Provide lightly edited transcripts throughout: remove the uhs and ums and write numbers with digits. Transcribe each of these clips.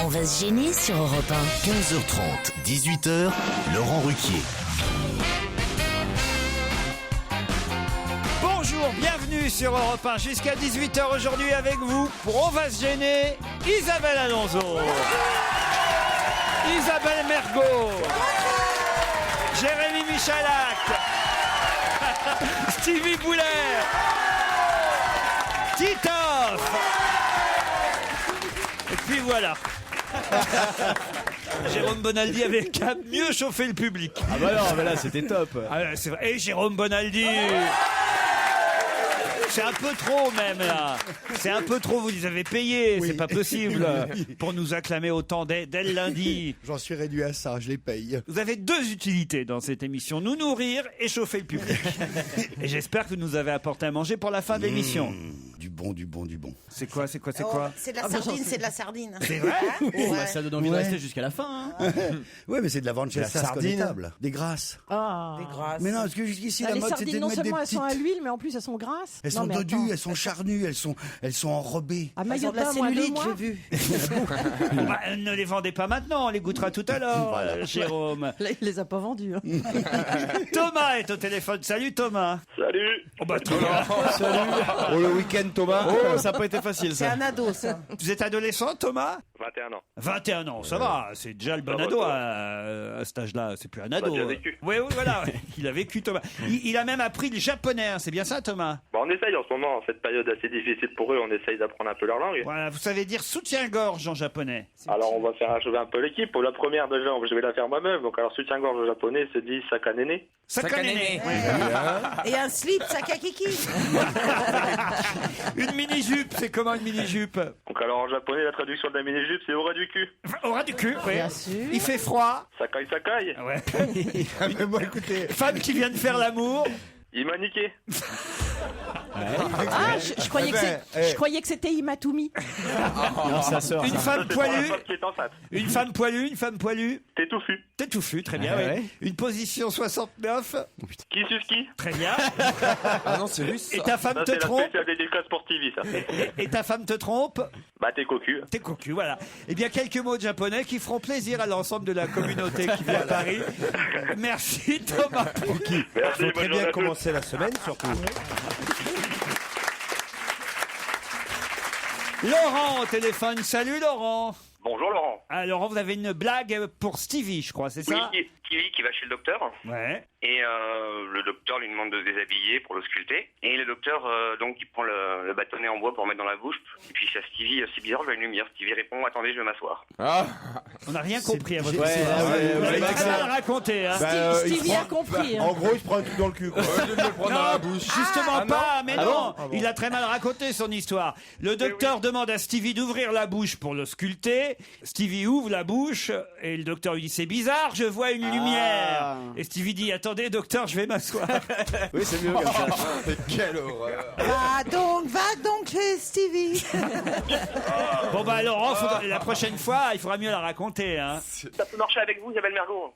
On va se gêner sur Europe 1. 15h30, 18h, Laurent Ruquier. Bonjour, bienvenue sur Europe 1 jusqu'à 18h aujourd'hui avec vous pour On va se gêner, Isabelle Alonso, Isabelle Mergo, Jérémy Michalak, Stevie Boulet, Titoff. Et puis voilà. Jérôme Bonaldi avait qu'à mieux chauffer le public. Ah bah non, mais là c'était top. Ah ouais, c'est vrai. Et Jérôme Bonaldi. C'est un peu trop même là. C'est un peu trop, vous les avez payés, oui. C'est pas possible pour nous acclamer autant dès le lundi. J'en suis réduit à ça, je les paye. Vous avez deux utilités dans cette émission, nous nourrir et chauffer le public. Et j'espère que vous nous avez apporté à manger pour la fin de l'émission. Du bon. C'est quoi C'est de la sardine, c'est de la sardine. C'est vrai? Bah, ça donne envie de rester jusqu'à la fin. Hein. Ouais, mais c'est de la Vanchessa sardine. Des grasses. Des grasses. Mais non, parce que jusqu'ici la les mode sardines, c'était de non mettre des seulement elles petites... sont à l'huile, mais en plus elles sont grasses. Elles sont dodues, elles sont charnues, elles sont enrobées. À Elles ont de la Mayotte, moi, 2 cellulite, mois. j'ai vu. Bah, ne les vendez pas maintenant, on les goûtera tout à l'heure, Jérôme. Là, il les a pas vendus. Hein. Thomas est au téléphone. Salut Thomas. Salut. Oh bah Thomas. Salut. Oh, le week-end, Thomas. Oh, ça n'a pas été facile C'est ça. un ado, ça. Vous êtes adolescent Thomas? 21 ans. 21 ans, ça va, c'est déjà le bon Ça va, ado ça à cet âge-là, c'est plus un ado. bien vécu. Oui, voilà, il a vécu Thomas. Il a même appris le japonais, hein, c'est bien ça Thomas? Bon, on essaye en ce moment, en cette période assez difficile pour eux, on essaye d'apprendre un peu leur langue. Voilà, vous savez dire soutien-gorge en japonais. Alors on va faire jouer un peu l'équipe. Pour la première déjà, je vais la faire moi-même. Donc alors soutien-gorge au japonais se dit sakanene. Sakanene. Et un slip, sakakiki. Une mini-jupe, c'est comment une mini-jupe? Donc alors en japonais, la traduction de la mini-jupe, c'est aura du cul. Au ras du cul, oui. Bien sûr. Il fait froid. Sakai sakai. Ouais. Mais bon, écoutez, Femme qui vient de faire l'amour. Il m'a niqué. Ah, je croyais que c'était Imatumi. Non, ça sort. Une ça. femme C'est pour la poilue. femme qui est enceinte. Une femme poilue, une femme poilue. T'es touffu. T'es touffu, très bien. Ah oui. ouais. Une position 69. Qui suce qui? Très bien. Ah non, c'est russe. Et ta femme Ça te c'est la trompe. spéciale dédicace pour TV, ça. Et ta femme te trompe. Bah t'es cocu. T'es cocu, voilà. Eh bien, quelques mots de japonais qui feront plaisir à l'ensemble de la communauté qui vit à Paris. Merci Thomas. Merci, bonne très journée bien à tous. commencer la semaine surtout. Laurent au téléphone. Salut Laurent. Bonjour Laurent. Ah Laurent, vous avez une blague pour Stevie, je crois, c'est ça? Oui, Stevie qui va chez le docteur. Ouais. Et le docteur lui demande de se déshabiller pour l'ausculter. Et le docteur, donc, il prend le bâtonnet en bois pour mettre dans la bouche. Et puis, c'est à Stevie, c'est bizarre, je vois une lumière. Stevie répond, attendez, je vais m'asseoir. Ah, On n'a rien compris à votre Ouais, histoire. ouais, Vous avez ouais, très mal raconté, hein. Stevie a compris. hein. En gros, il se prend un truc dans le cul, quoi. je vais me le prendre dans la bouche. Justement Ah, pas, mais non, bon il a très mal raconté son histoire. Le docteur demande à Stevie d'ouvrir la bouche pour l'ausculter. Stevie ouvre la bouche et le docteur lui dit c'est bizarre, je vois une lumière. Et Stevie dit attendez docteur, je vais m'asseoir. Oui, c'est mieux comme ça. Quelle horreur. Va donc chez Stevie. Bon bah Laurent, la prochaine fois, il faudra mieux la raconter. Hein. Ça peut marcher avec vous, Isabelle Mergo.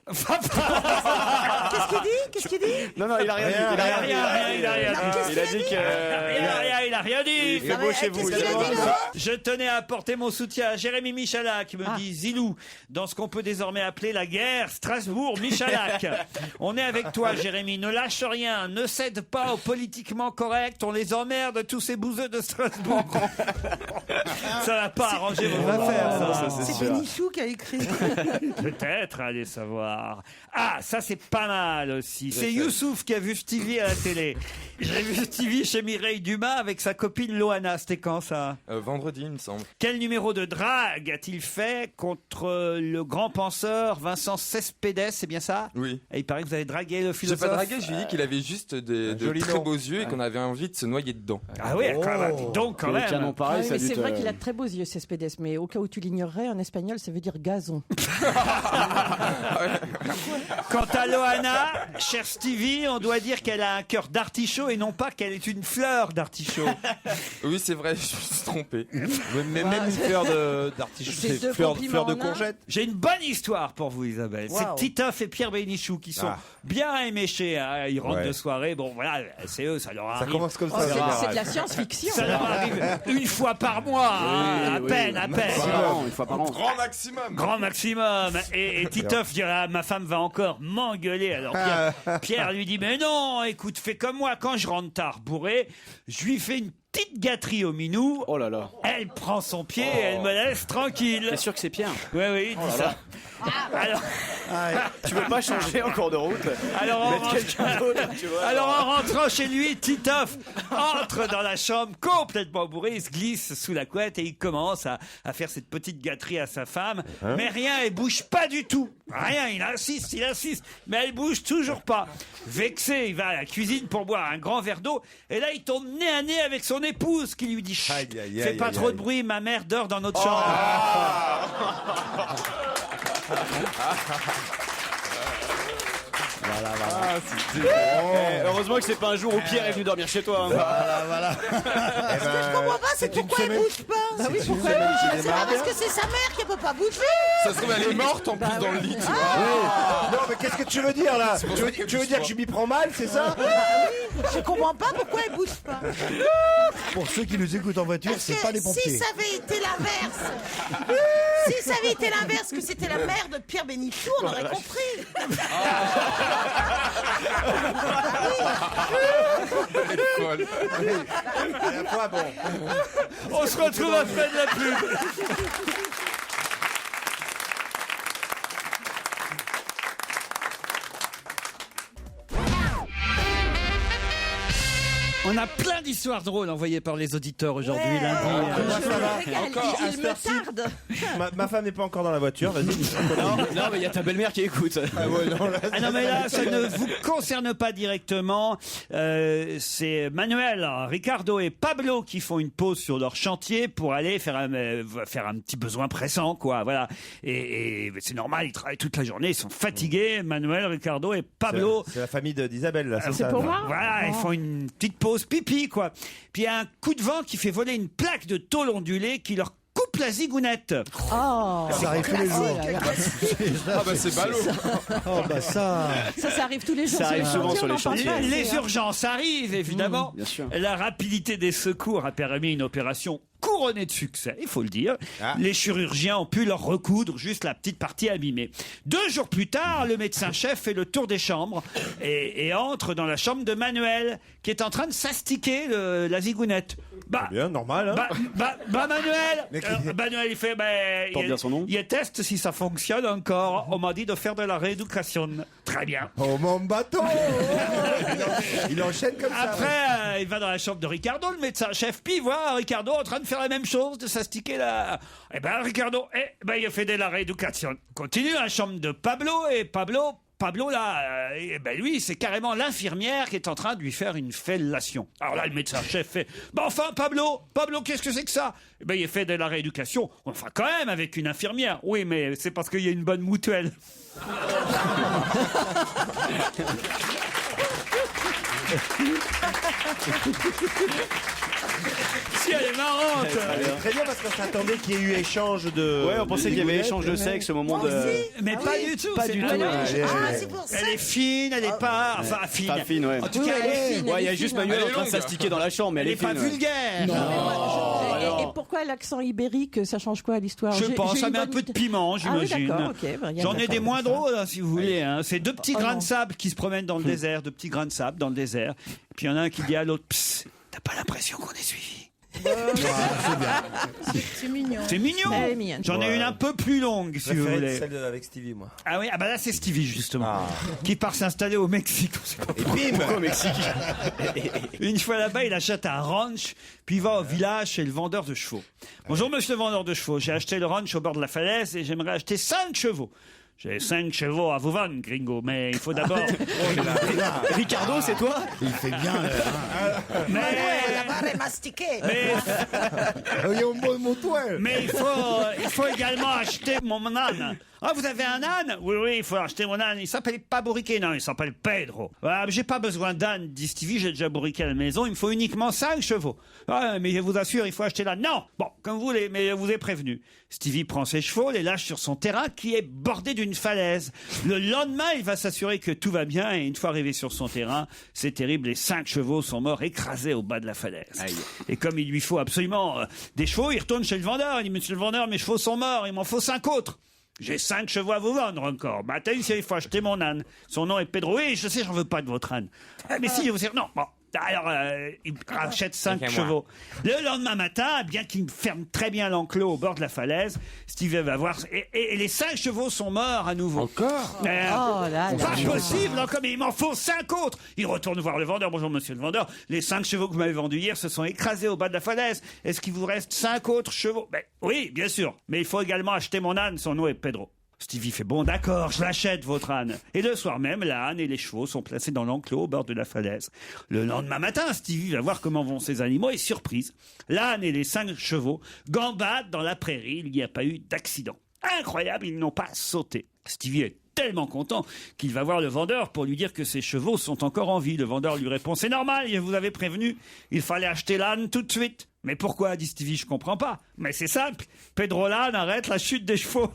Qu'est-ce qu'il dit Non, il a rien dit. Il a rien dit. Qu'est-ce Il a qu'il dit que. Il a rien dit. Il fait beau chez vous. Qu'est-ce qu'il a dit, Laurent? Je tenais à apporter mon soutien à Jérémy Michalak qui me dit Zilou, dans ce qu'on peut désormais appeler la guerre Strasbourg-Michalak. On est avec toi Jérémy, ne lâche rien, ne cède pas au politiquement correct, on les emmerde tous ces bouseux de Strasbourg. Ça va pas arranger vos affaires ça. C'est Bénichou qui a écrit. Peut-être, allez savoir. Ah, ça c'est pas mal aussi. C'est Youssouf qui a vu Stevie à la télé. J'ai vu Stevie chez Mireille Dumas avec sa copine Loana. C'était quand ça? Vendredi, il me semble. Quel numéro de drague a-t-il fait contre le grand penseur Vincent Cespedes, c'est bien ça? Oui. Et il paraît que vous avez dragué le J'ai philosophe. pas dragué, je lui ai dit qu'il avait juste de joli très nom. beaux yeux et qu'on avait envie de se noyer dedans. Ah oui, quand même. Dis donc quand Les canons même. pareil, Ah oui, ça mais a dû c'est te- vrai qu'il a de très beaux yeux, Cespedes, mais au cas où tu l'ignorerais, en espagnol, ça veut dire gazon. Quant à Loana, cher Stevie, on doit dire qu'elle a un cœur d'artichaut et non pas qu'elle est une fleur d'artichaut. Oui, c'est vrai, je me suis trompé. Mais même une fleur d'artichaut, C'est deux fleur compliments de en un. courgette. J'ai une bonne histoire pour vous, Isabelle. C'est Wow. Titoff et Pierre Bénichou qui sont bien éméchés. Hein. Ils rentrent Ouais. de soirée. Bon, voilà, c'est eux, ça leur Ça arrive. commence comme Oh, ça. c'est général. c'est de la science-fiction. Ça leur arrive une fois par mois. hein. oui. peine, à peine. Une fois par an. Grand maximum. Grand maximum. Et Titoff dira, ma femme va encore m'engueuler. Alors Pierre lui dit, mais non, écoute, fais comme moi. Quand je rentre tard bourré, je lui fais une petite gâterie au minou. Oh là là. Elle prend son pied et elle me laisse tranquille. T'es sûr que c'est Pierre? Oui, il dit ça. Alors, Tu veux pas changer en cours de route? Mettre quelqu'un d'autre, tu vois. alors en rentrant chez lui, Titoff entre dans la chambre complètement bourré, il se glisse sous la couette et il commence à faire cette petite gâterie à sa femme. Mais rien, elle bouge pas du tout. Rien, il insiste, mais elle bouge toujours pas. Vexé, il va à la cuisine pour boire un grand verre d'eau et là il tombe nez à nez avec son épouse qui lui dit Chut, fais pas trop de bruit, ma mère dort dans notre chambre. Heureusement que c'est pas un jour où Pierre est venu dormir chez toi. Voilà. Ce que je comprends pas, c'est pourquoi elle bouge pas. Bah oui, pourquoi elle bouge C'est pas parce que c'est sa mère qui peut pas bouger. Ça se trouve, elle est morte en plus dans le lit, tu vois. Non, mais qu'est-ce que tu veux dire là? Tu veux dire que je m'y prends mal, c'est ça? Je comprends pas pourquoi elle bouge pas. Pour ceux qui nous écoutent en voiture, Parce c'est pas des que pompiers. si ça avait été l'inverse, que c'était la mère de Pierre Bénichou, on aurait compris. Elle est folle. À la fois, bon. On se retrouve après de la pub. On a plein d'histoires drôles envoyées par les auditeurs aujourd'hui, lundi. Moi, ça va. Encore, il me tarde. Ma femme n'est pas encore dans la voiture, vas-y. Non, mais il y a ta belle-mère qui écoute. Ah non, mais là, ça ne vous concerne pas directement. C'est Manuel, Ricardo et Pablo qui font une pause sur leur chantier pour aller faire un petit besoin pressant, quoi. Voilà. Et c'est normal, ils travaillent toute la journée, ils sont fatigués. Manuel, Ricardo et Pablo. C'est la famille d'Isabelle, là, c'est C'est ça. pour moi? Voilà, ils font une petite pause pipi, quoi. Puis il y a un coup de vent qui fait voler une plaque de tôle ondulée qui leur coupe la zigounette. Oh, Ça arrive tous les jours. Ah bah c'est ballot. Oh bah ça. ça arrive tous les jours. Ça arrive sur souvent chantier, sur on les en parle chantiers. pas assez, Les hein. urgences arrivent, évidemment. bien sûr. La rapidité des secours a permis une opération couronnée de succès, il faut le dire. Les chirurgiens ont pu leur recoudre juste la petite partie abîmée. 2 jours plus tard, le médecin-chef fait le tour des chambres et entre dans la chambre de Manuel, qui est en train de s'astiquer la zigounette. Bien, normal, hein. Manuel, Manuel, il fait, Porte bien son nom. il teste si ça fonctionne encore. On m'a dit de faire de la rééducation. Très bien. Oh mon bateau. Il enchaîne comme ça. Après, il va dans la chambre de Ricardo, le médecin-chef, puis il voit Ricardo en train de faire la même chose, de s'astiquer là. Eh ben, Ricardo, il a fait de la rééducation. Continue dans la chambre de Pablo, et Pablo là, lui, c'est carrément l'infirmière qui est en train de lui faire une fellation. Alors là, le médecin-chef fait, enfin, Pablo, qu'est-ce que c'est que ça? Il a fait de la rééducation. Enfin, quand même, avec une infirmière. Oui, mais c'est parce qu'il y a une bonne mutuelle. Si, elle est marrante. Elle est très bien parce qu'on s'attendait qu'il y ait eu échange de. Ouais, on pensait qu'il y avait échange de sexe au moment de. Mais pas du tout. Pas du tout. C'est pour ça. Elle est fine, elle est pas... Enfin, fine. Pas fine, ouais. En tout cas, elle est fine. Ouais, il y a juste Manuel Elle en est train de longue. s'astiquer dans la chambre, mais Elle elle est est pas fine. vulgaire. Et pourquoi l'accent ibérique, ça change quoi à l'histoire? Je pense, J'ai ça une met un bonne peu de idée. piment, Ah oui, j'imagine. d'accord, ok, bah, J'en ai des moins drôles, hein, si vous voulez. Hein. C'est 2 petits grains non. de sable qui se promènent dans le désert, 2 petits grains de sable dans le désert. Puis il y en a un qui dit à l'autre, Psst, t'as pas l'impression qu'on est suivi? C'est mignon. C'est mignon. Elle est mignonne. J'en ai une un peu plus longue, si vous voulez. Celle avec Stevie, moi. Ah oui, là c'est Stevie justement, qui part s'installer au Mexique. On sait pas pourquoi. Bim. Au Mexique. Une fois là-bas, il achète un ranch, puis il va au village chez le vendeur de chevaux. Bonjour monsieur le vendeur de chevaux, j'ai acheté le ranch au bord de la falaise et j'aimerais acheter 5 chevaux. J'ai 5 chevaux à vous vendre, gringo, mais il faut d'abord... Ricardo, c'est toi? Il fait bien. mais... La barre est mastiquée. Il y a un bon motoir. Mais il faut également acheter mon âne. Ah, vous avez un âne? Oui, oui, il faut acheter mon âne. Il s'appelle pas Bourriquet, non, il s'appelle Pedro. Ah, j'ai pas besoin d'âne, dit Stevie, j'ai déjà Bourriquet à la maison, il me faut uniquement 5 chevaux. Ah, mais je vous assure, il faut acheter l'âne. Non! Bon, comme vous voulez, mais je vous ai prévenu. Stevie prend ses chevaux, les lâche sur son terrain qui est bordé d'une falaise. Le lendemain, il va s'assurer que tout va bien et une fois arrivé sur son terrain, c'est terrible, les 5 chevaux sont morts écrasés au bas de la falaise. Aïe. Et comme il lui faut absolument des chevaux, il retourne chez le vendeur. Il dit, monsieur le vendeur, mes chevaux sont morts, il m'en faut 5 autres. J'ai 5 chevaux à vous vendre encore. Bah, t'as vu, il faut acheter mon âne. Son nom est Pedro. Oui, je sais, j'en veux pas de votre âne. Mais si, je vous dis, non, bon. Alors, il rachète 5 chevaux. Le lendemain matin, bien qu'il ferme très bien l'enclos au bord de la falaise, Stevie va voir. Et les 5 chevaux sont morts à nouveau. Encore? Oh là là. Pas possible, encore, mais il m'en faut 5 autres. Il retourne voir le vendeur. Bonjour, monsieur le vendeur. Les 5 chevaux que vous m'avez vendus hier se sont écrasés au bas de la falaise. Est-ce qu'il vous reste 5 autres chevaux? Ben, oui, bien sûr. Mais il faut également acheter mon âne. Son nom est Pedro. Stevie fait, bon d'accord, je l'achète votre âne. Et le soir même, l'âne et les chevaux sont placés dans l'enclos au bord de la falaise. Le lendemain matin, Stevie va voir comment vont ces animaux et surprise, l'âne et les 5 chevaux gambadent dans la prairie, il n'y a pas eu d'accident. Incroyable, ils n'ont pas sauté. Stevie est tellement content qu'il va voir le vendeur pour lui dire que ses chevaux sont encore en vie. Le vendeur lui répond, c'est normal, je vous avais prévenu, il fallait acheter l'âne tout de suite. Mais pourquoi, dit Stevie, je comprends pas. Mais c'est simple, Pedro l'âne arrête la chute des chevaux.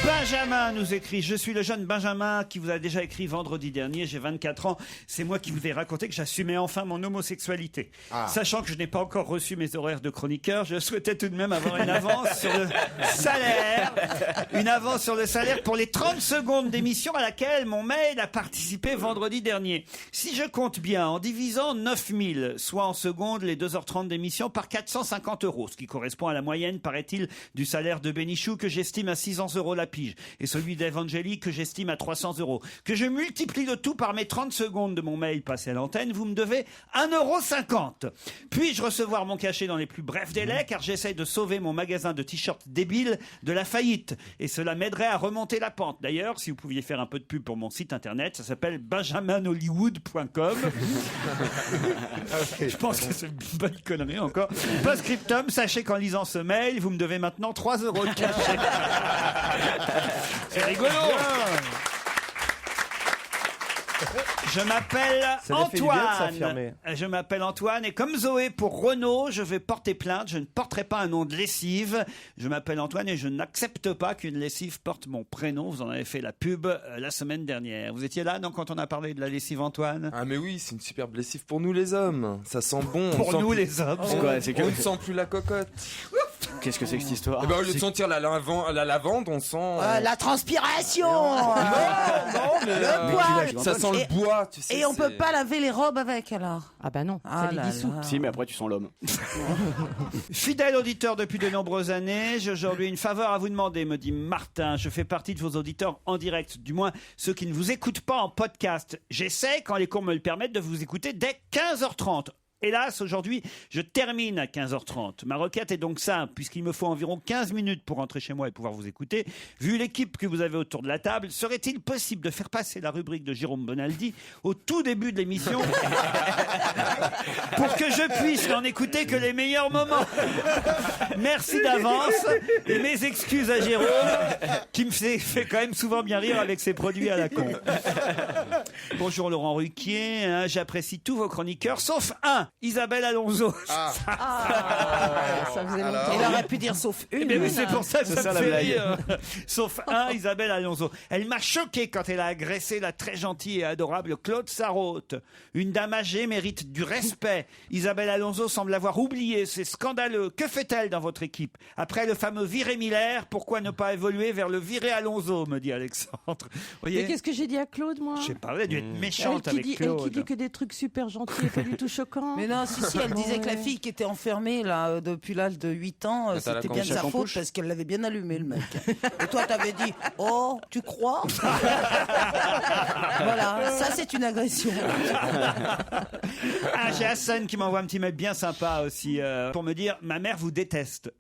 Benjamin nous écrit, je suis le jeune Benjamin qui vous a déjà écrit vendredi dernier, j'ai 24 ans, c'est moi qui vous ai raconté que j'assumais enfin mon homosexualité. Sachant que je n'ai pas encore reçu mes horaires de chroniqueur, je souhaitais tout de même avoir une avance sur le salaire, pour les 30 secondes d'émission à laquelle mon mail a participé vendredi dernier. Si je compte bien, en divisant 9000, soit en secondes les 2h30 d'émission, par 450 €, ce qui correspond à la moyenne, paraît-il, du salaire de Bénichou que j'estime à 600 € la pige, et celui d'Evangélie que j'estime à 300 €. Que je multiplie le tout par mes 30 secondes de mon mail passé à l'antenne, vous me devez 1,50 €. Puis-je recevoir mon cachet dans les plus brefs délais, car j'essaie de sauver mon magasin de t-shirts débiles de la faillite, et cela m'aiderait à remonter la pente. D'ailleurs, si vous pouviez faire un peu de pub pour mon site internet, ça s'appelle benjaminhollywood.com. Je pense que c'est une bonne connerie encore. Post-scriptum, sachez qu'en lisant ce mail, vous me devez maintenant 3 € de cachet. C'est rigolo. Je m'appelle Antoine. Je m'appelle Antoine et comme Zoé pour Renault, je vais porter plainte. Je ne porterai pas un nom de lessive. Je m'appelle Antoine et je n'accepte pas qu'une lessive porte mon prénom. Vous en avez fait la pub la semaine dernière. Vous étiez là, non, quand on a parlé de la lessive, Antoine? Ah mais oui, c'est une superbe lessive pour nous les hommes. Ça sent bon. Pour nous les hommes. C'est quoi, c'est que... On ne sent plus la cocotte. Qu'est-ce que c'est que cette histoire? Eh ben, au lieu de sentir la lavande, on sent... La transpiration. Non, mais le poil. ça sent le bois, tu sais. Et on peut pas laver les robes avec alors? Ah bah non, Ah ça les là dissout. là. Si, mais après tu sens l'homme. Fidèle auditeur depuis de nombreuses années, j'ai aujourd'hui une faveur à vous demander, me dit Martin. Je fais partie de vos auditeurs en direct, du moins ceux qui ne vous écoutent pas en podcast. J'essaie, quand les cours me le permettent, de vous écouter dès 15h30. Hélas, aujourd'hui, je termine à 15h30. Ma requête est donc simple, puisqu'il me faut environ 15 minutes pour rentrer chez moi et pouvoir vous écouter. Vu l'équipe que vous avez autour de la table, serait-il possible de faire passer la rubrique de Jérôme Bonaldi au tout début de l'émission pour que je puisse n'en écouter que les meilleurs moments? Merci d'avance et mes excuses à Jérôme, qui me fait quand même souvent bien rire avec ses produits à la con. Bonjour Laurent Ruquier, hein, j'apprécie tous vos chroniqueurs, sauf un. Isabelle Alonso. Ça faisait longtemps. Il aurait pu dire sauf une. Mais oui, c'est pour ça que C'est ça ça, me la fait blague. rire. Sauf un, Isabelle Alonso. Elle m'a choqué quand elle a agressé la très gentille et adorable Claude Sarraute. Une dame âgée mérite du respect. Isabelle Alonso semble avoir oublié, c'est scandaleux. Que fait-elle dans votre équipe? Après le fameux Viré Miller, pourquoi ne pas évoluer vers le Viré Alonso, me dit Alexandre. Voyez, Mais qu'est-ce que j'ai dit à Claude, moi? je sais pas, elle a dû être méchante Elle qui avec dit Claude. que des trucs super gentils et pas du tout choquants. Mais non, si, elle disait que la fille qui était enfermée là depuis l'âge de 8 ans, t'as la c'était bien de sa couche. faute parce qu'elle l'avait bien allumé le mec. Et toi t'avais dit, oh, tu crois? Voilà, ça c'est une agression. Ah, j'ai Hassan qui m'envoie un petit mail bien sympa aussi pour me dire ma mère vous déteste.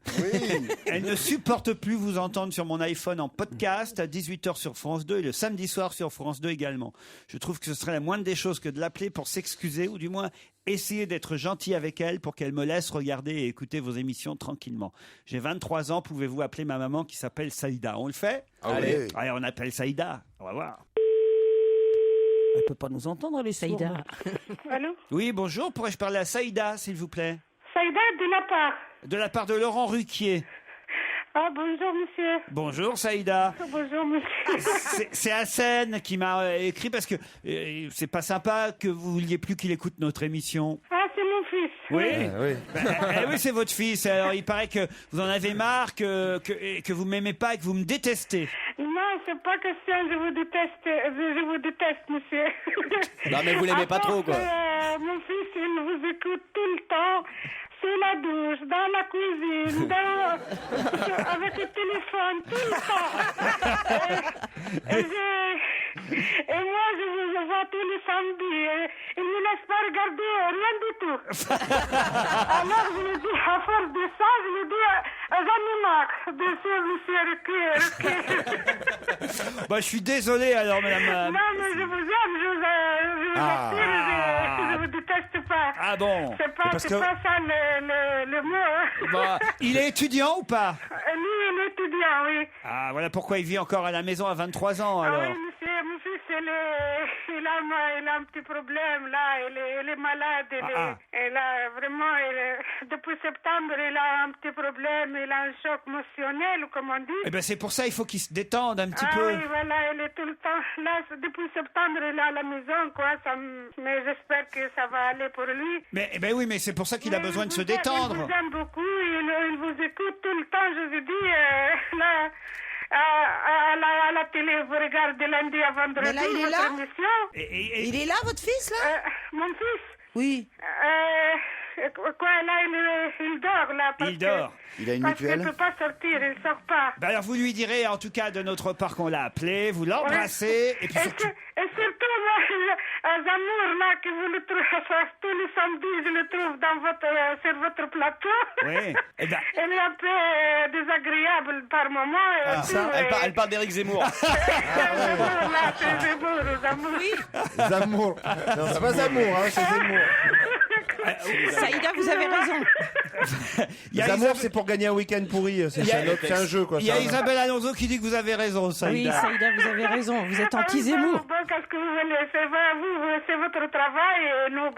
Elle ne supporte plus vous entendre sur mon iPhone en podcast à 18h sur France 2 et le samedi soir sur France 2 également. Je trouve que ce serait la moindre des choses que de l'appeler pour s'excuser ou du moins essayez d'être gentil avec elle pour qu'elle me laisse regarder et écouter vos émissions tranquillement. J'ai 23 ans, pouvez-vous appeler ma maman qui s'appelle Saïda? On le fait? Allez. Allez, on appelle Saïda. On va voir. Elle peut pas nous entendre, les Saïda. Allô? Oui, bonjour. Pourrais-je parler à Saïda, s'il vous plaît? Saïda, de la part. De la part de Laurent Ruquier. Ah, bonjour, monsieur. Bonjour, Saïda. Bonjour, monsieur. C'est Hassen qui m'a écrit parce que c'est pas sympa que vous vouliez plus qu'il écoute notre émission. Ah, c'est mon fils. Oui, oui, c'est votre fils. Alors, il paraît que vous en avez marre, que vous m'aimez pas et que vous me détestez. Non, c'est pas question, je vous déteste, monsieur. Non, mais vous l'aimez pas trop, quoi. Mon fils, il vous écoute tout le temps. Sous la douche, dans la cuisine, avec le téléphone, tout le temps. Et moi, je vous vois tous les samedis. Il ne me laisse pas regarder rien du tout. Alors, je lui dis, à force de ça, je lui dis, j'en ai marre de ce monsieur Ruquier. Bah, je suis désolé alors, madame. Non, mais je vous aime, je vous assure, je vous déteste pas. Ah bon? C'est pas ça le mot. Hein. Bah, il est étudiant ou pas? Lui, il est étudiant, oui. Ah, voilà pourquoi il vit encore à la maison à 23 ans alors. Ah oui, monsieur, mon fils, il a un petit problème là, il est malade, il a vraiment, depuis septembre, il a un petit problème, il a un choc émotionnel, comme on dit. Eh ben c'est pour ça il faut qu'il se détende un petit Ah peu. oui, voilà, il est tout le temps là, depuis septembre, il est à la maison, quoi, mais j'espère que ça va aller pour lui. Mais eh ben oui, mais c'est pour ça qu'il a besoin de se détendre. Il vous aime beaucoup, il vous écoute tout le temps, je vous dis, là... À la télé, vous regardez lundi à vendredi. Mais là, il est là émission. Il est là, votre fils, là? Mon fils? Oui. Quoi, là, il dort, là. Il dort. Il a une parce qu'il mutuelle? ne peut pas sortir, il ne sort pas. Ben alors vous lui direz en tout cas de notre part qu'on l'a appelé, vous l'embrassez et puis surtout... Et surtout, moi, Zamour, là, que vous le trouvez tous les samedis, je le trouve sur votre plateau. Oui. Eh ben... Elle est un peu désagréable par moment. Ah, ça, elle parle d'Éric Zemmour. Zemmour, là, c'est Zemmour, Zamour. Oui. Zamour. Non, c'est pas Zamour, hein, c'est Zemmour. Saïda, vous avez raison. Zamour, c'est pour gagner un week-end pourri. C'est un jeu, quoi. Il y a Isabelle Alonso qui dit que vous avez raison, Saïda. Oui, Saïda, vous avez raison. Vous êtes anti-Zemmour. Bon, qu'est-ce que vous voulez? C'est votre travail et nous,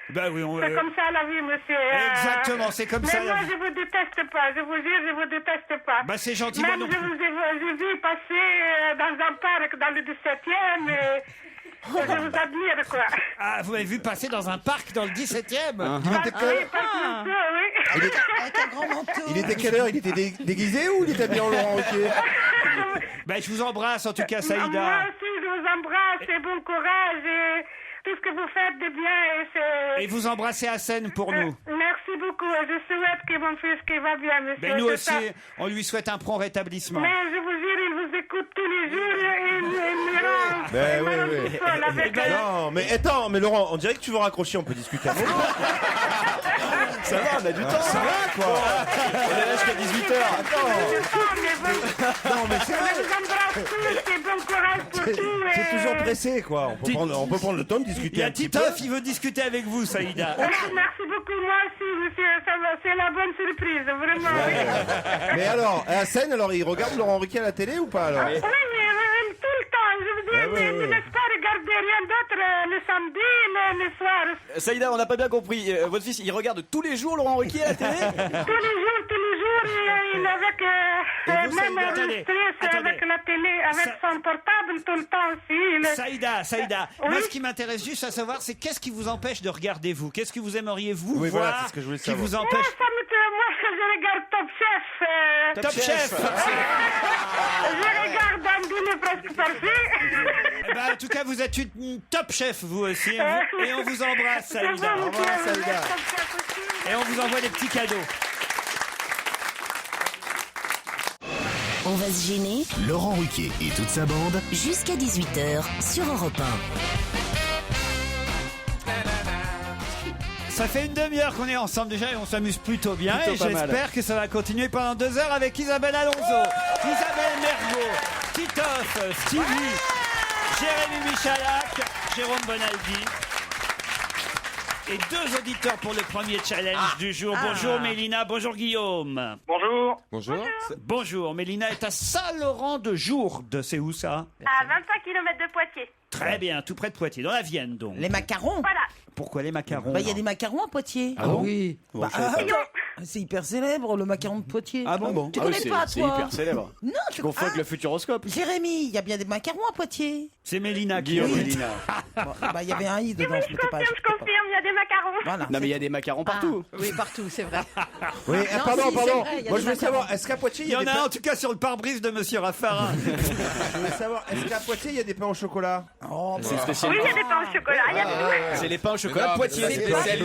Ben oui, c'est comme ça la vie, monsieur. Exactement, c'est comme ça Mais la moi, vie. je vous déteste pas. Je vous jure, je vous déteste pas. Ben c'est gentil, Même moi non je plus. vous ai vu passer dans un parc dans le 17e et je vous admire, quoi. Ah, vous m'avez vu passer dans un parc dans le 17e. Oui. Avec un grand manteau. Il était quelle heure? Il était déguisé ou il était bien en Laurent Ruquier? Ben je vous embrasse en tout cas, Saïda. Moi aussi, je vous embrasse et bon courage et tout ce que vous faites de bien. Et vous embrassez Hassen pour nous. Merci beaucoup. Je souhaite que mon fils qui va bien, monsieur. Ben nous C'est aussi, ça. on lui souhaite un prompt rétablissement. Mais je vous jure, il vous écoute tous les jours et il me rend. Ben il me rend oui. tout seul avec Non, mais attends, mais Laurent, on dirait que tu veux raccrocher, on peut discuter un moment. Ça va, on a du temps. Ça va, quoi. On est là jusqu'à 18h. Non, mais c'est vrai. Je vous embrasse tous et bon courage pour tout. C'est toujours pressé, quoi. On peut prendre le temps de Il discuter y un a petit peu. Titoff, il veut discuter avec vous, Saïda. Merci beaucoup, moi aussi, monsieur. C'est la bonne surprise, vraiment. Mais alors, à Hassen, alors il regarde Laurent Ruquier à la télé ou pas alors? Oui, mais tout le temps. Je vous dis, il ne laisse pas regarder rien d'autre le samedi, le soir. Saïda, on n'a pas bien compris. Votre fils, il regarde tous les jours Laurent Ruquier à la télé? Tous les jours, il est avec, vous, même Saïda, le stress avec la télé, avec son portable tout le temps aussi. Saïda, Oui. moi ce qui m'intéresse juste à savoir, c'est qu'est-ce qui vous empêche de regarder vous? Qu'est-ce que vous aimeriez vous Oui, voilà, voir c'est ce que je voulais qui savoir. vous Moi, empêche? je regarde Top Chef. Top Chef. Je regarde un dîner presque parfait. Eh ben, en tout cas, vous êtes une top chef, vous aussi. Et on vous embrasse, C'est Saïda. bon, Au revoir, monsieur, Saïda. Top Chef aussi. Et on vous envoie des petits cadeaux. On va se gêner Laurent Ruquier et toute sa bande. jusqu'à 18h sur Europe 1. Ça fait une demi-heure qu'on est ensemble déjà et on s'amuse plutôt bien. Plutôt Et pas mal. j'espère que ça va continuer pendant 2 heures avec Isabelle Alonso, Isabelle Mergo, Titoff, Stevie, Jérémy Michalak, Jérôme Bonaldi. Et 2 auditeurs pour le premier challenge du jour. Bonjour Mélina, bonjour Guillaume. Bonjour. Bonjour. Bonjour, Mélina est à Saint-Laurent-de-Jourdes. C'est où ça? À 25 km de Poitiers. Très bien, tout près de Poitiers, dans la Vienne donc. Les macarons. Voilà. Pourquoi les macarons? Bah, il y a des macarons à Poitiers. Ah bon? Oui. Bah, c'est hyper célèbre, le macaron de Poitiers. Ah bon? Tu connais pas, toi? C'est hyper célèbre. Non, Tu confonds avec le Futuroscope. Jérémy, il y a bien des macarons à Poitiers. C'est Mélina qui Guillaume, Oui. Mélina. Bon, bah, il y avait un i dedans, Oui, je je m'étais pas. confirme, il y a des macarons. Voilà. Non, mais il y a des macarons partout. Oui, partout, c'est vrai. Oui, Non, pardon, si, c'est pardon. vrai, il y a Moi, des je veux macarons. savoir, est-ce qu'à Poitiers, Il y en des a pains- en tout cas sur le pare-brise de Monsieur Raffarin. Je veux savoir, est-ce qu'à Poitiers, il y a des pains au chocolat? Oh, C'est une Oui, spécialité. il y a des pains au chocolat, il y a tout. C'est les pains au chocolat de Poitiers.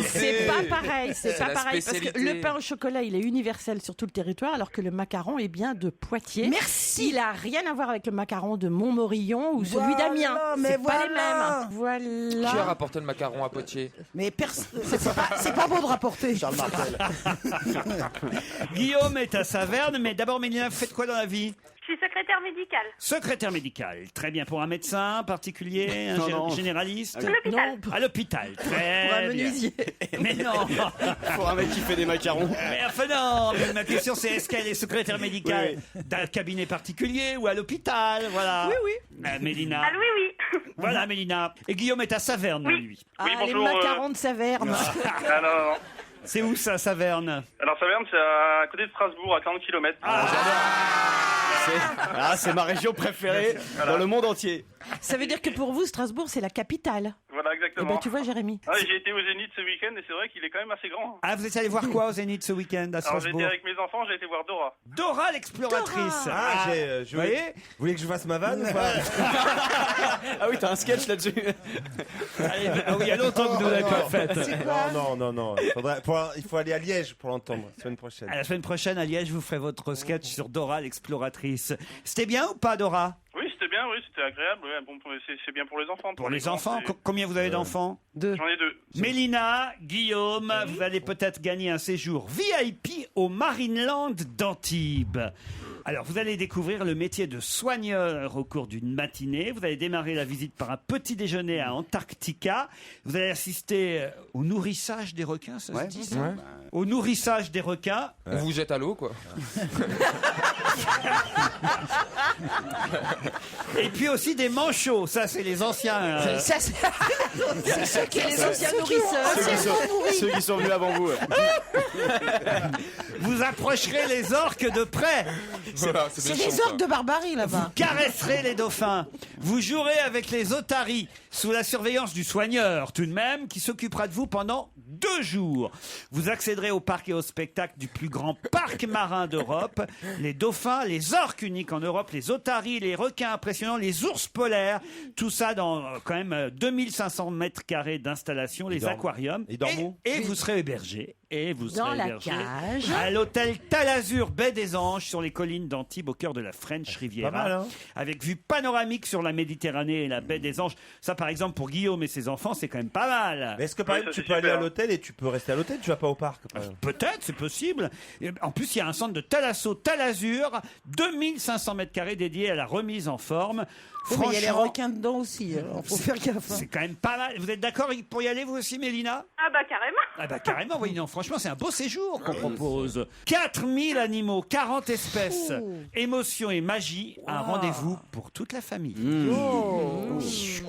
C'est pas pareil, c'est C'est pas la pareil parce que spécialité. le pain au chocolat il est universel sur tout le territoire alors que le macaron est bien de Poitiers. Merci. Il a rien à voir avec le macaron de Montmorillon ou celui Voilà, d'Amiens. mais C'est pas les voilà. mêmes. Voilà. Qui a rapporté le macaron à Poitiers? mais c'est pas beau de rapporter. Charles Martel. Guillaume est à Saverne, mais d'abord Mélina, vous faites quoi dans la vie? Je suis secrétaire médicale. Secrétaire médical, très bien. Pour un médecin particulier, un Non. généraliste? À l'hôpital. Non, pour À l'hôpital, très pour un bien. menuisier. Mais non. Pour un mec qui fait des macarons. Mais enfin non, mais ma question c'est est-ce qu'elle est secrétaire médicale d'un cabinet particulier ou à l'hôpital? Voilà. Oui, oui. Mélina. Ah oui, oui. Voilà Mélina. Et Guillaume est à Saverne, lui. Ah, Oui, les bonjour, macarons de Saverne. Ah, non. C'est où ça, Saverne? Alors Saverne, c'est à côté de Strasbourg, à 40 km. C'est ma région préférée dans le monde entier. Ça veut dire que pour vous, Strasbourg, c'est la capitale. Voilà, Eh exactement. ben, tu vois, Jérémy. Ah, j'ai été au Zénith ce week-end et c'est vrai qu'il est quand même assez grand. Ah, vous êtes allé voir quoi au Zénith ce week-end à Alors j'ai Strasbourg? été avec mes enfants, j'ai été voir Dora. Dora l'exploratrice. Ah, vous voyez? Vous voulez que je fasse ma vanne ou pas? Ah oui, t'as un sketch là-dessus. Allez, ah oui, il y a longtemps que vous ne l'avez pas faite. Non. Il faut aller à Liège pour l'entendre, semaine prochaine. À la semaine prochaine, à Liège, vous ferez votre sketch sur Dora l'exploratrice. C'était bien ou pas, Dora? Oui, c'était bien, oui, c'était agréable. Ouais, bon, c'est bien pour les enfants. Pour les enfants, c'est- combien vous avez d'enfants? Deux. J'en ai 2. Mélina, Guillaume, vous allez peut-être gagner un séjour VIP au Marineland d'Antibes. Alors, vous allez découvrir le métier de soigneur au cours d'une matinée. Vous allez démarrer la visite par un petit déjeuner à Antarctica. Vous allez assister au nourrissage des requins, ça se dit ça? Ouais. Au nourrissage des requins. On vous jette à l'eau, quoi. Et puis aussi des manchots. Ça, c'est les anciens. Ça, c'est ceux qui les anciens nourrisseurs. Ceux qui sont venus avant vous. Vous approcherez les orques de près. Voilà, C'est méchant, des ça. orques de barbarie là-bas. Caresserez les dauphins. Vous jouerez avec les otaries sous la surveillance du soigneur tout de même qui s'occupera de vous pendant 2 jours. Vous accéderez au parc et au spectacle du plus grand parc marin d'Europe. Les dauphins, les orques uniques en Europe, les otaries, les requins impressionnants, les ours polaires. Tout ça dans quand même 2500 mètres carrés d'installation, les aquariums. Ils dorment où? Et vous serez hébergés. Et vous Dans serez la hébergés cage. à l'hôtel Talazur Baie des Anges sur les collines d'Antibes au cœur de la French Riviera. mal, hein. Avec vue panoramique sur la Méditerranée et la baie des Anges. Ça, par exemple, pour Guillaume et ses enfants, c'est quand même pas mal. Mais est-ce que par Oui, exemple ça, tu c'est peux aller à super. l'hôtel et tu peux rester à l'hôtel, tu vas pas au parc par exemple? Peut-être, c'est possible. Et en plus, il y a un centre de thalasso Talazur, 2500 mètres carrés dédié à la remise en forme. Oui, mais il y a les Franchement, requins dedans aussi. Alors faut faire gaffe. hein. c'est quand même pas mal. Vous êtes d'accord pour y aller, vous aussi, Mélina? Ah bah carrément. Ah bah carrément, oui, non, franchement, c'est un beau séjour qu'on propose. 4000 animaux, 40 espèces, émotions et magie, un rendez-vous pour toute la famille.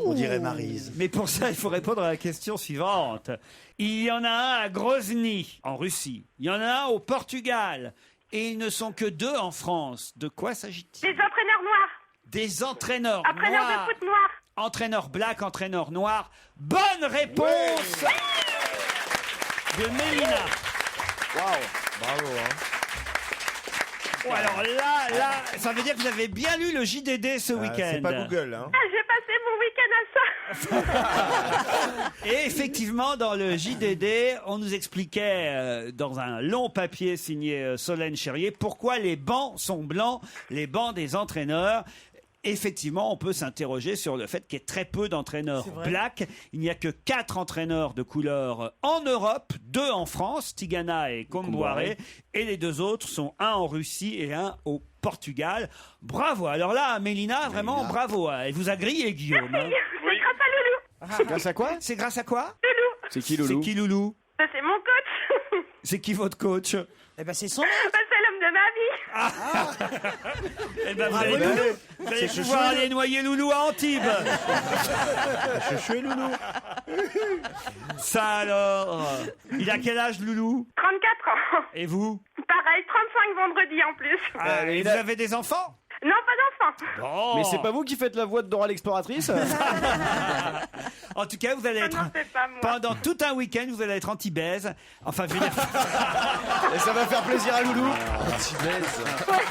On dirait Maryse. Mais pour ça, il faut répondre à la question suivante. Il y en a un à Grozny, en Russie. Il y en a un au Portugal. Et ils ne sont que 2 en France. De quoi s'agit-il? Des entraîneurs noirs. Des entraîneurs Entraîneurs noirs. de foot noirs. Entraîneur black, entraîneur noir. Bonne réponse de Mélina. Bravo. Oh, alors là, ça veut dire que vous avez bien lu le JDD ce week-end. C'est pas Google, hein. Ah, j'ai passé mon week-end à ça. Et effectivement, dans le JDD, on nous expliquait dans un long papier signé Solène Cherrier pourquoi les bancs sont blancs, les bancs des entraîneurs. Effectivement, on peut s'interroger sur le fait qu'il y ait très peu d'entraîneurs black. Il n'y a que 4 entraîneurs de couleur en Europe, 2 en France, Tigana et Comboiré, et les 2 autres sont un en Russie et un au Portugal. Bravo. Alors là, Mélina, vraiment bravo. Elle vous a grillé, Guillaume. hein. C'est grâce à Loulou. C'est grâce à quoi? C'est grâce à quoi? C'est qui, Loulou? C'est qui, Loulou? C'est mon coach. C'est qui votre coach? Eh ben, c'est son. C'est l'homme de ma vie. Eh ben, vous allez pouvoir aller noyer Loulou à Antibes. Chouchou et Loulou. Ça alors. Il a quel âge, Loulou? 34 ans. Et vous? Pareil, 35 vendredis en plus. Et vous avez des enfants? Non, pas d'enfant. Bon. Mais c'est pas vous qui faites la voix de Dora l'exploratrice? En tout cas, vous allez être... Non, c'est pas moi. Pendant tout un week-end, vous allez être anti-baise. Enfin, je veux dire... Et ça va faire plaisir à Loulou.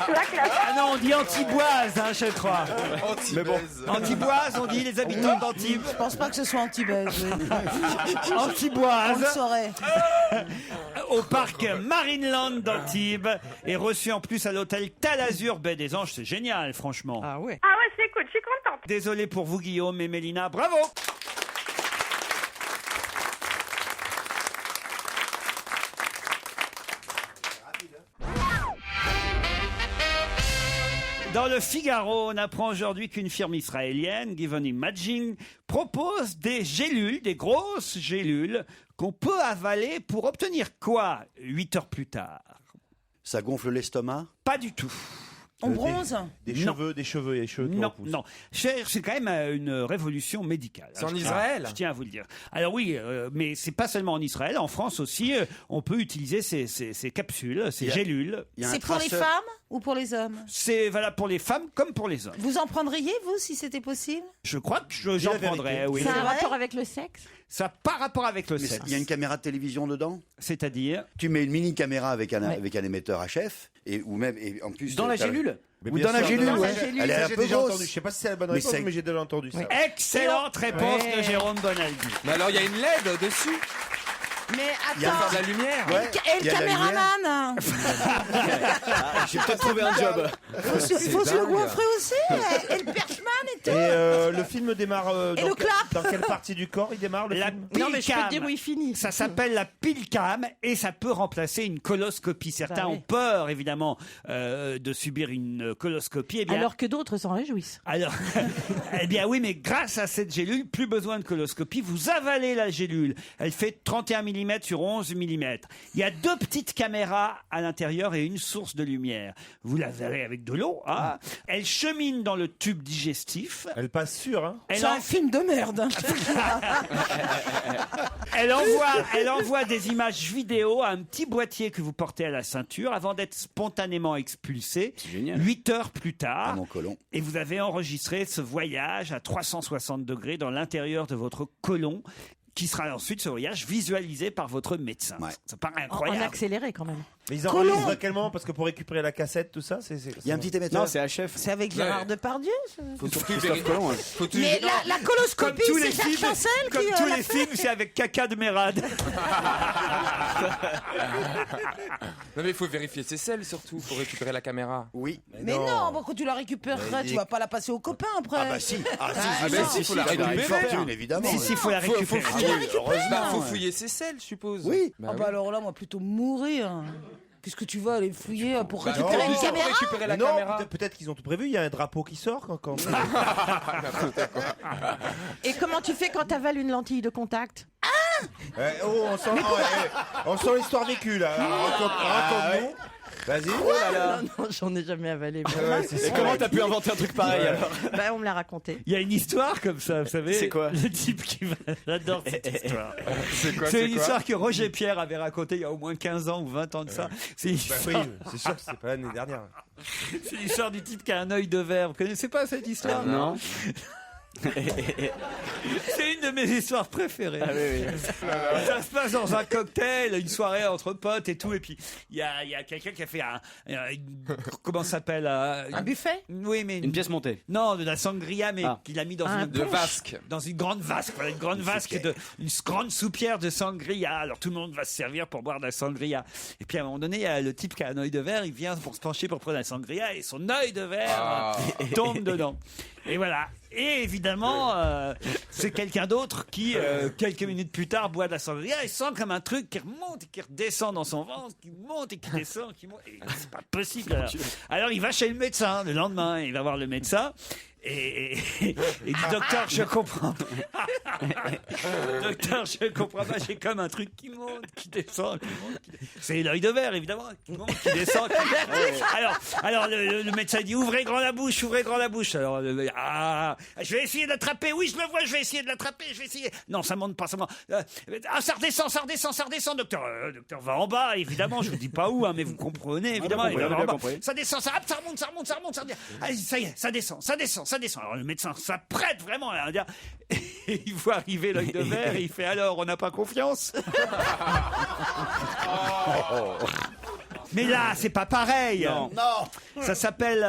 Ah non, on dit antiboise, hein, je crois. Mais bon. Antiboise, on dit les habitants d'Antibes. Je pense pas que ce soit anti-buzz. On Antiboise. le saurait. Au parc Marineland d'Antibes. Et reçu en plus à l'hôtel Talazur Baie des Anges. C'est génial, franchement. Ah ouais. Ah ouais, c'est cool, je suis contente. Désolé pour vous, Guillaume et Mélina. Bravo! Dans le Figaro, on apprend aujourd'hui qu'une firme israélienne, Given Imaging, propose des gélules, des grosses gélules, qu'on peut avaler pour obtenir quoi 8 heures plus tard? Ça gonfle l'estomac? Pas du tout. On bronze. Des Non. cheveux et les cheveux qui Non, repoussent. non. C'est quand même une révolution médicale. C'est en Je tiens- Israël? Je tiens à vous le dire. Alors oui, mais c'est pas seulement en Israël. En France aussi, on peut utiliser ces capsules, ces gélules. C'est pour les femmes ou pour les hommes? C'est valable pour les femmes comme pour les hommes. Vous en prendriez, vous, si c'était possible? Je crois que j'en prendrais, oui. Ça a un vrai rapport avec le sexe? Ça n'a pas rapport avec le Mais sexe. il y a une caméra de télévision dedans? C'est-à-dire? Tu mets une mini caméra avec un émetteur HF et ou même et en plus Dans la gélule? Mais Ou bien dans la sûr, gélule, dans la ouais. gélule. Elle est Ça, un j'ai peu déjà grosse. entendu. Je sais pas si c'est la bonne Mais réponse, c'est- mais j'ai déjà entendu ça. Excellente réponse de Jérôme Bonaldi. Mais alors, il y a une LED dessus Mais Il y a attends. de la lumière. Ouais, Et il le y a de la lumière. caméraman? J'ai peut-être trouvé un job. Faut se le goinfrer aussi. Et le perchman et tout. Et le film démarre Et le clap dans quelle partie du corps il démarre le La film Non, mais je peux te Pilcam. dire où il finit. Ça s'appelle la Pilcam et ça peut remplacer une coloscopie. Certains Bah oui. ont peur, évidemment, de subir une coloscopie. Eh bien, Alors que d'autres s'en réjouissent. alors, eh bien oui, mais grâce à cette gélule, plus besoin de coloscopie. Vous avalez la gélule. Elle fait 31 mm sur 11 mm. Il y a 2 petites caméras à l'intérieur et une source de lumière. Vous l'avalez avec de l'eau. Hein. Elle chemine dans le tube digestif. Elle passe sûre, hein. Elle C'est en- un film de merde. Elle envoie des images vidéo à un petit boîtier que vous portez à la ceinture avant d'être spontanément expulsé. C'est génial. 8 heures plus tard. À mon côlon. Et vous avez enregistré ce voyage à 360 degrés dans l'intérieur de votre côlon, qui sera ensuite ce voyage visualisé par votre médecin. Ouais. Ça paraît En incroyable. accéléré quand même. Mais ils enregistrent à quel moment? Parce que pour récupérer la cassette, tout ça, Il y a un petit émetteur. Non, c'est HF. C'est avec Gérard Depardieu. Ça. Faut surtout Christophe Colomb, hein. Faut toujours... Mais la Comme coloscopie, tous les c'est Jacques films, Chancel comme qui tous l'a les fait. films, c'est avec caca de Mérade. Non mais il faut vérifier ses selles surtout pour récupérer la caméra. Oui. Mais non, bon, quand tu la récupérerais, tu vas pas la passer aux copains après. Ah bah si. Ah si, Ah bah si, faut la ça doit une récupérer. fortune, évidemment. Si, faut la Faut récupérer. fouiller. Heureusement. Faut fouiller ses selles, je suppose. Oui. Bah Ah bah alors là, moi, plutôt mourir. Qu'est-ce que tu vas aller fouiller pour Bah récupérer non, une caméra? récupérer la non, caméra. peut-être qu'ils ont tout prévu. Il y a un drapeau qui sort quand. Et comment tu fais quand tu avales une lentille de contact? On sent l'histoire vécue là. Raconte-nous. Vas-y. Non, non, j'en ai jamais avalé. Et comment t'as pu inventer un truc pareil alors? Bah, on me l'a raconté. Il y a une histoire comme ça, vous savez. C'est quoi? Le type qui va... J'adore cette histoire. C'est quoi, C'est c'est une quoi histoire que Roger Pierre avait racontée il y a au moins 15 ans ou 20 ans de ça. C'est une Bah oui, histoire, c'est sûr que c'est pas l'année dernière. c'est l'histoire du type qui a un œil de verre. Vous connaissez pas cette histoire? Non. C'est une de mes histoires préférées. Ah oui, oui. Ça se passe dans un cocktail, une soirée entre potes et tout, et puis il y a quelqu'un qui a fait comment ça s'appelle Un buffet? Oui, mais Une pièce montée. non, de la sangria, mais Ah. qu'il a mis dans Un une De vasque. dans une grande vasque, voilà, une grande vasque une grande soupière de sangria. Alors tout le monde va se servir pour boire de la sangria. Et puis à un moment donné, il y a le type qui a un œil de verre, il vient pour se pencher pour prendre la sangria et son œil de verre tombe dedans. Et voilà. Et évidemment, c'est quelqu'un d'autre qui, quelques minutes plus tard, boit de la sangria et sent comme un truc qui remonte et qui redescend dans son ventre, qui monte et qui descend, qui monte. Et c'est pas possible. Alors il va chez le médecin le lendemain, il va voir le médecin Et il dit, docteur, je comprends pas. Docteur, je comprends pas, j'ai comme un truc qui monte, qui descend, qui monte. C'est l'œil de verre, évidemment, qui monte, qui descend. Alors le médecin dit, ouvrez grand la bouche, ouvrez grand la bouche. Alors, je vais essayer d'attraper, oui, je le vois, je vais essayer de l'attraper, je vais essayer. Non, ça monte pas, ça monte. Ça redescend, docteur. Docteur va en bas, évidemment, je vous dis pas où, hein, mais vous comprenez, évidemment. Ça descend, ça remonte. Allez, ça y est, ça descend. Alors le médecin s'apprête vraiment à dire, et il voit arriver l'œil de verre et il fait, alors, on n'a pas confiance. Mais là, c'est pas pareil. Non. Ça s'appelle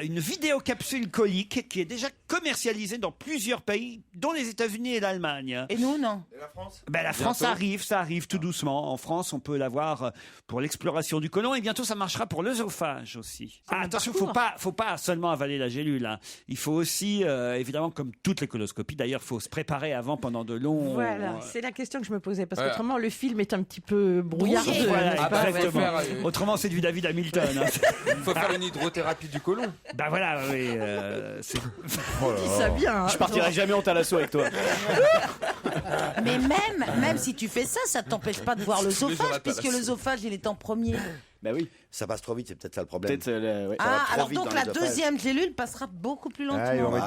une vidéocapsule colique qui est déjà commercialisée dans plusieurs pays, dont les États-Unis et l'Allemagne. Et nous, non. Et la France? La France, ça arrive tout doucement. En France, on peut l'avoir pour l'exploration du côlon et bientôt ça marchera pour l'œsophage aussi. Attention, faut pas seulement avaler la gélule. Hein. Il faut aussi, évidemment, comme toutes les coloscopies, d'ailleurs, faut se préparer avant pendant de longs. Voilà, c'est la question que je me posais parce qu'autrement le film est un petit peu brouillardeux. Voilà, exactement. Autrement, c'est du David Hamilton. Hein. Il faut faire une hydrothérapie du côlon. Voilà, oui. Dis ça bien. Hein, je partirai jamais en thalasso avec toi. Mais même si tu fais ça, ça t'empêche pas de voir l'œsophage, puisque l'œsophage, il est en premier. Ben oui, ça passe trop vite, c'est peut-être ça le problème. Ouais. Alors donc la deuxième gélule passera beaucoup plus lentement. Il faut mettre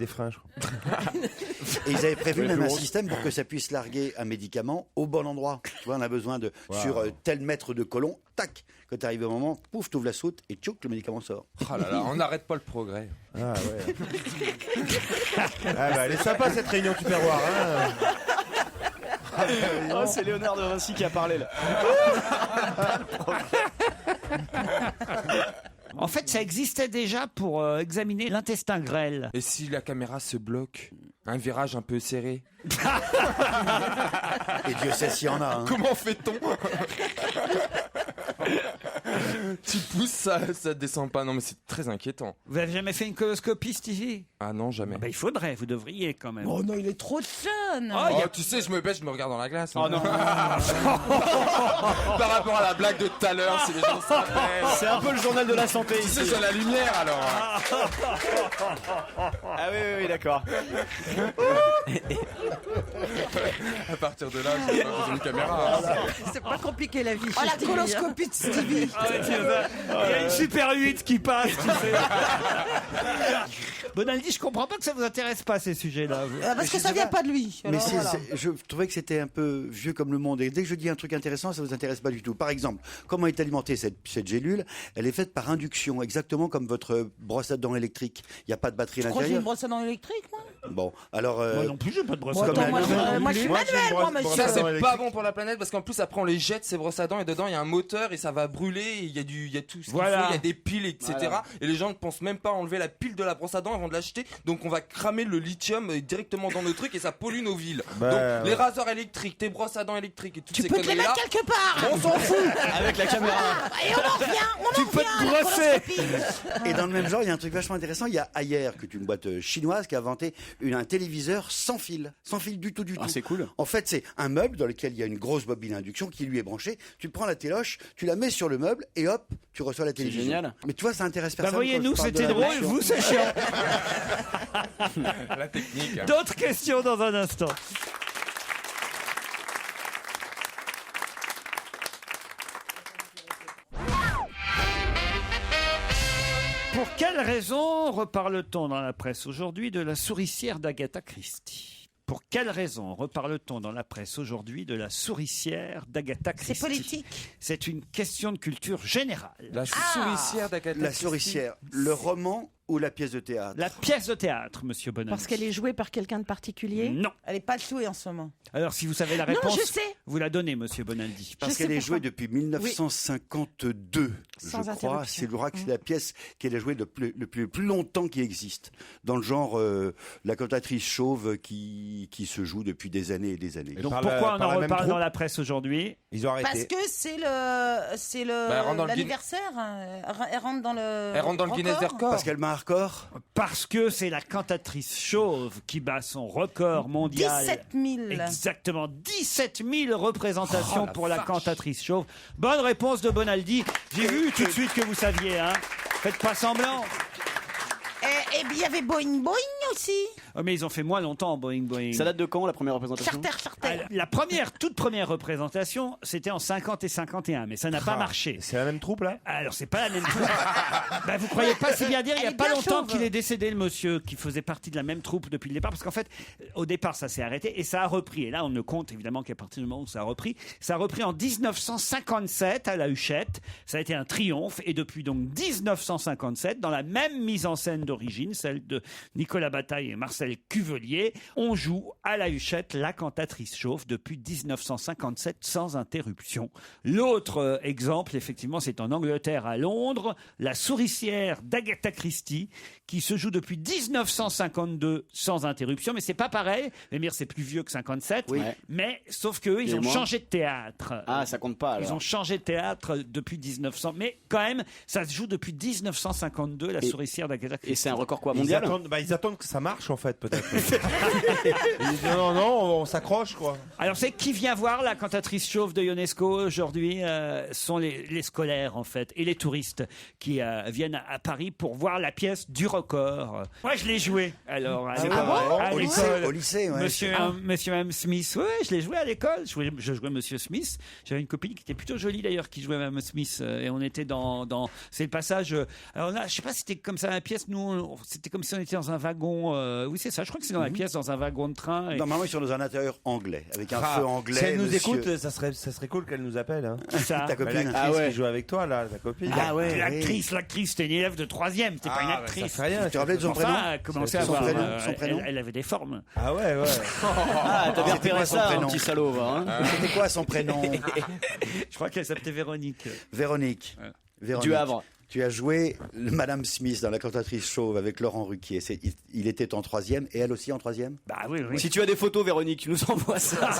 des freins, je crois. Et ils avaient prévu même un système pour que ça puisse larguer un médicament au bon endroit. Tu vois, on a besoin sur tel mètre de côlon, tac, quand tu arrives au moment, pouf, tu ouvres la soute et tchouc, le médicament sort. Oh là là, on n'arrête pas le progrès. Ah ouais. Elle est sympa cette réunion tupperware. C'est Léonard de Vinci qui a parlé là. En fait, ça existait déjà pour examiner l'intestin grêle. Et si la caméra se bloque, un virage un peu serré? Et Dieu sait s'il y en a. Hein. Comment fait-on? Tu pousses, ça descend pas. Non, mais c'est très inquiétant. Vous avez jamais fait une coloscopie, Stevie? Ah non, jamais. Il faudrait, vous devriez quand même. Oh non, il est trop jeune. Tu sais, je me baisse, je me regarde dans la glace. Oh non. Par rapport à la blague de tout à l'heure, si les gens se rappellent. C'est un peu le journal de la santé Tu ici. sais, sur la lumière alors. Ah oui, d'accord. À partir de là, je vais pas besoin de caméra. C'est pas compliqué la vie. Oh, la coloscopie de Stevie. Il y a une Super 8 qui passe, tu sais. Bonaldi, je comprends pas que ça vous intéresse pas ces sujets-là. Parce que ça vient pas de lui. Mais Alors, je trouvais que c'était un peu vieux comme le monde. Et dès que je dis un truc intéressant, ça vous intéresse pas du tout. Par exemple, comment est alimentée cette gélule? Elle est faite par induction, exactement comme votre brosse à dents électrique. Il n'y a pas de batterie à Tu crois que j'ai une l'intérieur. brosse à dents électrique, moi? Bon, alors. Moi non plus, j'ai pas de brosse Moi, à dents. moi, je suis manuel, moi, monsieur. Ça, c'est pas bon pour la planète parce qu'en plus, après, on les jette ces brosses à dents et dedans, il y a un moteur et ça va brûler. Et il y a tout ce qu'il faut, il y a des piles, etc. Voilà. Et les gens ne pensent même pas à enlever la pile de la brosse à dents avant de l'acheter. Donc, on va cramer le lithium directement dans nos trucs et ça pollue nos villes. Donc, les rasoirs électriques, tes brosses à dents électriques et toutes ces conneries-là. Tu peux te les mettre quelque part. On s'en fout. Avec la caméra. Et on en revient. Tu peux te brosser. Et dans le même genre, il y a un truc vachement intéressant. Il y a Haier, qui est une boîte chinoise, qui a inventé un téléviseur sans fil du tout. Ah, c'est cool. En fait, c'est un meuble dans lequel il y a une grosse bobine à induction qui lui est branchée. Tu prends la téloche, tu la mets sur le meuble et hop, tu reçois la télévision. Génial. Mais tu vois, ça intéresse personne. Voyez-nous, c'était drôle, vous, c'est chiant. La technique. D'autres questions dans un instant. Pour quelle raison reparle-t-on dans la presse aujourd'hui de la souricière d'Agatha Christie? Pour quelle raison reparle-t-on dans la presse aujourd'hui de la souricière d'Agatha Christie? C'est politique. C'est une question de culture générale. La souricière d'Agatha Christie. La souricière, le roman ou la pièce de théâtre? La pièce de théâtre, monsieur Bonaldi. Parce qu'elle est jouée par quelqu'un de particulier? Non. Elle est pas jouée en ce moment. Alors, si vous savez la réponse, je sais. vous la donnez, monsieur Bonaldi. Parce qu'elle est jouée depuis 1952, Sans je crois. interruption. C'est la pièce qu'elle a jouée le plus longtemps qui existe. Dans le genre, la cantatrice chauve qui se joue depuis des années et des années. Donc, pourquoi on en reparle dans la presse aujourd'hui? Ils ont arrêté. Parce que c'est l'anniversaire. Elle rentre dans le. Elle rentre dans le Guinness des records. Parce qu'elle bat un record. Parce que c'est la cantatrice chauve qui bat son record mondial. 17 000. Exactement, 17 000 représentations pour la cantatrice chauve. Bonne réponse de Bonaldi. J'ai vu tout de suite que vous saviez, hein. Faites pas semblant. Et puis il y avait Boing Boing aussi. Oh, mais ils ont fait moins longtemps Boing Boing. Ça date de quand la première représentation? Charter. La toute première représentation, c'était en 50 et 51, mais ça n'a pas marché. C'est la même troupe là? Alors c'est pas la même troupe. Vous croyez pas si bien dire, il y a Elle est pas bien longtemps chauve. qu'il est décédé, le monsieur qui faisait partie de la même troupe depuis le départ, parce qu'en fait, au départ, ça s'est arrêté et ça a repris. Et là, on ne compte évidemment qu'à partir du moment où ça a repris. Ça a repris en 1957 à la Huchette. Ça a été un triomphe et depuis donc 1957, dans la même mise en scène d'origine, celle de Nicolas Bataille et Marcel Cuvelier, on joue à la Huchette La Cantatrice Chauve depuis 1957 sans interruption. L'autre exemple, effectivement, c'est en Angleterre, à Londres, La Souricière d'Agatha Christie, qui se joue depuis 1952 sans interruption, mais c'est pas pareil. Mire, c'est plus vieux que 57, Oui. mais sauf qu'eux, ils Et ont moi changé de théâtre. Ah, ça compte pas alors. Ils ont changé de théâtre depuis 1900, mais quand même, ça se joue depuis 1952, La Souricière d'Agatha Christie. Et c'est un record quoi, Ils mondial? attendent que ça marche en fait, peut-être. Ils disent non, on s'accroche quoi. Alors, c'est qui vient voir La Cantatrice Chauve de Ionesco aujourd'hui sont les scolaires, en fait, et les touristes qui viennent à Paris pour voir la pièce du record. Moi, je l'ai joué, alors, à Au l'école. lycée, ouais. Monsieur M. Smith, oui, je l'ai joué à l'école. Je jouais Monsieur Smith. J'avais une copine qui était plutôt jolie d'ailleurs, qui jouait Mme Smith. Et on était dans c'est le passage. Alors là, je sais pas si c'était comme ça la pièce. Nous, c'était comme si on était dans un wagon. Oui, c'est ça. Je crois que c'est dans la pièce, dans un wagon de train. Et... Normalement, ils sont dans un intérieur anglais, avec un feu anglais. Si elle nous monsieur. écoute, ça serait cool qu'elle nous appelle. Hein. Ça. Ta copine. L'actrice qui joue avec toi là, ta copine. Ah ouais. L'actrice, c'était une élève de 3e. C'était pas une actrice. Ça fait rien. Tu te rappelles de son prénom? Enfin, elle commençait à Son avoir. prénom, son prénom Elle avait des formes. Ah ouais. Ah, t'as bien C'était repéré quoi son ça, prénom un petit salaud, va, hein. C'était quoi son prénom? Je crois qu'elle s'appelait Véronique. Véronique. Véronique. Du Havre. Tu as joué Madame Smith dans La Cantatrice Chauve avec Laurent Ruquier. Il était en 3e et elle aussi en 3e? Bah oui, oui. Si tu as des photos, Véronique, tu nous envoies ça.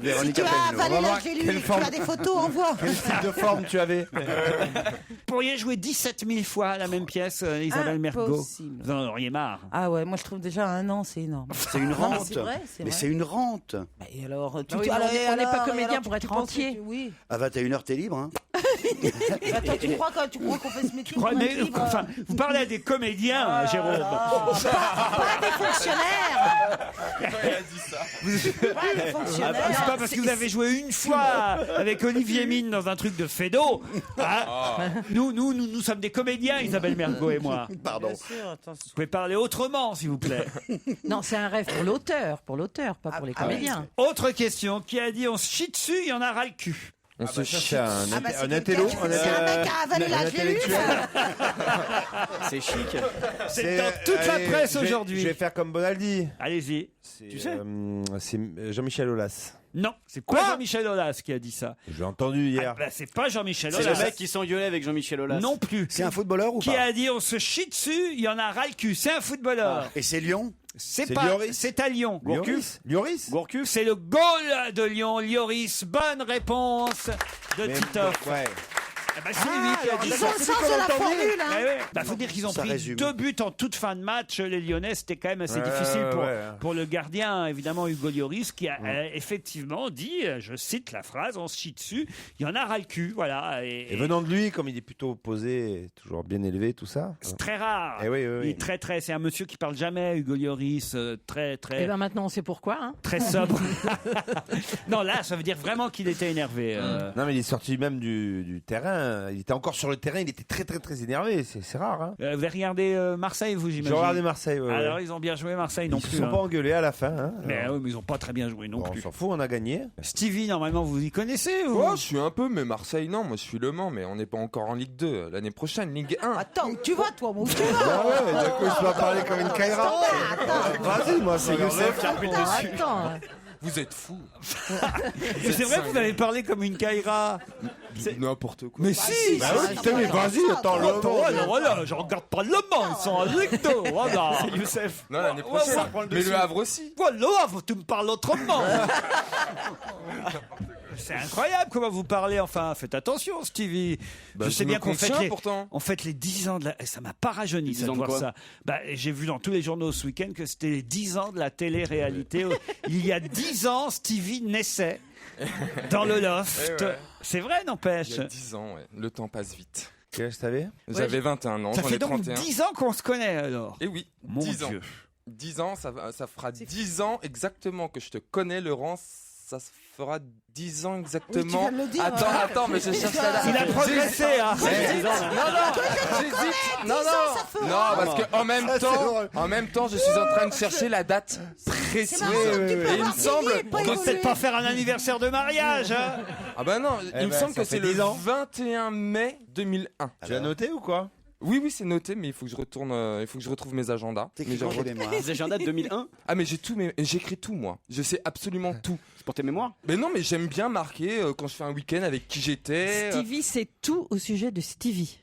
Véronique, Tu as appelle-nous. avalé va voir la gélule, quelle tu forme. as des photos, envoie. Quel type de forme tu avais? Vous pourriez jouer 17 000 fois la même pièce, Isabelle Mergo. Impossible. Vous en auriez marre. Ah ouais, moi je trouve déjà un an, c'est énorme. C'est une Non, mais rente. c'est vrai, Mais c'est une rente. Bah, et alors, Ah oui, mais on n'est pas comédien pour être entier. rentier. Oui. À 21h, t'es libre. Hein. Attends, tu crois qu'on fait ce métier pour Mais, être libre enfin, vous parlez à des comédiens, Jérôme. Pas des fonctionnaires. Pas des fonctionnaires. C'est pas parce que vous avez joué une fois avec Olivier Mine dans un truc de Fédo. Hein. Nous sommes des comédiens, Isabelle Mergo et moi. Pardon. Bien sûr, attends. Vous pouvez parler autrement, s'il vous plaît. Non, c'est un rêve pour l'auteur, pas pour les comédiens. Autre question. Qui a dit on se chie dessus, il y en a ras le cul? On se c'est chie un quelqu'un- intello. C'est un mec qui a avalé la gélule. C'est chic. C'est dans toute la presse aujourd'hui. Je vais faire comme Bonaldi. Allez-y. Tu sais c'est Jean-Michel Aulas. Non, c'est pas Jean-Michel Aulas qui a dit ça. Je l'ai entendu hier. C'est pas Jean-Michel C'est Aulas. le mec qui s'engueulait avec Jean-Michel Aulas. Non plus. C'est un footballeur ou Qui pas? a dit on se chie dessus, il y en a ras le cul. C'est un footballeur. Et c'est Lyon? C'est C'est pas. Lloris. C'est à Lyon. Lloris. Gourcuff. C'est le goal de Lyon. Lloris. Bonne réponse de Titoff. Ouais. Ah bah, c'est lui qui a dit Ils ça. ont le sens de la formule. Hein. Eh ouais. Bah, faut dire qu'ils ont Ça pris résume. 2 buts en toute fin de match. Les Lyonnais, c'était quand même assez difficile pour le gardien, évidemment, Hugo Lloris, qui a effectivement dit, je cite la phrase, on se chie dessus, il y en a ras le cul, voilà. Et venant de lui, comme il est plutôt posé, toujours bien élevé, tout ça. C'est très rare. Eh oui, Il est très, c'est un monsieur qui parle jamais, Hugo Lloris, très, Et bien maintenant, on sait pourquoi. Hein. très sobre. Non, là, ça veut dire vraiment qu'il était énervé. Non, mais il est sorti même du terrain. Il était encore sur le terrain. Il était très énervé. C'est rare. Hein. Vous avez regardé Marseille, vous, j'imagine? J'ai regardé Marseille. Ouais, Alors, ouais. ils ont bien joué Marseille non Ils plus. se sont pas engueulés à la fin. Hein. Mais oui, mais ils ont pas très bien joué non Bon, on plus. s'en fout, on a gagné. Stevie, normalement, vous y connaissez vous? Ouais, je suis un peu, mais Marseille, non. Moi, je suis Le Mans, mais on n'est pas encore en Ligue 2. L'année prochaine, Ligue 1. Attends, où tu vas, toi, où tu vas? Ah ouais, du coup, je dois parler comme une Kaira. Vas-y, moi, c'est Youssef qui a pris dessus. Attends. Vous êtes fous. Mais c'est vrai que vous avez parlé comme une Kaira. N'importe quoi. Mais si! Bah oui, putain, mais vas-y, attends, le Voilà, je regarde pas Le Mans, ils sont en Ligue 2, voilà. C'est Youssef. Non, l'année prochaine. Mais le Havre aussi. Voilà, tu me parles autrement. C'est incroyable comment vous parlez, enfin, faites attention, Stevie. Bah, je je sais me bien qu'on contiens, fête pourtant. on fête les 10 ans de la... Ça m'a pas rajeuni, 10 ça, de ans de voir quoi ça. Bah, j'ai vu dans tous les journaux ce week-end que c'était les 10 ans de la télé-réalité. Il y a 10 ans, Stevie naissait dans le loft. Eh ouais. C'est vrai, Il n'empêche. y a 10 ans, ouais. Le temps passe vite. Quel âge t'avais? J'avais 21 ans, Ça j'en fait ai donc 31. 10 ans qu'on se connaît alors. Et oui, Mon 10 ans. Dieu. 10 ans, ça fera 10 ans exactement que je te connais, Laurent. Ça se fera 10 ans exactement. Oui, tu viens de le dire, Attends, mais je cherche la date. Il a progressé, hein. J'hésite. Non, parce que en même temps, je suis en train de chercher la date précise. Et il me semble On peut peut-être pas faire un anniversaire de mariage. Hein. Ah bah non, il me semble ça que c'est fait le 10 ans. 21 mai 2001. Tu as noté ou quoi? Oui, c'est noté, mais il faut que je retourne, il faut que je retrouve mes agendas. T'écris quand tes mémoires? Les agendas de 2001? Ah mais j'écris tout moi. Je sais absolument tout. C'est pour tes mémoires? Mais non, mais j'aime bien marquer quand je fais un week-end avec qui j'étais. Stevie, c'est tout au sujet de Stevie.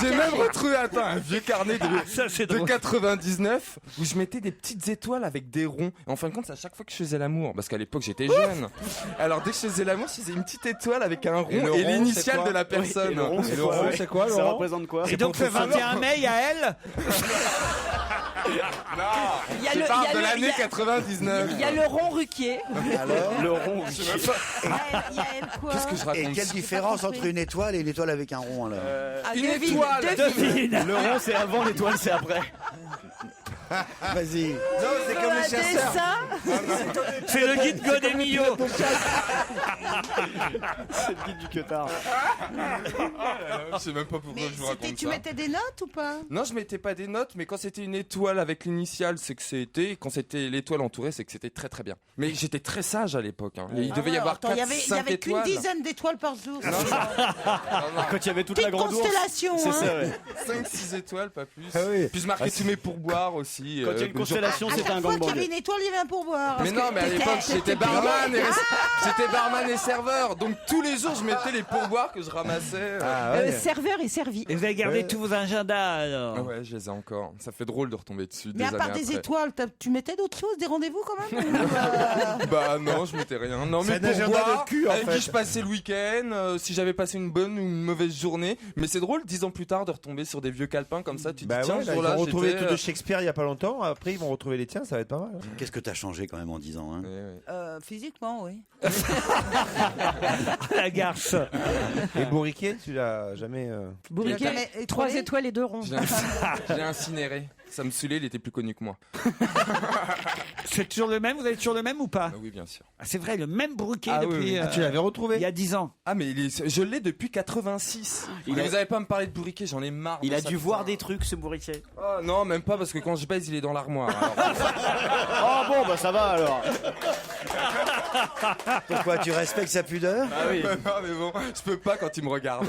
J'ai même retrouvé un vieux carnet de 99 où je mettais des petites étoiles avec des ronds. Et en fin de compte, c'est à chaque fois que je faisais l'amour, parce qu'à l'époque j'étais jeune. Alors dès que je faisais l'amour, je faisais une petite étoile avec un rond et l'initiale de la personne. Et le rond, c'est quoi? Ça représente quoi? Et donc le 21 mai, il y a elle. Je parle de l'année 99. Il y a le rond Ruquier. Alors, Le rond. Qu'est-ce que je raconte? Et quelle différence entre une étoile et une étoile avec un rond alors? Une étoile. Le rond, c'est avant, l'étoile, c'est après. Vas-y. Non, c'est comme les chasseurs. C'est le guide Godemillo. C'est le guide du queutard. Je sais même pas pourquoi je vous raconte ça. Tu mettais des notes ou pas? Non, je mettais pas des notes, mais quand c'était une étoile avec l'initiale, c'est que c'était. Quand c'était l'étoile entourée, c'est que c'était très très bien. Mais j'étais très sage à l'époque. Hein. Il devait y avoir 4-5 Il y avait qu'une étoiles. dizaine d'étoiles par jour. Quand il y avait toute la grande ours. Constellation, C'est hein. ça, ouais. 5-6 étoiles, pas plus. Ah oui. Puis je marquais tous mes pourboires aussi. Quand il y a une constellation, À c'était chaque un fois gang qu'il y avait banlieue. une étoile, il y avait un pourboire. Mais non, mais à l'époque, j'étais barman et serveur. Donc tous les jours, je mettais les pourboires que je ramassais. Serveur et servi. Et vous avez gardé tous vos agendas alors. Ouais, je les ai encore. Ça fait drôle de retomber dessus. Mais à part années des après. étoiles, tu mettais d'autres choses, des rendez-vous quand même? Bah non, je mettais rien. Non, mais C'est un agenda pourboires de cul, en avec fait. qui je passais le week-end, si j'avais passé une bonne ou une mauvaise journée. Mais c'est drôle, 10 ans plus tard, de retomber sur des vieux calepins comme ça. Tu te Bah dis, tiens, ouais, ce là, ils jour-là, ont retrouvé les j'étais, trucs de Shakespeare il y a pas longtemps. Après, ils vont retrouver les tiens, ça va être pas mal. Qu'est-ce que t'as changé quand même en 10 ans, hein? Physiquement, oui. La garce. Et Bourriquet, tu l'as jamais. Bourriquet, Jamais 3 étoilé. étoiles et 2 ronds. Je l'ai incinéré. Ça me saoulait, il était plus connu que moi. C'est toujours le même. Vous avez toujours le même ou pas? Ah oui, bien sûr. Ah, c'est vrai, le même Bourriquet Ah oui, depuis. oui. Ah, tu l'avais retrouvé? Il y a 10 ans. Ah, mais je l'ai depuis 86. Vous avez pas à me parler de bourriquet, j'en ai marre. Il de a ça, dû putain. voir des trucs, ce bourriquet. Oh, non, même pas, parce que quand je baise, il est dans l'armoire. alors. Oh bon, bah ça va alors. Pourquoi tu respectes sa pudeur? Ah oui. Non, mais bon, je peux pas quand il me regarde.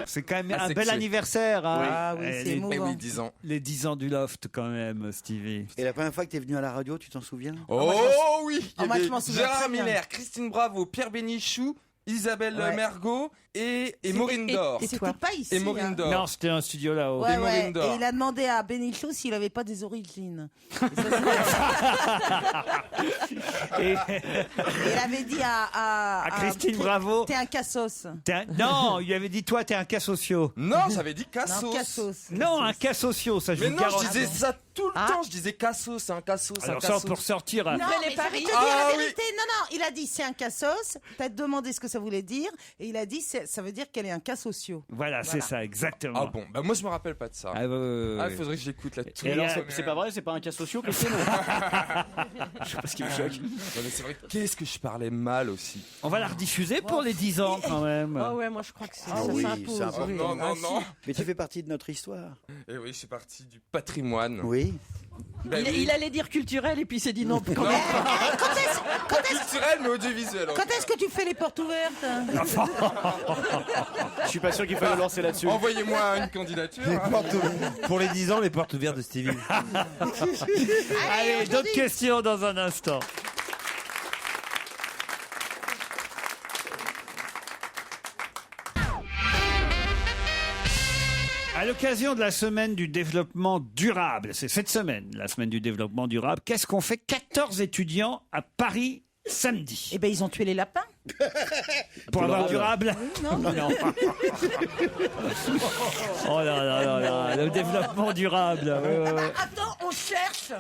C'est quand même Ah, un c'est bel que c'est- anniversaire. Hein. Ah oui, c'est les, émouvant. Eh oui, 10 ans. les 10 ans du loft quand même, Stevie. Et la première fois que t'es venu à la radio, tu t'en souviens? Oh oui, il y moi, avait je m'en souviens Gérard très bien. Miller, Christine Bravo, Pierre Bénichou, Isabelle Ouais. Mergot et Maureen Dor. et C'était toi pas ici. Et Maureen hein. Dor. Non, c'était un studio là-haut. Ouais, Et Maureen ouais. Dor. Et il a demandé à Benichou s'il avait pas des origines. Et Il avait dit à Christine Bravo. T'es un cassos. Non, il lui avait dit toi, t'es un cas socio. Non, j'avais dit Non, Cassos. cassos. Non, un cas socio, ça je Mais vous non, garantis. je disais ça tout le temps. Je disais Cassos, c'est un Cassos, c'est un Alors ça, Cassos. pour sortir. Non, les mais je vais te paris. dire Ah, la oui. vérité. Non, il a dit c'est un cassos. T'as demandé ce que ça voulait dire. Et il a dit ça veut dire qu'elle est un cas socio. Voilà, c'est ça, exactement. Ah bon, bah moi je me rappelle pas de ça. Ah, Ah, il faudrait que j'écoute là. Et alors, c'est pas vrai, c'est pas un cas social, Christine? Je sais pas ce qui me choque. Non, mais c'est vrai, qu'est-ce que je parlais mal aussi. On va la rediffuser pour les 10 ans quand même. Ah ouais, moi je crois que c'est Ah ça oui, s'impose. c'est important. Non, non, non. Mais tu fais partie de notre histoire. Et oui, je suis parti du patrimoine. Oui. Ben oui. Il allait dire culturel et puis il s'est dit non, quand même. Culturel mais audiovisuel. Quand est-ce que tu fais les portes ouvertes? Je suis pas sûr qu'il fallait lancer là-dessus. Envoyez-moi une candidature. Les portes pour les 10 ans, les portes ouvertes de Stevie. Allez, d'autres questions dans un instant. À l'occasion de la semaine du développement durable, c'est cette semaine, la semaine du développement durable, qu'est-ce qu'ont fait 14 étudiants à Paris samedi? Eh ben ils ont tué les lapins. Pour avoir durable. Non. Oh là là là là, le développement durable. Ouais. Attends, on cherche.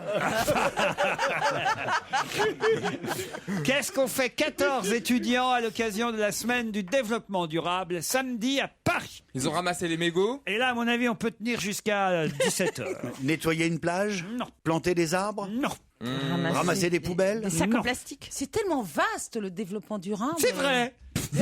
Qu'est-ce qu'on fait 14 étudiants à l'occasion de la semaine du développement durable samedi à Paris? Ils ont ramassé les mégots. Et là, à mon avis, on peut tenir jusqu'à 17h. Nettoyer une plage? Non. Planter des arbres? Non. Ramasser des poubelles? Des sacs Non. en plastique. C'est tellement vaste le développement durable. C'est vrai. Non,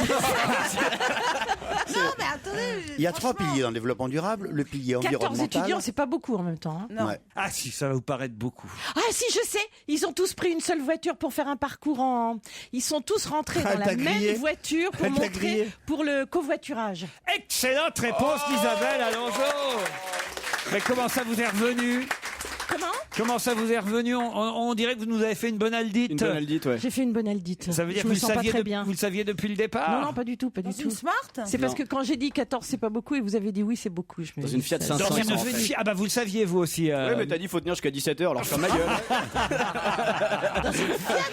mais attendez. Il y a 3 piliers dans le développement durable. Le pilier 14 environnemental. étudiants, c'est pas beaucoup en même temps. Hein. Non. Ouais. Ah si, ça va vous paraître beaucoup. Ah si, je sais. Ils ont tous pris une seule voiture pour faire un parcours en... Ils sont tous rentrés dans Elle la t'a grillé. même voiture pour Elle t'a montrer grillé. pour le covoiturage. Excellente réponse d'Isabelle Alonso. Mais comment ça vous est revenu? Comment ça vous est revenu? On dirait que vous nous avez fait une bonne aldite. Une bonne aldite, ouais. J'ai fait une bonne aldite. Ça veut dire je que me vous sens pas saviez, très bien. vous le saviez depuis le départ? Non, non, pas du tout, pas Dans du une tout. Smart? C'est parce Non. que quand j'ai dit 14, c'est pas beaucoup, et vous avez dit oui, c'est beaucoup. Je me Dans dis, une Fiat ça- 500. Dans une en fait. Fiat- Ah bah vous le saviez vous aussi. Ouais, mais t'as dit faut tenir jusqu'à 17h, alors je ferme ma gueule.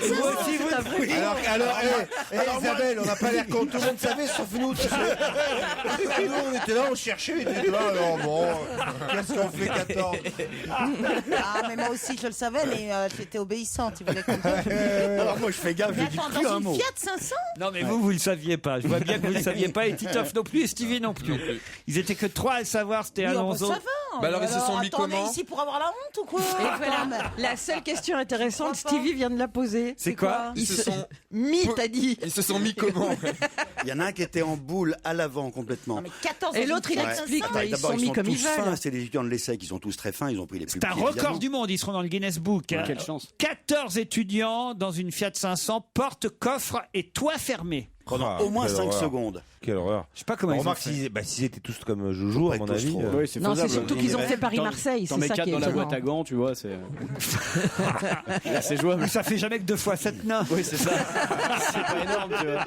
Vous aussi, vous- oui. Alors, Isabelle, on n'a pas l'air con. Tout le monde savait, sauf nous. Tu sais. Nous, on était là, on cherchait. On était là, alors bon, qu'est-ce qu'on fait 14? Ah, mais moi aussi, je le savais, mais j'étais obéissante. Il voulait qu'on dise. Alors moi je fais gaffe, Mais je dis attends, plus dans un une mot. Fiat 500? Non mais vous le saviez pas. Je vois bien que vous le saviez pas et Titoff non plus et Stevie non plus. Ils étaient que 3 à le savoir, c'était Oui, bah, Alonso. ça va. Bah alors, ils se sont mis attendez, comment ici pour avoir la honte ou quoi? Et voilà, la seule question intéressante, Stevie vient de la poser. C'est quoi? Ils se sont Mis, t'as dit. Ils se sont mis comment? Il y en a un qui était en boule à l'avant complètement. Non, mais 14 Et dans l'autre, une il Fiat explique, 500. bah, ils D'abord, sont ils mis sont comme ils tous fins, veulent. c'est les étudiants de l'ESSEC, ils sont tous très fins, ils ont pris les plus C'est un petits, record évidemment. du monde, ils seront dans le Guinness Book. hein. Quelle chance. 14 étudiants dans une Fiat 500, porte, coffre et toit fermé. Pendant au moins quelle 5 horreur. secondes. Quelle horreur. Je sais pas comment ils ont Remarque, fait. s'ils étaient tous comme Joujou, à mon avis. Oui, c'est Non, c'est faisable. surtout qu'ils ont fait T'en- Paris-Marseille, T'en c'est mets ça 4 qui est dans la étonnant. boîte à gants, tu vois, c'est. Là, c'est jouable. Ça fait jamais que 2 fois 7 nains. Oui, c'est ça. C'est pas énorme, tu vois.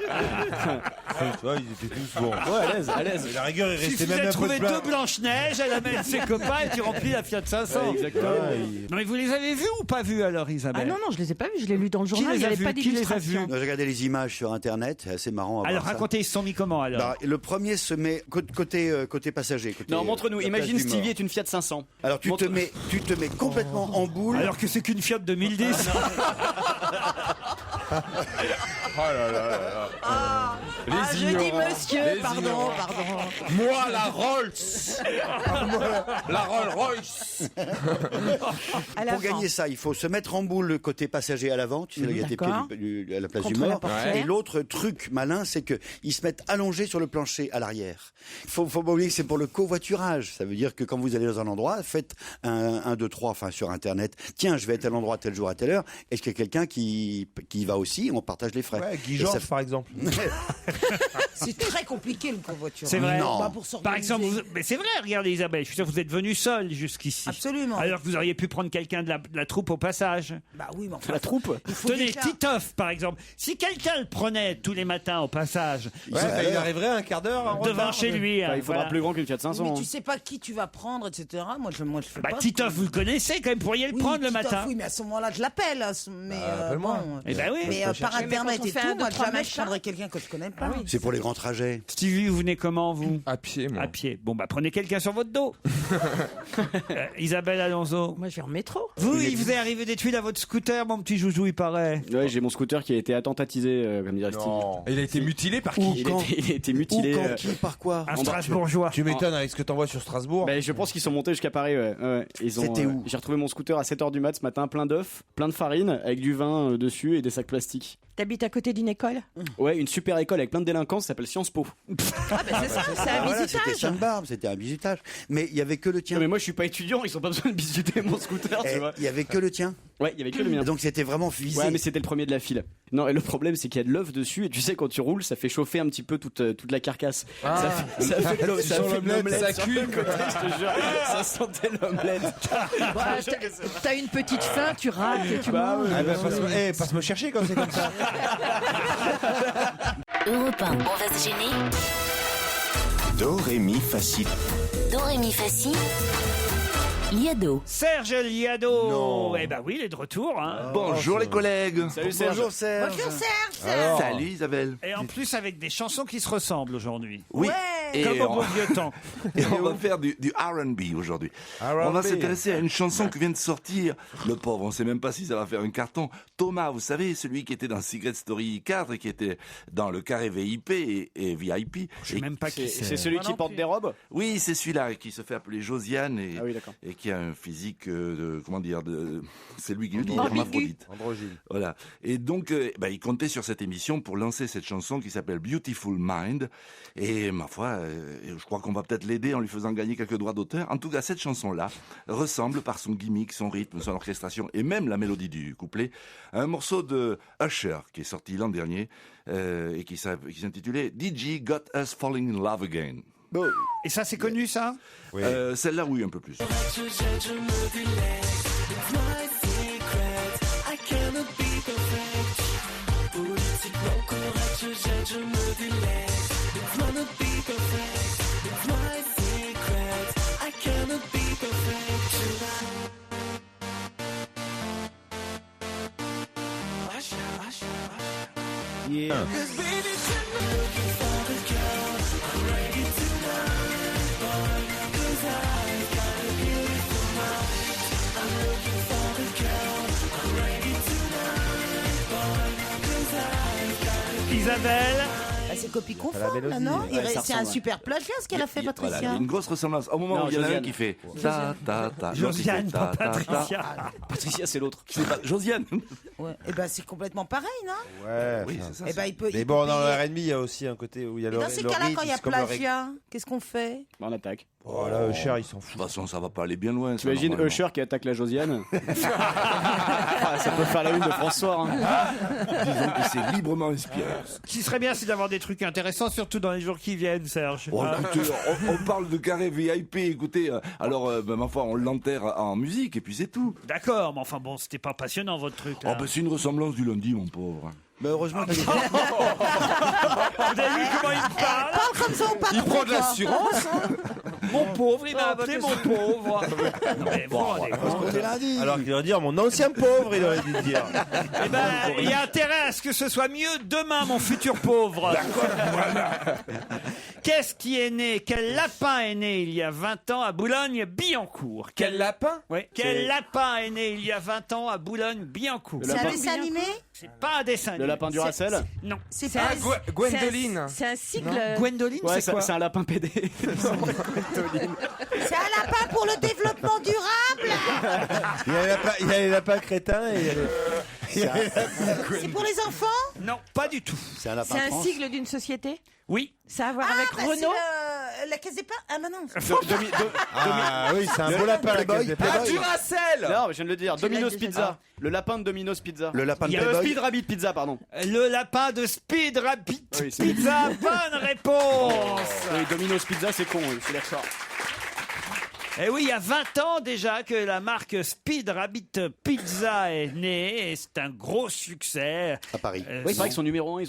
Tu vois, ils étaient tous bons. Ouais, à l'aise, à l'aise. La rigueur, il Si restait vous même avez un peu trouvé de plat. 2 Blanches-Neiges, elle amène ses copains et tu remplis la Fiat 500. Ouais, exactement. Non mais vous les avez vus ou pas vus alors Ah Isabelle? non, non, je les ai pas vus, je l'ai lu dans le journal, il les n'y a avait vus pas Qui les a d'illustration. vus J'ai regardé les images sur internet, c'est assez marrant à Alors voir ça. racontez, ils se sont mis comment alors? Bah, le premier se met côté passager. Côté, Non, montre-nous. la Imagine place du Stevie mort. est une Fiat 500. Alors tu te mets complètement en boule. Alors que c'est qu'une Fiat 2010. Oh là là là là. Ah, je dis ignorants. monsieur, Les pardon, ignorants. pardon. Moi, la Rolls. La Rolls Royce. À Pour l'avant. gagner ça, il faut se mettre en boule côté passager à l'avant, tu sais, il y a tes pieds D'accord. à la place Contre du la mort. portière. Et l'autre truc malin, c'est qu'ils se mettent allongés sur le plancher à l'arrière. Faut pas oublier que c'est pour le covoiturage. Ça veut dire que quand vous allez dans un endroit, faites un 1, 2, 3, enfin sur Internet. Tiens, je vais à tel endroit, tel jour, à telle heure. Est-ce qu'il y a quelqu'un qui y va aussi? On partage les frais. Ouais, Guy Et Georges, ça- par exemple. C'est très compliqué le covoiturage. C'est vrai. Non. Bah, pour Par s'organiser. exemple, mais c'est vrai, regardez Isabelle, je suis sûr que vous êtes venu seul jusqu'ici. Absolument. Alors que vous auriez pu prendre quelqu'un de la troupe au passage. Bah oui, mais enfin, La troupe. il faut Tenez, déjà- Titoff par exemple. Si quelqu'un le prenait tous les matins au passage, Ouais, il arriverait un quart d'heure en devant retard. chez lui. Enfin, hein, il faudra voilà. plus grand qu'une Fiat 500. Mais hein. tu sais pas qui tu vas prendre, etc. Moi, je fais Bah, pas. Titoff, vous le connaissez quand même, pourriez le Oui, prendre le Titoff, matin. Oui, mais à ce moment-là, je l'appelle. Mais appelle-moi. bon. Eh ben oui. Mais par Mais internet quand on et fait tout, un, deux, moi, trois jamais je machins. prendrais quelqu'un que je connais pas. C'est pour les grands trajets. Stevie, vous venez comment vous? À pied, moi. À pied. Bon bah prenez quelqu'un sur votre dos. Isabelle Alonso. Moi, je vais en métro. Vous, il vous est arrivé des tuiles à votre scooter, mon petit joujou, il paraît. Ouais, j'ai mon scooter qui a été attentatisé, comme dirait Steve. Non. Il a été mutilé par Ou qui? quand Il a été Ou mutilé. quand qui par quoi Un Strasbourgeois. Tu m'étonnes avec ce que t'envoies sur Strasbourg. Ben, je pense qu'ils sont montés jusqu'à Paris, ouais. Ouais. Ils ont, C'était où J'ai retrouvé mon scooter à 7h du mat ce matin, plein d'œufs, plein de farine, avec du vin dessus et des sacs plastiques. T'habites à côté d'une école? Ouais, une super école avec plein de délinquants, ça s'appelle Sciences Po. Ah, ben c'est ça, c'est un Voilà, c'était visitage. Sainte-Barbe, c'était un visitage. Mais il y avait que le tien. Non, mais moi je suis pas étudiant, ils ont pas besoin de visiter mon scooter, Eh, tu vois. il y avait que le tien. Ouais, il y avait que le mien. Donc c'était vraiment visé. Ouais, mais c'était le premier de la file. Non, et le problème, c'est qu'il y a de l'œuf dessus, et tu sais, quand tu roules, ça fait chauffer un petit peu toute la carcasse. Ça fait de l'omelette, ça sur cuit. le côté, je te jure. Ça sentait l'omelette. Bah, t'as une petite faim, tu rates et tu Bah, manges. Ah bah, passe me chercher quand c'est comme ça. Europe 1, on va se gêner. Do, ré, mi, facile. Do, ré, mi, fa, si. Liado. Serge Liado. Non. Eh ben oui, il est de retour. Hein. Bonjour les collègues. Salut Serge. Bonjour Serge. Bonjour Serge. Alors, Salut Isabelle. Et en plus avec des chansons qui se ressemblent aujourd'hui. Oui. Ouais. Comme au bon vieux temps. Et on va faire du R&B aujourd'hui. On va s'intéresser à une chanson qui vient de sortir. Le pauvre, on ne sait même pas si ça va faire un carton. Thomas, vous savez, celui qui était dans Secret Story 4 et qui était dans le carré VIP et VIP. Je sais même pas qui C'est celui qui porte des robes. Oui, c'est celui-là qui se fait appeler Josiane et, Ah oui, d'accord. et qui a un physique c'est lui qui le dit, Ambigu. hermaphrodite. Androgyne. Voilà. Et donc, il comptait sur cette émission pour lancer cette chanson qui s'appelle Beautiful Mind. Et ma foi, je crois qu'on va peut-être l'aider en lui faisant gagner quelques droits d'auteur. En tout cas, cette chanson-là ressemble par son gimmick, son rythme, son orchestration et même la mélodie du couplet à un morceau de Usher qui est sorti l'an dernier et qui s'intitulait DJ Got Us Falling in Love Again. Et ça, c'est connu, ça? Oui. Celle-là, oui, un peu plus. Yeah. Isabelle. Bah, c'est copie La conforme, mélodie. là, non Ouais, ça C'est un ressemble, super plagiat, ce qu'elle a fait, Voilà, il y Patricia. a une grosse ressemblance. Au moment Non, où il y en a un Josiane. qui fait ta ta ta. Josiane, pas Patricia. Patricia, c'est l'autre. C'est pas Josiane. Ouais. Et ben c'est complètement pareil, non Ouais. Oui, enfin. c'est ça. Et ben il peut. Mais il bon, peut dans le payer. R&B, il y a aussi un côté où il y a Et le dans ces cas-là, rythme, quand il y a c'est comme le plagiat, qu'est-ce qu'on fait On attaque. Oh là, Usher, il s'en De fout. toute façon, ça va pas aller bien loin. ça, T'imagines normalement. Usher qui attaque la Josiane. Ah, ça peut faire la une de François. Disons que c'est librement inspiré. Ce qui serait bien, c'est d'avoir des trucs intéressants, surtout dans les jours qui viennent, Serge. Oh, Hein? écoutez, on parle de carré VIP, écoutez, ma foi, on l'enterre en musique et puis c'est tout. D'accord, mais enfin bon, c'était pas passionnant votre truc. Oh, Là. c'est une ressemblance du lundi, mon pauvre. Mais heureusement qu'il Vous avez vu comment il me parle? Parle comme ça au patron. Il prend de toi. l'assurance. Mon pauvre, il m'a appelé mon pauvre. Non, mais vous vous rendez compte. c'est lundi. Alors qu'il aurait dire mon ancien pauvre, il aurait dû dire. Eh ben, il y a intérêt à ce que ce soit mieux demain, mon futur pauvre. Qu'est-ce qui est né? Quel lapin est né il y a 20 ans à Boulogne-Billancourt? Quel lapin? Oui. Quel lapin est né il y a 20 ans à Boulogne-Billancourt? C'est un dessin animé? C'est pas un dessin animé. Le lapin du Racel. Non. C'est Ah, pas. Gwendoline. C'est un cycle. Gwendoline, Ouais, c'est quoi? c'est un lapin PD. C'est un lapin pour le développement durable. Il y a les lapins crétins et il y a les... C'est pour les enfants. Non, pas du tout. C'est un lapin C'est un France. sigle d'une société. Oui. Ça a à voir Ah, avec bah, Renault. c'est la caisse des pas. Ah bah non. Ah oui, c'est un beau lapin, la caisse des Ah, Playboy. Duracell. Non, mais je viens de le dire. Tu l'as Domino's déjà Pizza. Le lapin de Domino's Pizza. Le lapin de Il y a Playboy. Speed Rabbit Pizza, pardon. Le lapin de Speed Rabbit Oui, c'est- Pizza. Bonne réponse. Oui, Domino's Pizza, c'est con, oui, c'est d'accord. Et oui, il y a 20 ans déjà que la marque Speed Rabbit Pizza est née et c'est un gros succès. À Paris. Oui, c'est vrai qu'ils sont numéro 1, ils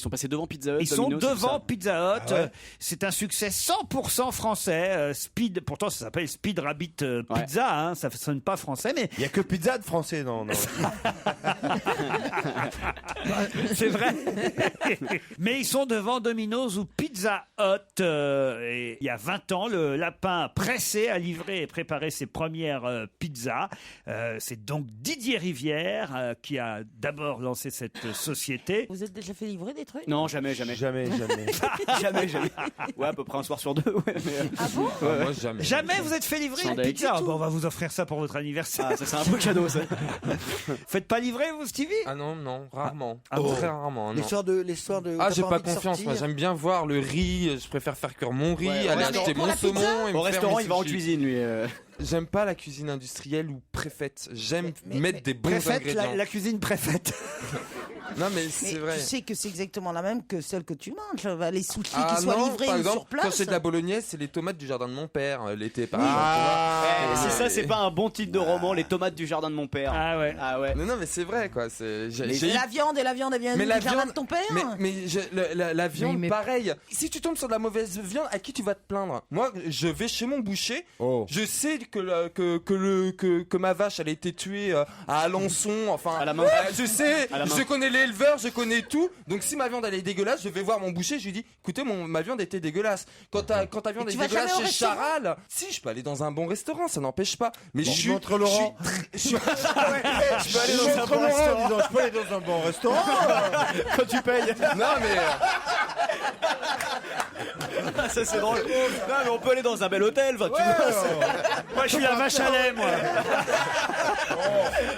sont passés devant Pizza Hut. Ils sont Domino's, devant tout Pizza Hut. Ah ouais. C'est un succès 100% français. Speed, pourtant ça s'appelle Speed Rabbit Pizza. Hein, ça sonne pas français, mais Il y a que pizza de français dans. c'est vrai. Mais ils sont devant Domino's ou Pizza Hut. Et il y a 20 ans, le lapin pressé a livré et préparé ses premières pizzas. C'est donc Didier Rivière qui a d'abord lancé cette société. Vous êtes déjà fait livrer des trucs? ça. Non, jamais. Jamais. jamais. Ouais, à peu près un soir sur deux. Ouais, mais... Ah bon? Moi, jamais. Jamais vous êtes fait livrer Sans une date. pizza. Bon, on va vous offrir ça pour votre anniversaire. Ah, ça c'est un beau cadeau, ça. Faites pas livrer, vous, Stevie? Ah non, rarement. bon Très rarement, non. L'histoire de. Ah, t'as j'ai pas envie de confiance, moi sortir j'aime bien voir le riz, je préfère faire cuire mon riz, Ouais, aller ouais, acheter pour mon la pizza saumon et me Au faire restaurant, mes il va en sushis. cuisine, lui. J'aime pas la cuisine industrielle ou préfaite, j'aime Mais- mettre des bons Préfète, ingrédients. la cuisine préfète. Non, mais c'est vrai. Tu sais que c'est exactement la même que celle que tu manges. Les sushis Ah qui soient non, livrés par ou exemple, sur place. quand c'est de la bolognaise, c'est les tomates du jardin de mon père l'été par C'est ça, c'est pas un bon titre de roman, les tomates du jardin de mon père. Ah ouais. Non, mais c'est vrai quoi. Et la viande, elle vient du jardin de ton père. La viande, pareil. Si tu tombes sur de la mauvaise viande, à qui tu vas te plaindre? Moi, je vais chez mon boucher. Je sais que ma vache, elle a été tuée à Alençon. Enfin, à la main. Je sais. À la main. Je connais l'éleveur, je connais tout. Donc si ma viande elle est dégueulasse, je vais voir mon boucher. Je lui dis, écoutez, ma viande était dégueulasse. Quand ta viande est dégueulasse chez Charal, si je peux aller dans un bon restaurant, ça n'empêche pas. Mais je suis. Montre Laurent. Je peux aller dans un bon restaurant. Je peux aller dans un bon restaurant. Quand tu payes. Non mais. Ça c'est drôle. Non mais on peut aller dans un bel hôtel. Moi je suis la vache à lait, moi.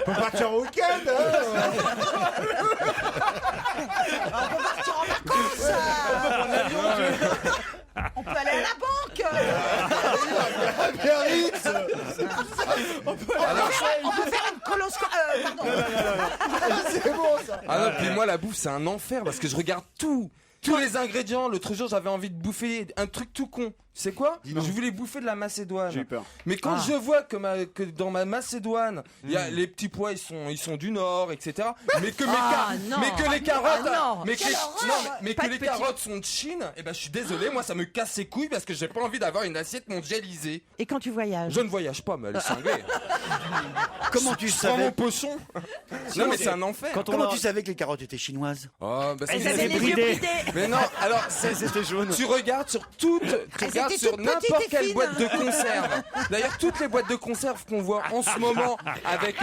On peut partir au week-end. On peut partir en vacances. On peut aller à la banque. À Biarritz. On peut faire une coloscopie. Pardon. C'est bon ça. Ah non, puis moi la bouffe c'est un enfer parce que je regarde tous les ingrédients. L'autre jour j'avais envie de bouffer un truc tout con. C'est quoi? Je voulais bouffer de la macédoine. J'ai eu peur. Mais quand je vois que dans ma macédoine, il y a les petits pois, ils sont du nord, etc. Mais que les carottes, les carottes sont de Chine. Et ben je suis désolé, moi ça me casse les couilles parce que j'ai pas envie d'avoir une assiette mondialisée. Et quand tu voyages? Je ne voyage pas, mais elle est cinglée. Comment tu Prends mon savais pochon. Non mais c'est un enfer. Comment tu savais que les carottes étaient chinoises? Oh, bah Elles avaient les yeux bridés. Mais non, alors c'était jaune. Tu regardes sur sur n'importe quelle boîte de conserve. D'ailleurs, toutes les boîtes de conserve qu'on voit en ce moment avec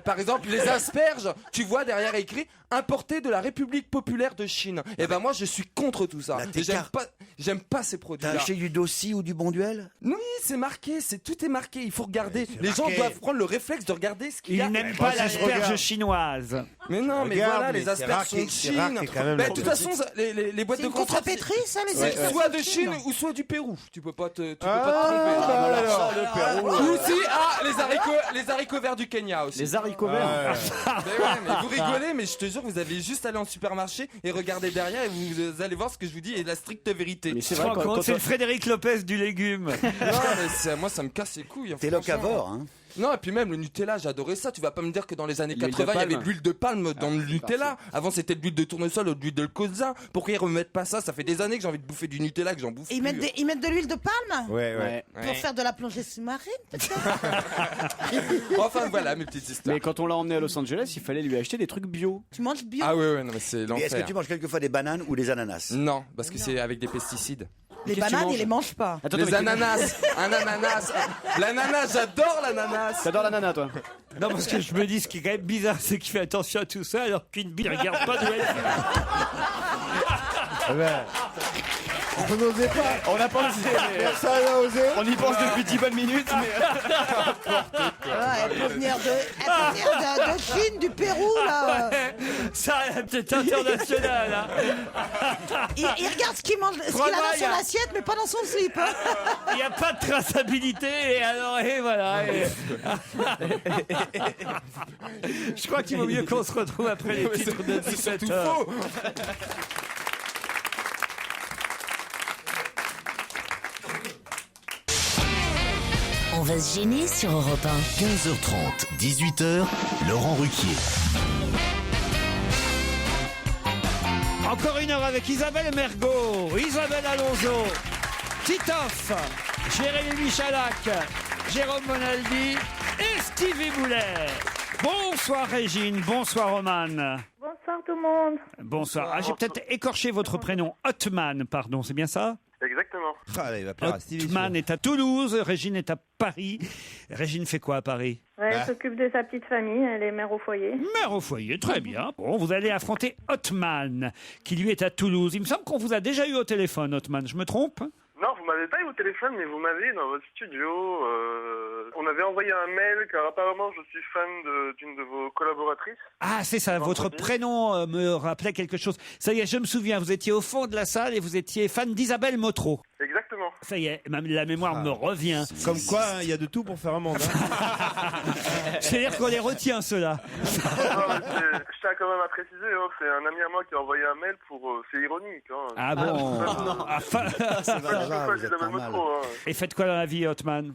par exemple les asperges, tu vois derrière écrit importé de la République populaire de Chine. Et ben moi je suis contre tout ça. J'aime pas ces produits. T'as acheté du Dossi ou du Bonduel? Oui, c'est marqué, tout est marqué. Il faut regarder. Les gens doivent prendre le réflexe de regarder ce qu'il y a. Ils n'aiment pas l'asperge chinoise. Mais non, mais voilà, les asperges sont de Chine. De toute façon, les boîtes de conserve. C'est une contrepétrie, ça, les asperges. Soit de Chine ou soit du Pérou. Tu peux pas te tromper. Ou si, les haricots verts du Kenya aussi. Les haricots verts. Mais vous rigolez, mais je te jure, vous avez juste aller en supermarché et regarder derrière et vous allez voir ce que je vous dis est la stricte vérité. Mais c'est vrai, c'est le Frédéric Lopez du légume. Non, mais moi ça me casse les couilles. T'es locavore, hein. Non, et puis même le Nutella, j'adorais ça. Tu vas pas me dire que dans les années 80, il y avait de l'huile de palme dans le Nutella. Avant, c'était de l'huile de tournesol ou de l'huile de colza. Pourquoi ils remettent pas ça? Ça fait des années que j'ai envie de bouffer du Nutella, que j'en bouffe plus. Ils mettent de l'huile de palme? Ouais. Pour faire de la plongée sous-marine, peut-être? Enfin, voilà mes petites histoires. Mais quand on l'a emmené à Los Angeles, il fallait lui acheter des trucs bio. Tu manges bio? Ah ouais, non, mais c'est l'enfer. Est-ce que tu manges quelquefois des bananes ou des ananas? Non, parce que c'est avec des pesticides. Les bananes, ils les mangent pas. Les ananas. Un ananas. L'ananas, j'adore l'ananas. T'adores l'ananas, toi? Non, parce que je me dis, ce qui est quand même bizarre, c'est qu'il fait attention à tout ça, alors qu'une bille ne regarde pas d'où elle vient. On n'osait pas. On a pensé. Personne n'a osé. On y pense depuis 10 bonnes minutes, mais. Elle peut venir de Chine, du Pérou, là. Ça, peut-être international. Hein. Il regarde ce qu'il mange, ce qu'il a dans son assiette, mais pas dans son slip. Hein. Il n'y a pas de traçabilité, et alors, et voilà. Je crois qu'il vaut mieux qu'on se retrouve après les titres de 17h. On va se gêner sur Europe 1. 15h30, 18h, Laurent Ruquier. Encore une heure avec Isabelle Mergo, Isabelle Alonso, Titoff, Jérémy Michalak, Jérôme Bonaldi et Stevie Boulet. Bonsoir Régine, bonsoir Romane. Bonsoir tout le monde. Bonsoir. Ah, j'ai peut-être écorché votre prénom. Hotman, pardon, c'est bien ça? Exactement. Il va plaire à Stevie. Hotman est à Toulouse, Régine est à Paris. Régine fait quoi à Paris? Elle s'occupe de sa petite famille, elle est mère au foyer. Mère au foyer, très bien. Bon, vous allez affronter Hotman, qui lui est à Toulouse. Il me semble qu'on vous a déjà eu au téléphone, Hotman, je me trompe? Non, vous m'avez pas eu au téléphone, mais vous m'avez eu dans votre studio. On avait envoyé un mail car apparemment je suis fan d'une de vos collaboratrices. Ah, c'est ça, votre prénom me rappelait quelque chose. Ça y est, je me souviens, vous étiez au fond de la salle et vous étiez fan d'Isabelle Motro. Exactement. Ça y est, la mémoire me revient. Comme quoi, il y a de tout pour faire un monde. C'est-à-dire qu'on les retient, ceux-là. Non, mais je tiens quand même à préciser, hein, c'est un ami à moi qui a envoyé un mail pour... c'est ironique. Hein. Ah bon C'est pas grave, vous êtes normal. Et faites quoi dans la vie, Hotman?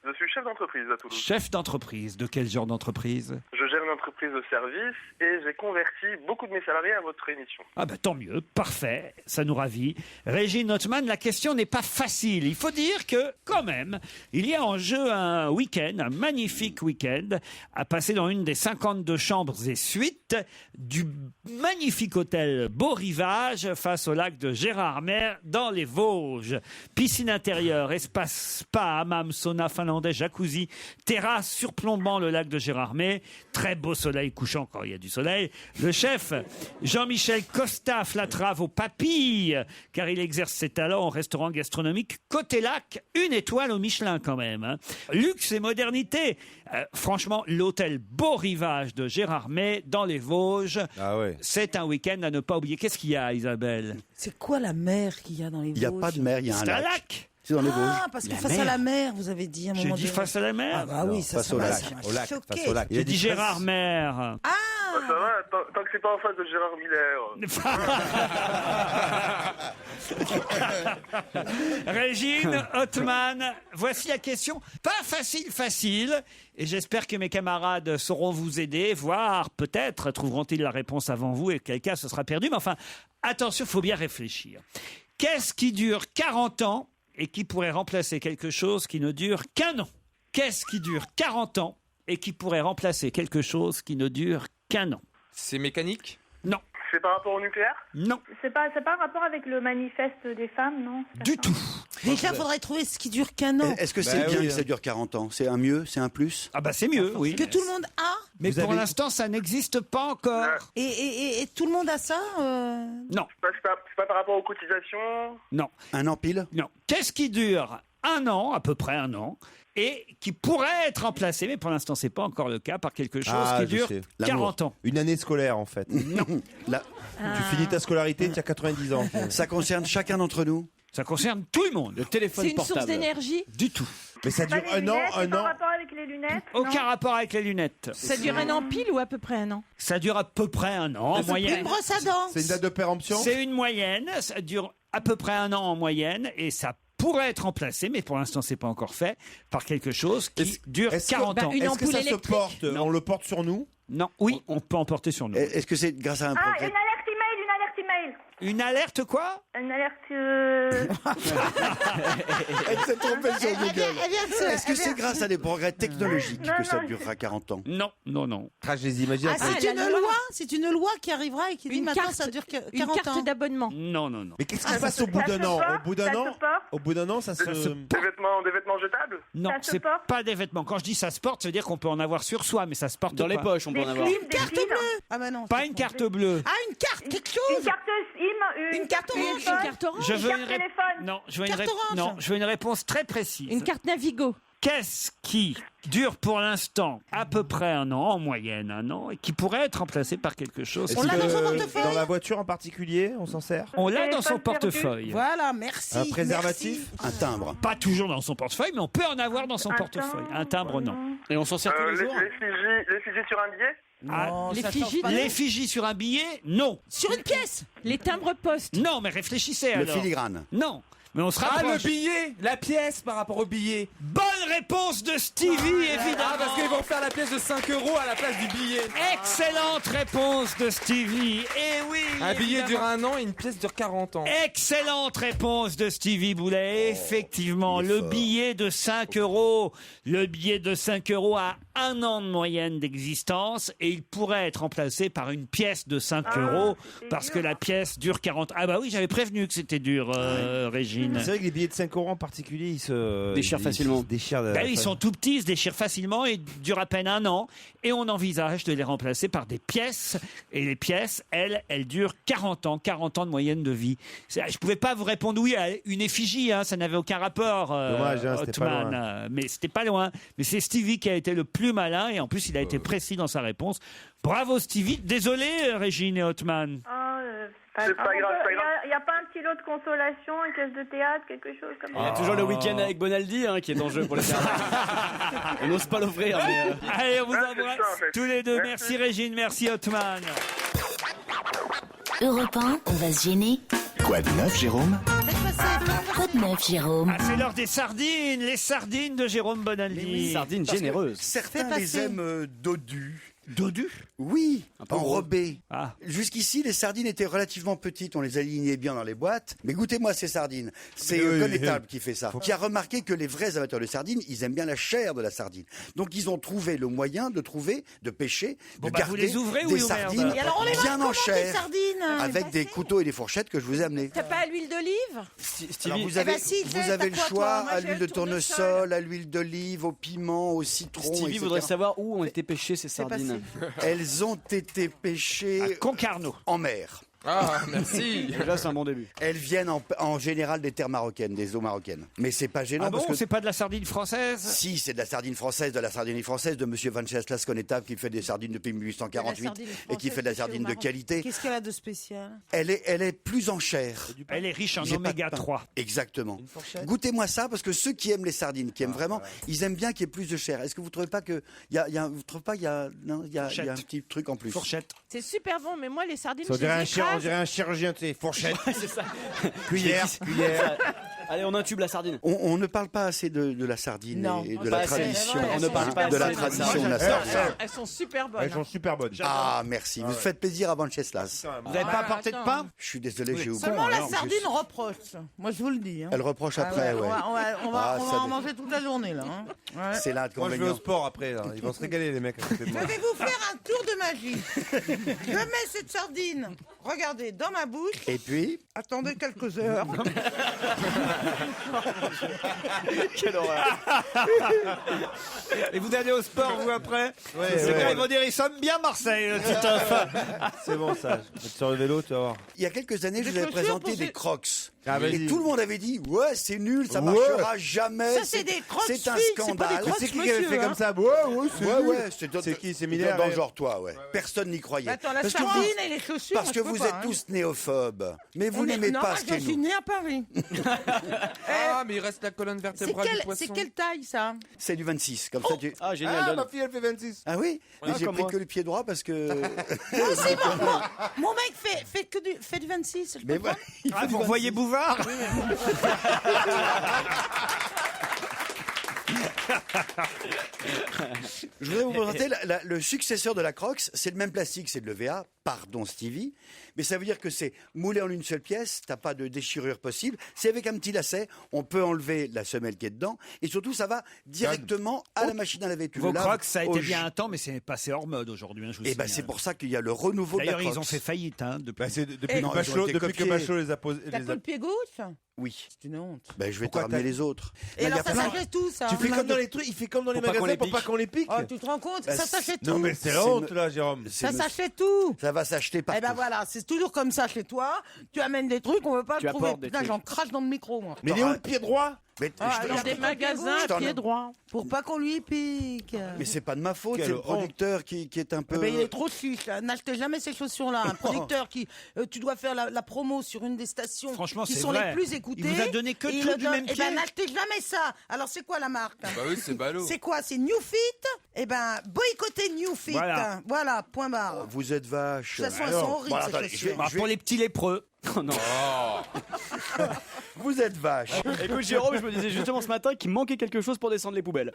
Je suis chef d'entreprise à Toulouse. Chef d'entreprise. De quel genre d'entreprise? Je gère une entreprise de service et j'ai converti beaucoup de mes salariés à votre émission. Ah bah tant mieux, parfait, ça nous ravit. Régine Hotman, la question n'est pas facile. Il faut dire que, quand même, il y a en jeu un week-end, un magnifique week-end, à passer dans une des 52 chambres et suites du magnifique hôtel Beau Rivage face au lac de Gérardmer dans les Vosges. Piscine intérieure, espace spa, hammam, sauna finlandais, jacuzzi, terrasse surplombant le lac de Gérardmer, très beau soleil couchant quand il y a du soleil. Le chef, Jean-Michel Costa, flattera vos papilles, car il exerce ses talents au restaurant gastronomique Côté Lac, 1 étoile au Michelin quand même. Hein. Luxe et modernité. Franchement, l'hôtel Beau Rivage de Gérardmer dans les Vosges, c'est un week-end à ne pas oublier. Qu'est-ce qu'il y a, Isabelle? C'est quoi la mer qu'il y a dans les Vosges? Il n'y a pas de mer, il y a un C'est lac. un lac. C'est dans les Vosges. Ah, parce que face à la mer, vous avez dit à un moment donné. J'ai dit face à la mer. Ah bah oui, ça face au lac. m'a Au lac, choqué. face au lac. J'ai dit Gérardmer. Bah, ça va, tant que c'est pas en face de Gérard Miller. Régine Hotman, voici la question. Pas facile. Et j'espère que mes camarades sauront vous aider, voire peut-être trouveront-ils la réponse avant vous et quel cas ce sera perdu. Mais enfin, attention, il faut bien réfléchir. Qu'est-ce qui dure 40 ans et qui pourrait remplacer quelque chose qui ne dure qu'un an? Qu'est-ce qui dure 40 ans et qui pourrait remplacer quelque chose qui ne dure qu'un an? C'est mécanique? Non. C'est par rapport au nucléaire? Non. C'est pas un rapport avec le manifeste des femmes, non? Du tout. Déjà, il faudrait trouver ce qui dure qu'un an. Est-ce que c'est bien que ça dure 40 ans? C'est un mieux? C'est un plus? Ah bah c'est mieux, oui. Que tout le monde a. Mais pour l'instant, ça n'existe pas encore. Et tout le monde a ça Non. C'est pas par rapport aux cotisations? Non. Un an pile? Non. Qu'est-ce qui dure un an, à peu près un an, et qui pourrait être remplacé, mais pour l'instant, c'est pas encore le cas, par quelque chose qui dure 40 ans? Une année scolaire, en fait. Non. Tu finis ta scolarité, tu as 90 ans. Ça concerne chacun d'entre nous? Ça concerne tout le monde. Le téléphone C'est une portable. source d'énergie? Du tout. Mais ça dure un an, C'est par rapport avec les lunettes? Aucun rapport avec les lunettes. Ça dure un an pile ou à peu près un an? Ça dure à peu près un an en moyenne. Une brosse à dents. C'est une date de péremption? C'est une moyenne. Ça dure à peu près un an en moyenne et ça pourrait être remplacé, mais pour l'instant, c'est pas encore fait, par quelque chose qui dure 40 ans. Une ampoule ça électrique? se porte? On le porte sur nous? Non, oui, on peut en porter sur nous. Est-ce que c'est grâce à un Ah, progrès? une alerte email. Une alerte quoi? Une alerte... Elle s'est trompée sur Google. Est-ce que elle c'est vient- grâce à des progrès technologiques Non, que ça non, durera 40 ans? Non. Ah, je les imagine. Ah, c'est la une loi. loi. C'est une loi qui arrivera et qui dit Une maintenant carte, ça dure que une 40 ans. carte d'abonnement. Non. Mais qu'est-ce qui se passe au bout d'un an? Au bout d'un an, ça se... Des vêtements jetables? Non, Ça se c'est porte? pas des vêtements. Quand je dis ça se porte, ça veut dire qu'on peut en avoir sur soi, mais ça se porte Dans les pas. poches, on peut en avoir. Une carte bleue. Ah bah non. Pas une carte bleue. Ah, une carte, quelque Une chose. carte SIM, Une carte orange. téléphone. Une carte orange? Je veux carte une téléphone. Non, je veux Carte orange. Non, je veux une réponse très précise. Une carte Navigo? Qu'est-ce qui dure pour l'instant à peu près un an, en moyenne un an, et qui pourrait être remplacé par quelque chose? Est-ce On l'a que dans son portefeuille? dans la voiture en particulier, on s'en sert? On l'a dans son Téléphone perdu. portefeuille. Voilà, merci. Un préservatif? merci. Un timbre? Pas toujours dans son portefeuille, mais on peut en avoir dans son portefeuille. Un timbre, non. Et on s'en sert tous les jours. L'effigie sur un billet? Non, ça l'effigie change pas. L'effigie sur un billet, non. Sur une pièce. Les timbres poste? Non, mais réfléchissez Le alors. filigrane? Non, mais on se Ah, rapproche. le billet! La pièce par rapport au billet. Bonne réponse de Stevie, évidemment. Ah, parce qu'ils vont faire la pièce de 5 € à la place du billet. Excellente réponse de Stevie. Eh oui. Un billet évidemment. dure un an et une pièce dure 40 ans. Excellente réponse de Stevie Boulet. Effectivement, le billet de 5 €. Le billet de 5 € a un an de moyenne d'existence et il pourrait être remplacé par une pièce de 5 € parce que la pièce dure 40. Ah bah oui, j'avais prévenu que c'était dur, Régine. C'est vrai que les billets de 5 € en particulier, ils se Déchirent facilement. Ils se déchirent. Ben oui, ils sont tout petits, ils se déchirent facilement et durent à peine un an. Et on envisage de les remplacer par des pièces. Et les pièces, elles durent 40 ans, 40 ans de moyenne de vie. Je pouvais pas vous répondre oui à une effigie, hein, ça n'avait aucun rapport, Dommage, hein, c'était pas Hotman. loin. Mais c'était pas loin. Mais c'est Stevie qui a été le plus malin et en plus il a été précis dans sa réponse. Bravo Stevie. Désolé Régine et Hotman. Ah, C'est pas grave, c'est pas grave. Il n'y a pas un petit lot de consolation, une pièce de théâtre, quelque chose comme Il y a ça. toujours le week-end avec Bonaldi qui est en jeu pour les faire. On n'ose pas l'offrir, mais. Allez, on vous Ah, embrasse c'est ça, en fait. tous les deux. Merci. Merci Régine, merci Otman. Europe 1, on va se gêner. Quoi de neuf, Jérôme? Quoi de neuf, Jérôme? Ah, c'est l'heure des sardines, les sardines de Jérôme Bonaldi. Sardines Parce que généreuses. Certains les aiment dodus. Dodu? Oui, peu gros. enrobés. Ah. Jusqu'ici, les sardines étaient relativement petites. On les alignait bien dans les boîtes. Mais goûtez-moi ces sardines. C'est Oui, Connétable qui fait ça. Qui a remarqué que les vrais amateurs de sardines, ils aiment bien la chair de la sardine. Donc, ils ont trouvé le moyen de pêcher, Bon, de bah, vous garder les ouvrez, des oui ou merde? sardines Et alors, on les mange bien comment, en tes chair. sardines Avec des couteaux et des fourchettes que je vous ai amenés. T'as pas à l'huile d'olive? Alors, vous Eh avez, ben, si, vous t'as avez le quoi, choix toi? Moi, à j'ai l'huile le de tournesol. tournesol, à l'huile d'olive, au piment, au citron. Stevie etc. voudrait savoir où ont été pêchées ces sardines. Elles ont été pêchées Concarneau. en mer. Ah, merci. Déjà, c'est un bon début. Elles viennent en général des terres marocaines, des eaux marocaines. Mais c'est pas gênant Ah bon, parce que c'est pas de la sardine française? si, c'est de la sardine française, de Monsieur Venceslas Connétable qui fait des sardines depuis 1848 et qui fait de la sardine de qualité. Qu'est-ce qu'elle a de spécial? Elle est plus en chair. Elle est riche en J'ai pas de oméga pain. 3. Exactement. Goûtez-moi ça parce que ceux qui aiment les sardines, qui aiment vraiment, ils aiment bien qu'il y ait plus de chair. Est-ce que vous trouvez pas que vous trouvez pas qu'il y a un petit truc en plus? Fourchette. C'est super bon, mais moi, les sardines, On je dirait, les écrase. on dirait un chirurgien, tu sais, fourchette, C'est ça. cuillère. Allez, on intube la sardine. On ne parle pas assez de la sardine Non, et de pas la assez. tradition. On ne parle pas de la assez de la tradition de la Elles sardine. elles sont super bonnes. Elles sont super bonnes. Ah, merci. Vous faites plaisir à Venceslas. Vous n'avez pas apporté de pain? Je suis désolé, j'ai oublié. Seulement la sardine reproche. Moi, je vous le dis. Hein. Elle reproche Ah après, ouais, ouais. On va Ah, ça en dé- manger toute la journée, là. Hein. Ouais. C'est Moi, je vais au l'inconvénient. sport après, là. Ils vont se régaler, les mecs, à côté de Je moi. vais vous faire un tour de magie. Je mets cette sardine, regardez, dans ma bouche. Et puis, Attendez quelques heures. Quelle horreur. Et vous allez au sport, vous, après? Ouais, C'est ouais. quand ils vont dire, ils sont bien Marseille, le Titoff. C'est bon, ça. Je vais te sur le vélo, tu vas voir. il y a quelques années, je Des vous avais chaussures présenté pour des ces- crocs. Ah, vas-y. Et tout le monde avait dit, ouais, c'est nul, ça Ouais. marchera jamais. Ça, c'est des crocs C'est un filles, c'est pas des scandale. crocs C'est qui avait fait monsieur, comme hein. ça? Ouais, Ouais, nul. ouais, C'est qui? C'est dans Miller le genre toi, ouais. Personne n'y croyait. Attends, la Parce que sardine vous- et les chaussures. Parce que je peux vous pas, êtes hein. tous néophobes. Mais vous On est- n'aimez non, pas ce je qu'est suis nous. née à Paris. Ah, mais il reste la colonne vertébrale du poisson. C'est quelle taille, ça? C'est du 26. Comme ça, tu... Ah, génial. Ah, donne. ma fille, elle fait 26. Ah oui? Mais Ah, j'ai comme pris moi. que le pied droit parce que. Moi aussi, mon mec fait du 26. Je Mais peux voilà, pas. il Ah, fait du vous 26. voyez Bouvard? Je voudrais vous présenter le successeur de la Crocs. C'est le même plastique, c'est de l'EVA. Pardon Stevie. Mais ça veut dire que c'est moulé en une seule pièce. T'as pas de déchirure possible. C'est avec un petit lacet. On peut enlever la semelle qui est dedans. Et surtout, ça va directement à la machine à laver. Tu Vos le laves Crocs, ça a au été jus. bien un temps, mais c'est passé hors mode aujourd'hui. Hein, je vous Et ben signale. c'est pour ça qu'il y a le renouveau de la D'ailleurs, Crocs. ils ont fait faillite hein, depuis. Bah, c'est depuis Non, que ils ont Bachelot, été depuis que copiés. Bachelot les a posés. T'as que le pied gauche? Oui. C'est une honte. Ben, je vais te Pourquoi ramener t'as- les autres. Et Là, il y alors, a ça plein- s'achète tout, ça? Tu fais comme dans les trucs, il fait comme dans les Faut pas qu'on magasins les pour pas pique. qu'on les pique. Oh, tu te rends compte? Bah, Ça s'achète tout. Non, mais c'est la C'est honte, me- là, Jérôme. Ça me- s'achète tout. Ça va s'acheter partout. Eh ben voilà, c'est toujours comme ça chez toi. Tu amènes des trucs, on veut pas Tu le trouver. apportes des Putain, trucs. j'en crache dans le micro, moi. Mais il est où le pied droit? Mais, Ah, je te- alors, je te- Des magasins je t'en à pied ai- droit. Pour pas qu'on lui pique. mais c'est pas de ma faute, Quelle c'est le honte. producteur qui est un peu. Eh ben, il est trop chiche. Là. N'achetez jamais ces chaussures-là. Un producteur qui, tu dois faire la promo sur une des stations Franchement, qui c'est sont vrai. les plus écoutées. Il vous a donné que Et il tout le du donne- même Eh ben, pied. n'achetez jamais ça. Alors, c'est quoi la marque? Bah oui, c'est ballot. C'est quoi? C'est New Fit? Eh ben, boycottez New Fit. Voilà. Voilà, point barre. Vous êtes vache. De toute façon, elles sont horribles, bon, ces attendez, chaussures. Bah, pour les petits lépreux. Oh non. Vous êtes vache. Écoute, Jérôme, je me disais justement ce matin qu'il manquait quelque chose pour descendre les poubelles.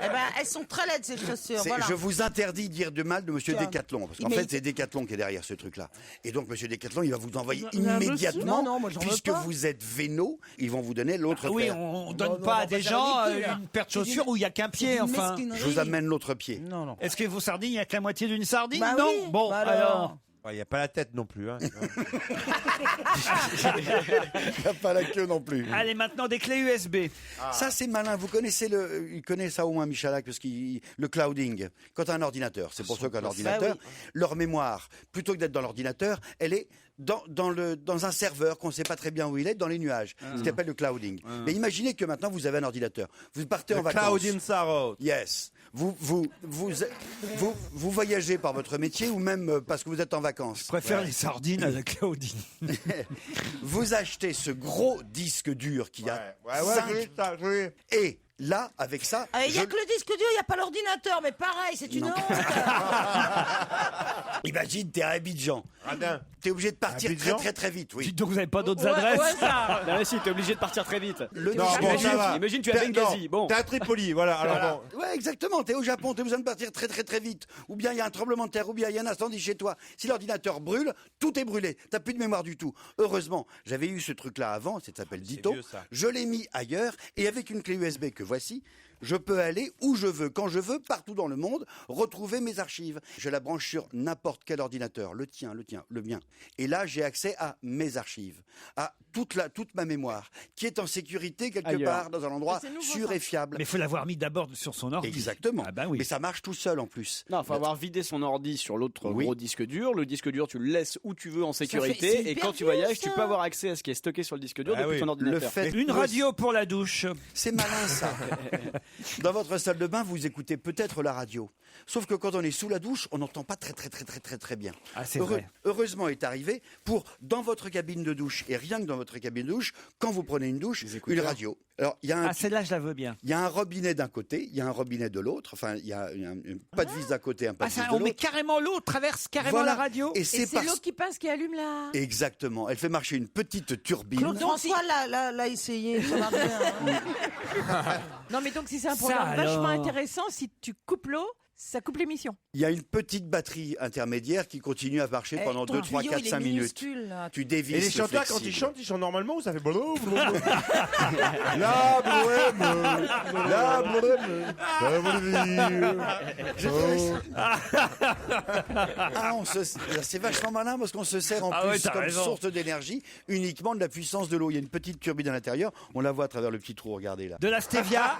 Eh ben, elles sont très laides, ces chaussures. C'est- Voilà. Je vous interdis de dire de mal de Monsieur Tiens. Décathlon, parce qu'en Mais- fait c'est Décathlon qui est derrière ce truc-là. Et donc Monsieur Décathlon, il va vous envoyer Mais un immédiatement, monsieur. Non, moi, j'en veux puisque pas. vous êtes véno, ils vont vous donner l'autre Oui, paire. on Non, donne non, pas non, à des c'est gens ridicule, là. une paire de C'est chaussures d'une- où il y a qu'un pied. une Enfin, mesquinerie. Je vous amène l'autre pied. Non, non. est-ce que vos sardines, il y a que la moitié d'une sardine? Bah Non. oui, Bon, bah alors. Il n'y a pas la tête non plus. Hein. Il n'y a pas la queue non plus. Allez, maintenant des clés USB. Ça c'est malin. Vous connaissez il connaît ça au moins Michalak parce qu'il le clouding. Quand tu as un ordinateur, c'est pour ça qu'un ordinateur, leur mémoire, plutôt que d'être dans l'ordinateur, elle est dans un serveur qu'on ne sait pas très bien où il est, dans les nuages, ce qu'on appelle le clouding. Mais imaginez que maintenant vous avez un ordinateur, vous partez en vacances. Cloud in Sarah. Yes. Vous voyagez par votre métier ou même parce que vous êtes en vacances. Je préfère les sardines à la clouding. Vous achetez ce gros disque dur qui a et là, avec ça... Il n'y a que le disque dur, il n'y a pas l'ordinateur, mais pareil, c'est une honte. Imagine, t'es à Abidjan. T'es obligé de partir Abidjan très très très vite. Oui. Dites donc, vous n'avez pas d'autres adresses Non, mais si, t'es obligé de partir très vite. Imagine, tu es à Benghazi. Bon. T'es à Tripoli, voilà. Alors bon. Ouais, exactement. T'es au Japon, t'as besoin de partir très très très vite. Ou bien il y a un tremblement de terre, ou bien il y a un incendie chez toi. Si l'ordinateur brûle, tout est brûlé. T'as plus de mémoire du tout. Heureusement, j'avais eu ce truc-là avant, ça s'appelle Ditto. vieux, ça. Je l'ai mis ailleurs et avec une clé USB que voici, je peux aller où je veux, quand je veux, partout dans le monde, retrouver mes archives. Je la branche sur n'importe quel ordinateur, le tien, le mien. Et là, j'ai accès à mes archives, à toute ma mémoire, qui est en sécurité quelque Ailleurs. part, dans un endroit sûr et fiable. Mais il faut l'avoir mis d'abord sur son ordi. Exactement. Ah bah oui. Mais ça marche tout seul en plus. Non, il faut avoir vidé son ordi sur l'autre Oui. gros disque dur. Le disque dur, tu le laisses où tu veux en c'est sécurité. Et hyper quand tu vieux, voyages, ça. tu peux avoir accès à ce qui est stocké sur le disque dur depuis ton ordinateur. Une radio pour la douche. C'est malin ça. Dans votre salle de bain, vous écoutez peut-être la radio. Sauf que quand on est sous la douche, on n'entend pas très bien. Ah, c'est vrai. Heureusement est arrivé pour dans votre cabine de douche et rien que dans votre cabine de douche, quand vous prenez une douche, une radio. Alors il y a un celle-là je la veux bien. Il y a un robinet d'un côté, il y a un robinet de l'autre. Enfin, il y a pas de vis d'un côté, un pas de vis de On met l'autre. carrément l'eau, traverse carrément Voilà. la radio. Et Et c'est c'est l'eau qui passe qui allume là. Exactement. Elle fait marcher une petite turbine. Claude François l'a essayé, ça marche bien. Non, mais donc si c'est un Ça, programme vachement alors. intéressant, si tu coupes l'eau, ça coupe l'émission. Il y a une petite batterie intermédiaire qui continue à marcher pendant 2, 3, 4, 5 minutes. Tu dévisses Et les le chanteurs, quand flexible. ils chantent normalement ou ça fait blablabla. La bohème, la bohème, c'est vachement malin parce qu'on se sert en Ah plus ouais, t'as comme raison. source d'énergie uniquement de la puissance de l'eau. Il y a une petite turbine à l'intérieur, on la voit à travers le petit trou, regardez là. De la stevia.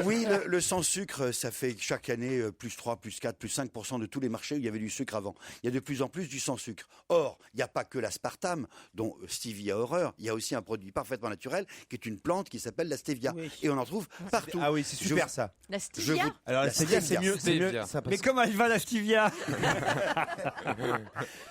Oui, le sans sucre, ça fait chaque année plus 3, plus 4, plus 5% de tous les marchés où il y avait du sucre avant. Il y a de plus en plus du sans sucre. Or, il n'y a pas que l'aspartame, dont Stevie a horreur, il y a aussi un produit parfaitement naturel qui est une plante qui s'appelle la stevia. Et on en trouve partout. Ah oui, c'est super ça. La Je stevia vous- Alors la stevia, c'est mieux. Ça passe. Mais comment elle va la stevia?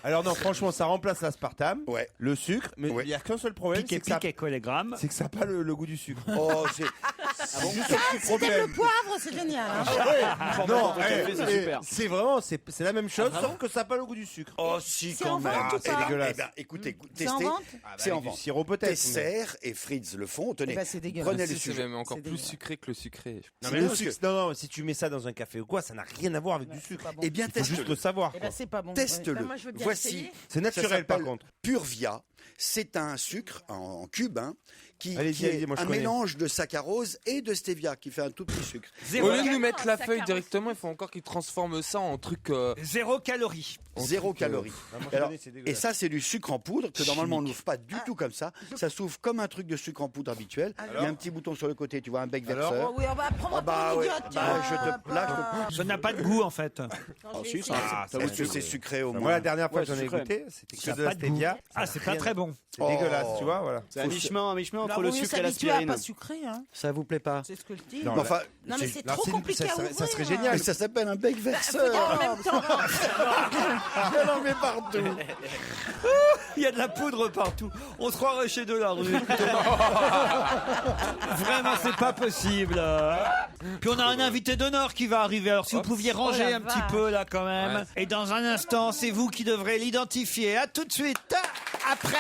Alors non, franchement, ça remplace l'aspartame, Ouais. le sucre, mais il n'y a qu'un seul problème, Piqué, c'est que ça piqué, quoi, les grammes. c'est que ça n'a pas le goût du sucre. Oh, c'est juste un petit Si t'aimes problème. le poivre, c'est génial. hein. Non, c'est super. c'est vraiment, c'est la même chose, sauf que ça n'a pas le goût du sucre. Oh si, C'est quand en même. vente ou C'est pas dégueulasse. Eh ben, écoutez, C'est en testez. vente C'est en avec du vente. sirop peut-être, Tesser et Fritz le font. Tenez, Eh ben, c'est dégueulasse. prenez le Si, c'est sujet. même encore C'est plus dégueulasse. sucré que le sucré. Non, C'est mais le parce sucre, que- non, si tu mets ça dans un café ou quoi, ça n'a rien à voir avec du sucre. Eh bien, Il faut juste le savoir. Eh quoi. ben c'est pas bon. Teste-le. Ben, moi, je veux bien Voici. essayer. C'est Ça naturel par s'appelle contre. Purvia. C'est un sucre en cube qui Allez-y, est allez-y, moi, je un connais. mélange de saccharose et de stevia qui fait un tout petit sucre. Zéro, Au lieu de nous Également, mettre la ça feuille caresse. directement, il faut encore qu'ils transforment ça en truc. zéro calorie. Zéro calorie. Non, moi, je Alors, connais, c'est et dégueulasse. ça, c'est du sucre en poudre que normalement on n'ouvre pas du tout comme ça. Ça s'ouvre comme un truc de sucre en poudre habituel. Il y a un petit bouton sur le côté, tu vois, un bec Alors verseur. Oh oui, on va prendre un bah peu ouais. idiote. Bah, là, Ça n'a pas de goût en fait. Ah, si, ça, Ah, ça ça vaut est-ce que c'est sucré au Moi, moins la dernière fois Ouais, que j'en ai sucré. goûté, c'était Ça que a de la pas de goût. stevia. Ah, c'est pas très bon. C'est dégueulasse, tu vois, voilà. C'est à mi-chemin Là, entre vaut le mieux sucre et s'habituer à l'aspirine. pas sucré. Hein. Ça vous plaît pas? C'est ce que je dis. Non, Mais enfin, Non, mais c'est non, trop c'est- compliqué à ouvrir. ça serait mais génial. ça s'appelle un bec Faut verseur. dire en même temps. Elle en met partout. Il y a de la poudre partout. On se croirait chez Delarue. Vraiment, c'est pas possible. Puis on a un invité d'honneur qui va arriver. Alors si vous pouviez ranger la un petit vache. peu là quand même. Ouais. Et dans un instant, c'est vous qui devrez l'identifier. À tout de suite. Après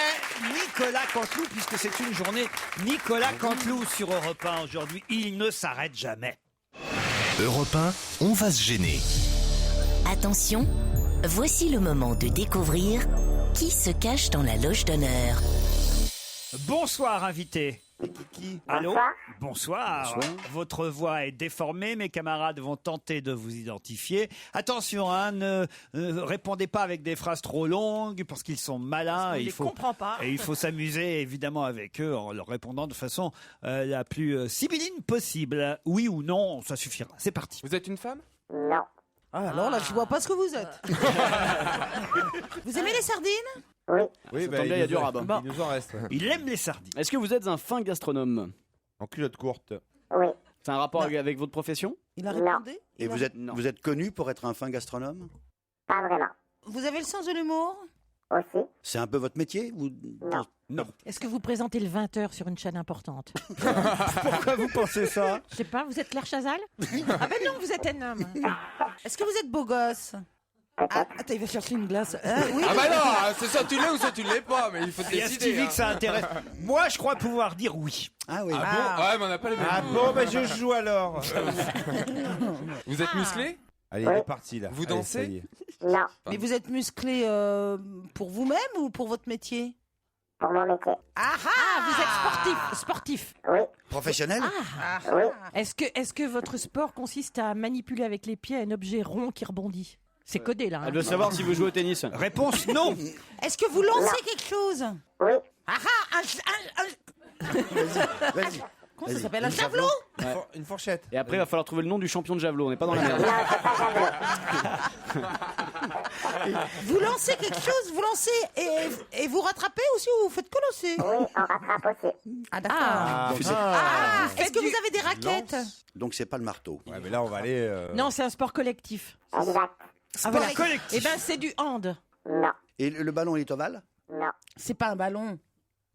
Nicolas Canteloup, puisque c'est une journée Nicolas Canteloup sur Europe 1 aujourd'hui. Il ne s'arrête jamais. Europe 1, on va se gêner. Attention, voici le moment de découvrir qui se cache dans la loge d'honneur. Bonsoir, invité. Allô? Bonsoir. Bonsoir. Votre voix est déformée. Mes camarades vont tenter de vous identifier. Attention, hein, ne répondez pas avec des phrases trop longues parce qu'ils sont malins. On Et les comprend pas. Et il faut s'amuser évidemment avec eux en leur répondant de façon la plus sibylline possible. Oui ou non, ça suffira. C'est parti. Vous êtes une femme? Non. Ah, alors là, je vois pas ce que vous êtes. Vous aimez les sardines? Oui, Ça tombe bien, il y a du rabat. Il nous en reste. Il aime les sardines. Est-ce que vous êtes un fin gastronome? En culotte courte. Oui. C'est un rapport avec votre profession? Il a répondu. Et vous êtes connu pour être un fin gastronome? Pas vraiment. Vous avez le sens de l'humour? Aussi. C'est un peu votre métier? Non. Est-ce que vous présentez le 20h sur une chaîne importante? Pourquoi vous pensez ça? Je sais pas, vous êtes Claire Chazal? Ah ben non, vous êtes un homme. Est-ce que vous êtes beau gosse? Ah, attends, il va chercher une glace. Oui. Ah bah non, c'est soit tu l'es ou soit tu l'es pas, mais il faut Il y a décider. Stevie que ça intéresse. Moi, je crois pouvoir dire oui. Ah oui. Ah bon? Ouais, mais on n'a pas les mêmes. Ah bon, bah je joue alors. Vous êtes musclé? Allez, il est parti là. Vous Allez, dansez? ça y est. Non. Mais vous êtes musclé pour vous-même ou pour votre métier? Pour mon métier. Ah Vous êtes sportif. Oui. Professionnel? Oui. Est-ce que votre sport consiste à manipuler avec les pieds un objet rond qui rebondit? C'est codé là. Elle veut savoir si vous jouez au tennis. Réponse non. Est-ce que vous lancez quelque chose? Oui. Vas-y. Comment ça s'appelle? Un javelot? Une fourchette. Et après, il va falloir trouver le nom du champion de javelot. On n'est pas dans la merde. Vous lancez quelque chose? Vous lancez et vous rattrapez aussi ou vous faites que lancer? Oui, on rattrape aussi. Ah d'accord. Est-ce que vous avez des raquettes? Donc c'est pas le marteau. Ouais, mais là on va aller. Non, c'est un sport collectif. Exact. Sport collectif. Eh ben, c'est du hand. Non. Et le ballon, il est ovale? Non. C'est pas un ballon.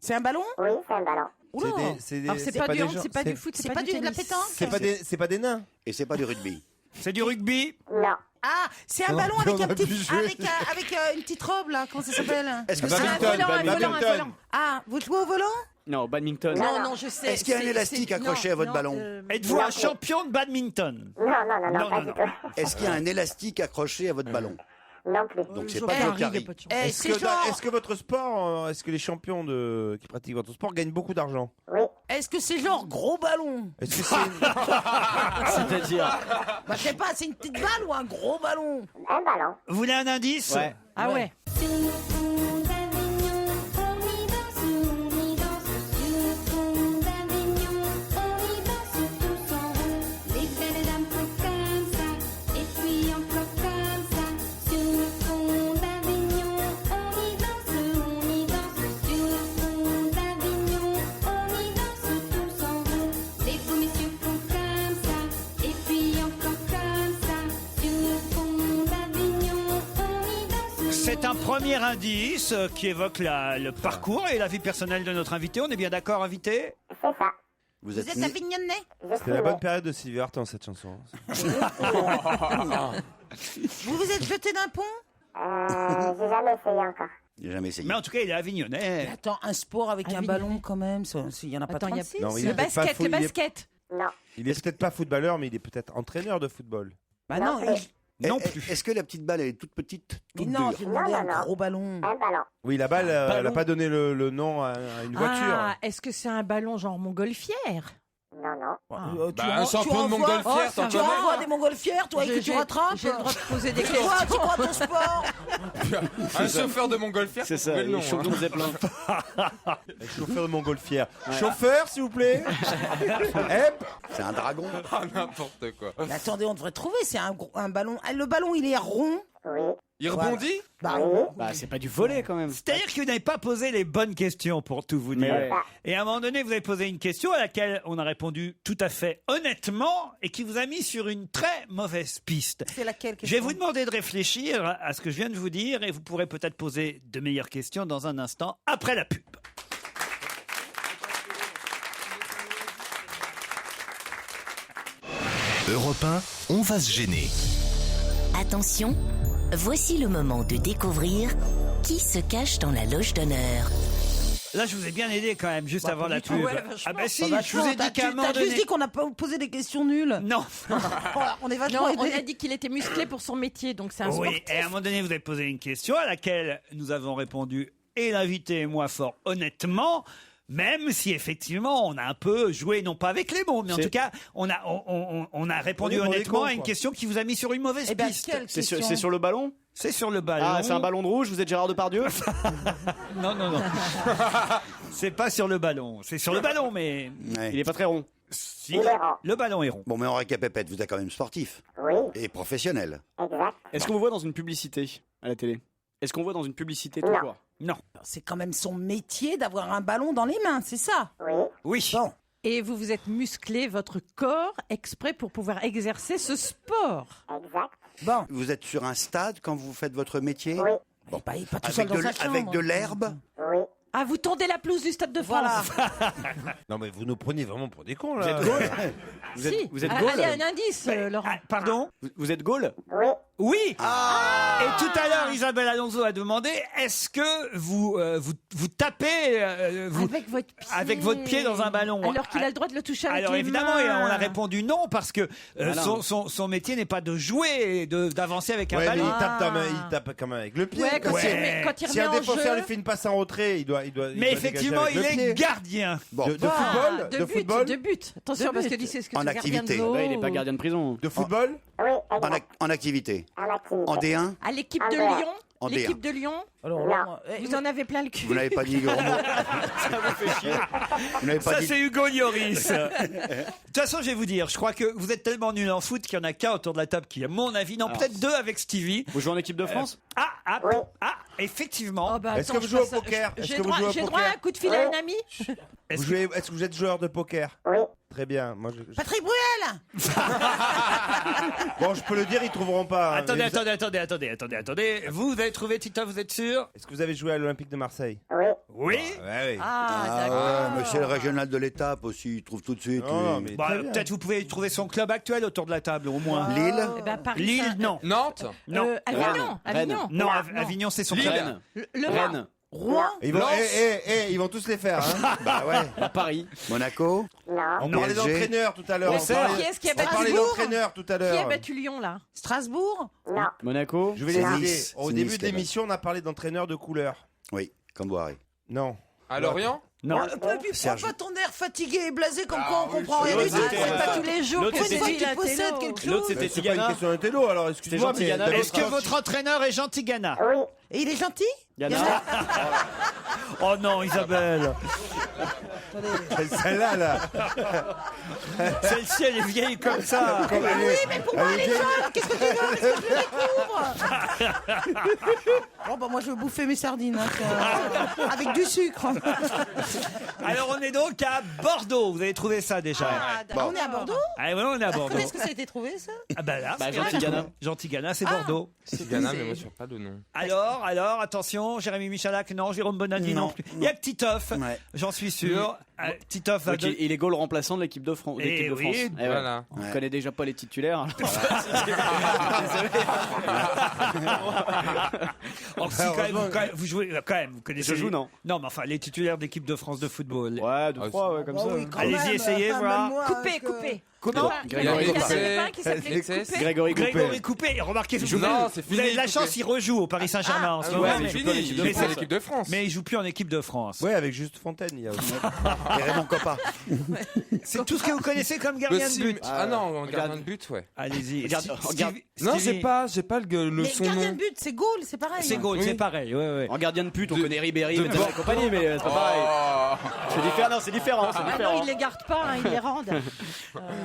C'est un ballon? Oui, c'est un ballon. Oula. Alors, c'est pas du hand, c'est pas du foot, C'est pas de la pétanque? C'est pas des nains. Et c'est pas du rugby? C'est du rugby. Non. Ah, c'est un ballon avec un petit, avec une petite robe là. Comment ça s'appelle? Est-ce que Badminton. c'est Ah, vous jouez au volant? Non, badminton. Non, je sais. Est-ce qu'il y a un élastique accroché à votre ballon? Êtes-vous un champion de badminton? Non, pas du tout. Est-ce qu'il y a un élastique accroché à votre ballon? Non plus. Donc c'est pas du Rotary. Est-ce que votre sport, est-ce que les champions qui pratiquent votre sport gagnent beaucoup d'argent? Oui. Est-ce que c'est genre gros ballon? Est-ce que c'est C'est-à-dire? Bah, je sais pas, c'est une petite balle ou un gros ballon? Un ballon. Vous voulez un indice? Ouais. Ah ouais. C'est un premier indice qui évoque le parcours et la vie personnelle de notre invité. On est bien d'accord, invité? C'est ça. Vous êtes avignonnais? C'était la bonne période de Sylvie Vartan cette chanson. Vous vous êtes jeté d'un pont? J'ai jamais essayé encore. J'ai jamais essayé. Mais en tout cas, il est avignonnais. Mais attends, un sport avec un ballon quand même, il y en a pas Attends, 36. Non, il Le est peut-être pas basket, fou- le il est- basket. Non. Il est peut-être pas footballeur, mais il est peut-être entraîneur de football. Bah non, Non plus. Est-ce que la petite balle elle est toute petite, mais toute non, dure? j'ai demandé Non, un non, non. gros ballon. Un ballon. Oui, la balle, elle n'a pas donné le nom à une voiture. Ah, est-ce que c'est un ballon genre montgolfière? Non, non. Un champion de montgolfière, t'en Tu connais? envoies des montgolfières, toi, et que tu rattrapes? J'ai le droit de poser des C'est questions. quoi, c'est quoi ton sport? Un chauffeur de montgolfière, C'est ça, le nom. le champion de Zeppelin. Chauffeur de montgolfière. Chauffeur, s'il vous plaît. Hep. C'est un dragon. Ah, n'importe quoi. Mais attendez, on devrait trouver, c'est un ballon. Ah, le ballon, il est rond. Oui. Il rebondit? Bah, Bah, c'est pas du volet quand même. C'est-à-dire que vous n'avez pas posé les bonnes questions pour tout vous dire. Mais ouais. Et à un moment donné, vous avez posé une question à laquelle on a répondu tout à fait honnêtement et qui vous a mis sur une très mauvaise piste. c'est laquelle Je vais vous demander de réfléchir à ce que je viens de vous dire et vous pourrez peut-être poser de meilleures questions dans un instant après la pub. Europe 1, on va se gêner. Attention, voici le moment de découvrir qui se cache dans la loge d'honneur. Là, je vous ai bien aidé quand même, juste Bah, avant pas la du tout. pub. Ouais, vachement. Ah bah si, Bah, je vous ai dit qu'à un moment T'as juste donné... dit qu'on n'a pas posé des questions nulles. Non. On est Non, vachement on aidés. a dit qu'il était musclé pour son métier, donc c'est un Oui, sportif. et à un moment donné, vous avez posé une question à laquelle nous avons répondu, et l'invité et moi, fort honnêtement, même si effectivement on a un peu joué, non pas avec les mots, mais en tout cas, on a répondu On est dans les honnêtement cons, à une quoi. question qui vous a mis sur une mauvaise Eh ben, piste. quelle C'est question? sur le ballon? C'est sur le ballon. Ah, c'est un ballon de rouge, vous êtes Gérard Depardieu? Non. C'est pas sur le ballon. C'est sur le ballon, mais... Ouais. Il est pas très rond. Si, le ballon est rond. Bon, mais Henri Capépette, vous êtes quand même sportif. Oui. Et professionnel. Exact. Est-ce qu'on vous voit dans une publicité à la télé? Est-ce qu'on voit dans une publicité tout court? Non. C'est quand même son métier d'avoir un ballon dans les mains, c'est ça? Oui. Oui. Bon. Et vous vous êtes musclé votre corps exprès pour pouvoir exercer ce sport. Exact. Bon. Vous êtes sur un stade quand vous faites votre métier? Oui. Bon, Pas tout seul dans sa chambre. avec de l'herbe? Oui. Ah, vous tondez la pelouse du Stade de France. Non, mais vous nous prenez vraiment pour des cons, là. Vous êtes Gaulle? Si. Vous êtes Ah, Gaulle? allez, un indice, Laurent. Pardon? Vous êtes Gaulle? Oui. Oui. Et Ah. tout à l'heure, Isabelle Alonso a demandé est-ce que vous tapez avec votre pied dans un ballon? Alors qu'il a le droit de le toucher avec Alors les évidemment, mains. on a répondu non parce que Voilà. son métier n'est pas de jouer et d'avancer avec un Ouais, mais ballon. il tape quand même avec le pied. Ouais, quand il Si un remet en défenseur jeu. lui fait une passe en retrait, il doit Mais effectivement, il est gardien. Bon. De football? De but, football? de but. Attention, De parce but. que lycée, est-ce que En c'est gardien activité. de l'eau Là, il n'est pas gardien de prison. De football? Oui. En, Exact. en activité? En activité. En D1? À l'équipe de Ah, Lyon. En L'équipe D1. de Lyon. Alors, Vous en avez plein le cul. Vous n'avez pas dit gros mot. Ça vous fait chier. Vous n'avez pas Ça, dit... c'est Hugo Lloris. De toute façon, je vais vous dire, je crois que vous êtes tellement nul en foot qu'il y en a qu'un autour de la table qui, à mon avis, non, Alors, peut-être deux avec Stevie. Vous jouez en équipe de France? Effectivement. Oh, bah, Est-ce attends, que vous je jouez au passe- poker? Est-ce J'ai que vous droit jouez au j'ai droit à poker? un coup de fil à un ami. Est-ce que vous êtes joueur de poker? Oui. Très bien. Moi, Patrick Bruel. Bon, je peux le dire, ils trouveront pas. hein. Attendez, Mais attendez. Vous avez trouvé Titoff, vous êtes sûr? Est-ce que vous avez joué à l'Olympique de Marseille? Oui. Oui. Ouais, oui. Ah, d'accord. ouais, monsieur le régional de l'étape aussi, il trouve tout de suite. Non, lui. mais Bah, très bien. peut-être vous pouvez trouver son club actuel autour de la table, au moins. Lille? Eh ben, Paris, Lille, Saint- non. Nantes? Non. Avignon. Rennes. Avignon. Non, Avignon, c'est son club. Rennes. Le Rennes. Rouen. Ils vont, Lens. ils vont tous les faire. Hein. Bah ouais. À Paris. Monaco? Non. On parlait PSG. d'entraîneur tout à l'heure. Qui est-ce qui a On battu parlait Strasbourg d'entraîneur tout à Qui a l'heure. battu Lyon, là? Strasbourg. Non. Monaco. Je vais les C'est aider. Nice. Au C'est début Nice, de l'émission, on a parlé d'entraîneur de couleur. Oui, Camboire. Non. À Lorient? Non. Puis prends Serge. pas ton air fatigué et blasé comme quoi on comprend rien. l'autre, du tout. c'était, C'est pas tous les jours. l'autre, Pour c'était une fois que tu la possèdes télo. quelque L'autre, chose. c'était C'est pas une Tigana. question d'intello, alors excuse-moi. C'était Jean mais Tigana. Est-ce que votre entraîneur est Jean Tigana? Oui. Et il est gentil? Yana. Oh non, Isabelle. Celle-là, là. Celle-ci, elle est vieille comme ça. Oui, Mais pour moi, elle est jeune. Qu'est-ce que tu veux? Qu'est-ce que je découvre? Bon, bah, moi, je veux bouffer mes sardines. Avec du sucre. Alors, on est donc à Bordeaux. Vous avez trouvé ça déjà? Ah, d'accord. On est à Bordeaux? Ah ouais, on est à Bordeaux. Quand est-ce que ça a été trouvé, ça? Ah bah là, Bah, Jean Tigana. Jean Tigana, c'est Bordeaux. Tigana, mais moi je ne pas de nom. Alors, attention, Jérémy Michalak, non, Jérôme Bonaldi non, Non, plus. Il y a que Titoff, Ouais. j'en suis sûr. Titoff va Donc, il est goal remplaçant de l'équipe de France. Eh oui, Eh ouais. voilà. On connaît déjà pas les titulaires. Oh, si, quand même, vous jouez, quand même, vous connaissez. Je joue, non. Non, mais enfin, les titulaires d'équipe de France de football. Ouais, 2-3, ouais, comme ça. Allez-y, essayez, voilà. Coupé, coupé. Comment? Grégory Il y en Coupé. avait pas qui s'appelait Coupé. Grégory Coupé. Grégory Coupé, remarquez, Non, c'est vous fini, avez de la Coupé. chance, il rejoue au Paris Saint-Germain en ce moment. Ouais, mais- mais fini. Il joue pour l'équipe de France. Mais il joue plus en équipe de France. Ouais, avec Juste Fontaine, il y a aussi. Et Raymond Coppa. C'est tout ce que vous connaissez comme gardien de but. Ah non, en gardien de but, ouais. Allez-y. Regarde. Non, Stevie. j'ai pas le Mais son gardien nom. de but, c'est Gaulle, c'est pareil. C'est Gaulle, Oui. c'est pareil. Ouais, ouais. En gardien de pute, on connaît Ribéry, de Medina et compagnie, mais c'est pas pareil. C'est différent, non, c'est différent. C'est Ah non, différent. ils les gardent pas, hein, ils les rendent.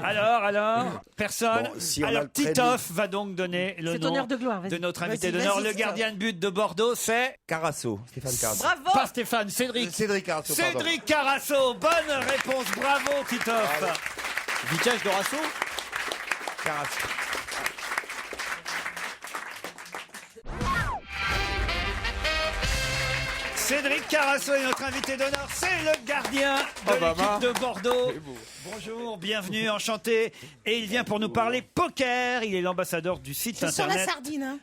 Alors, personne. Bon, si on a Alors, le prénom. Titoff va donc donner le C'est nom honneur de gloire, vas-y. de notre invité Vas-y, d'honneur. vas-y, Le Titoff. gardien de but de Bordeaux, c'est Carasso. Stéphane Carasso. Bravo. pas Stéphane, Cédric. Cédric Carasso, pardon. Cédric Carasso. Bonne réponse, bravo Titoff. Vicage Dorasso. Carasso. Cédric Carasso est notre invité d'honneur, c'est le gardien de Obama. l'équipe de Bordeaux. Bonjour, bienvenue, enchanté. Et il vient pour nous parler poker. Il est l'ambassadeur du site C'est sur la internet sardine. Hein.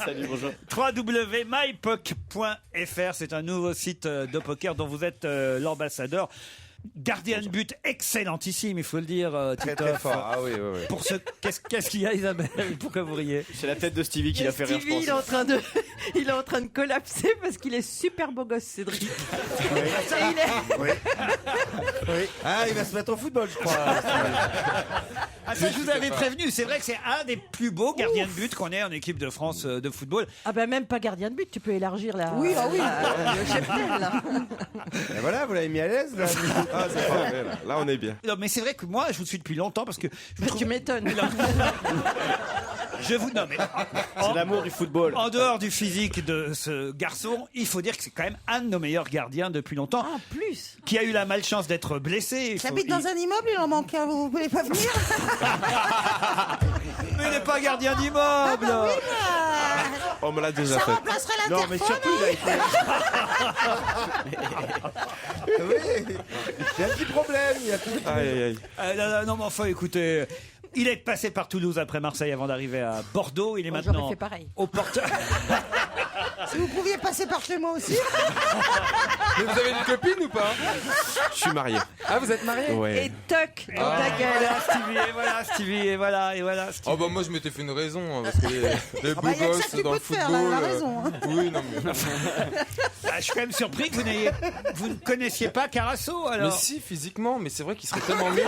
Salut, bonjour. www.mypoc.fr. C'est un nouveau site de poker dont vous êtes l'ambassadeur. Gardien de but excellentissime, il faut le dire. Très Titoff. très fort. Ah oui, oui, oui. Pour ce, qu'est-ce qu'il y a, Isabelle? Pourquoi vous riez? C'est la tête de Stevie qui l'a fait rire, je Stevie, pense. il est en train de collapser parce qu'il est super beau gosse, Cédric. Et il est- Oui. Ah, il va se mettre au football, je crois. Ah, ça, je vous avais prévenu. C'est vrai que c'est un des plus beaux gardiens de but qu'on ait en équipe de France de football. Ah ben même pas gardien de but, tu peux élargir la. Oui, ah oui. le cheptel, là. Et voilà, vous l'avez mis à l'aise, là. Ah, c'est parfait, là. Là, on est bien. Non, mais c'est vrai que moi, je vous suis depuis longtemps parce que je vous trouve... Tu m'étonnes. Je vous nomme. C'est l'amour du football. En dehors du physique de ce garçon, il faut dire que c'est quand même un de nos meilleurs gardiens depuis longtemps. En plus. Qui a eu la malchance d'être blessé. J'habite dans un immeuble, il en manque un, vous voulez pas venir? Mais il n'est pas gardien d'immeuble. Ah bah oui, On me l'a déjà ça fait. remplacerait Non, l'interphone. mais surtout, il a été. Oui, il y a un petit problème. Il y a tout... Aïe, aïe, aïe. Non, mais enfin, écoutez. Il est passé par Toulouse après Marseille avant d'arriver à Bordeaux. Il est Moi, maintenant j'aurais fait pareil. au porteur. Si vous pouviez passer par chez moi aussi. Mais vous avez une copine ou pas? Je suis marié. Ah, vous êtes marié? Ouais. Et toc dans Ah, ta gueule. voilà Stevie, et voilà Stevie, et voilà Stevie. Oh bah moi je m'étais fait une raison hein, parce que les beaux bah, y a que ça gosses que tu dans peux le te faire, football. là, elle a raison, hein. Oui non mais. Ah, je suis quand même surpris que vous ne connaissiez pas Carasso alors. Mais si physiquement, mais c'est vrai qu'il serait tellement mieux.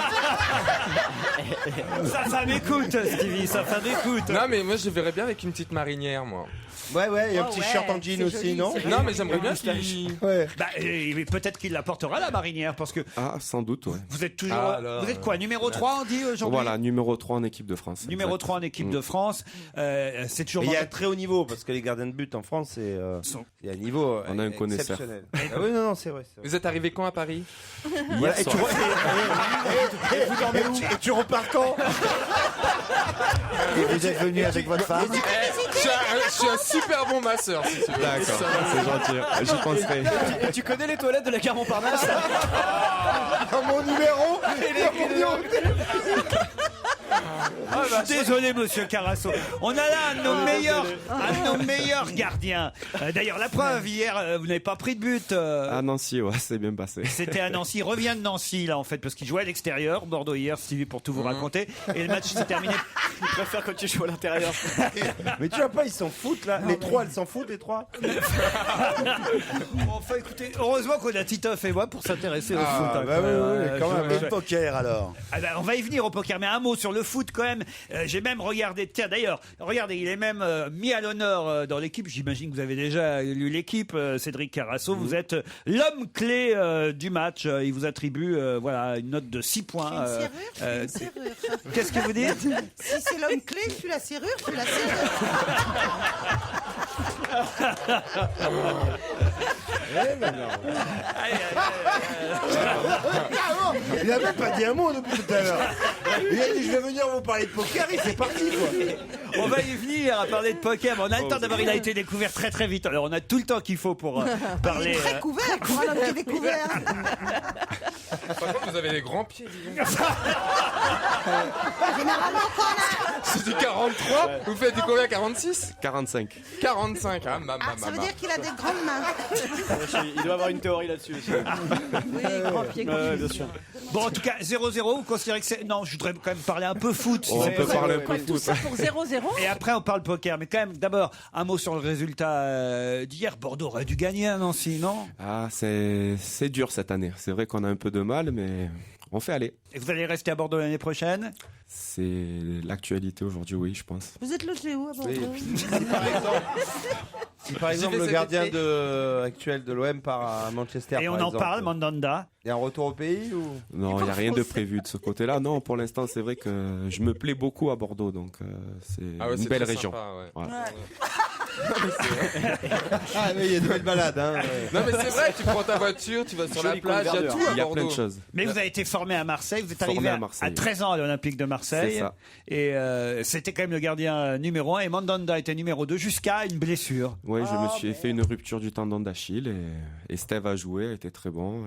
Sa femme écoute Stevie, sa femme écoute. Non mais moi je le verrais bien avec une petite marinière moi. Ouais, ouais, il y a un Oh, petit ouais, short en jean c'est aussi, joli, non? c'est Non mais j'aimerais bien qu'il. Ouais. Bah, peut-être qu'il la portera la marinière parce que Ah, sans doute, ouais. vous êtes toujours. Ah, là, vous êtes quoi, numéro 3 on dit aujourd'hui? Voilà, numéro 3 en équipe de France. Numéro exact. 3 en équipe de France. C'est toujours. Mais il y a un dans- très haut niveau parce que les gardiens de but en France, c'est il y a un niveau On a un connaisseur. exceptionnel. Ah oui, non, c'est vrai. Vous êtes arrivé quand à Paris? Voilà, et, tu, et tu repars quand? Et vous êtes venu avec votre femme? Je suis un super bon masseur si tu veux. D'accord, c'est gentil. J'y penserai. Et tu connais les toilettes de la gare Montparnasse? Dans mon numéro Je suis désolé, monsieur Carasso. On a là un de nos meilleurs gardiens. D'ailleurs, la preuve, hier, vous n'avez pas pris de but. À Nancy, ouais, c'est bien passé. C'était à Nancy. Il revient de Nancy, là, en fait, parce qu'il jouait à l'extérieur. Bordeaux hier, Stevie, pour tout vous raconter. Et le match s'est terminé. Je préfère quand tu joues à l'intérieur. Mais tu vois pas, ils s'en foutent là. Les trois, elles s'en foutent, les trois. Enfin, écoutez, heureusement qu'on a Titoff et moi pour s'intéresser au foot. hein, bah quand même. oui, quand même. Et le poker alors? Ah ben, on va y venir au poker, mais un mot sur le foot quand même. J'ai même regardé, tiens d'ailleurs, regardez, il est même mis à l'honneur dans l'équipe. J'imagine que vous avez déjà lu l'équipe, Cédric Carasso. Vous êtes l'homme clé du match. Il vous attribue voilà, une note de 6 points. Une serrure. Qu'est-ce que vous dites? Si c'est l'homme clé, je suis la serrure, je suis la serrure. Il a même pas dit un mot depuis tout à l'heure. Il a dit je vais venir vous parler de poker et c'est parti quoi. On va y venir à parler de poker, mais on a le temps. D'abord, il a été découvert très très vite. Alors on a tout le temps qu'il faut pour parler. Il est très couvert pour un homme qui est découvert. Par contre vous avez des grands pieds dis donc. Généralement, quand on a... C'est du 43. Vous faites du combien? 46? 45. 45 hein ça veut dire qu'il a des grandes mains. Il doit avoir une théorie là-dessus aussi. Oui, grand pied, grand pied. Bien sûr. Bon, en tout cas, 0-0, vous considérez que c'est... Non, je voudrais quand même parler un peu foot. si On vous peut voulez. parler un peu de Tout foot. ça pour 0-0. Et après, on parle poker. Mais quand même, d'abord, un mot sur le résultat d'hier. Bordeaux aurait dû gagner à Nancy, non? Ah, c'est dur cette année. C'est vrai qu'on a un peu de mal, mais on fait aller. Et vous allez rester à Bordeaux l'année prochaine? C'est l'actualité aujourd'hui, oui, je pense. Vous êtes logé où à Bordeaux? Si par exemple le gardien actuel de l'OM part à Manchester. Et on en parle, Mandanda. Il y a un retour au pays ou? Non, il n'y a rien de prévu de ce côté-là. Non, pour l'instant, c'est vrai que je me plais beaucoup à Bordeaux, donc c'est une belle région. Sympa, ouais. Voilà. Ah oui, il y a de belles balades. Hein, ouais. Non mais c'est vrai, tu prends ta voiture, tu vas sur la Joli plage, il y a coin de tout verdure. à Il y a Bordeaux. plein de choses. Mais vous avez été formé à Marseille. Vous êtes Formé arrivé à Marseille, à 13 ans à l'Olympique de Marseille. C'est ça. Et c'était quand même le gardien numéro 1. Et Mandanda était numéro 2 jusqu'à une blessure. Oui, je me suis fait une rupture du tendon d'Achille et Steve a joué, était très bon.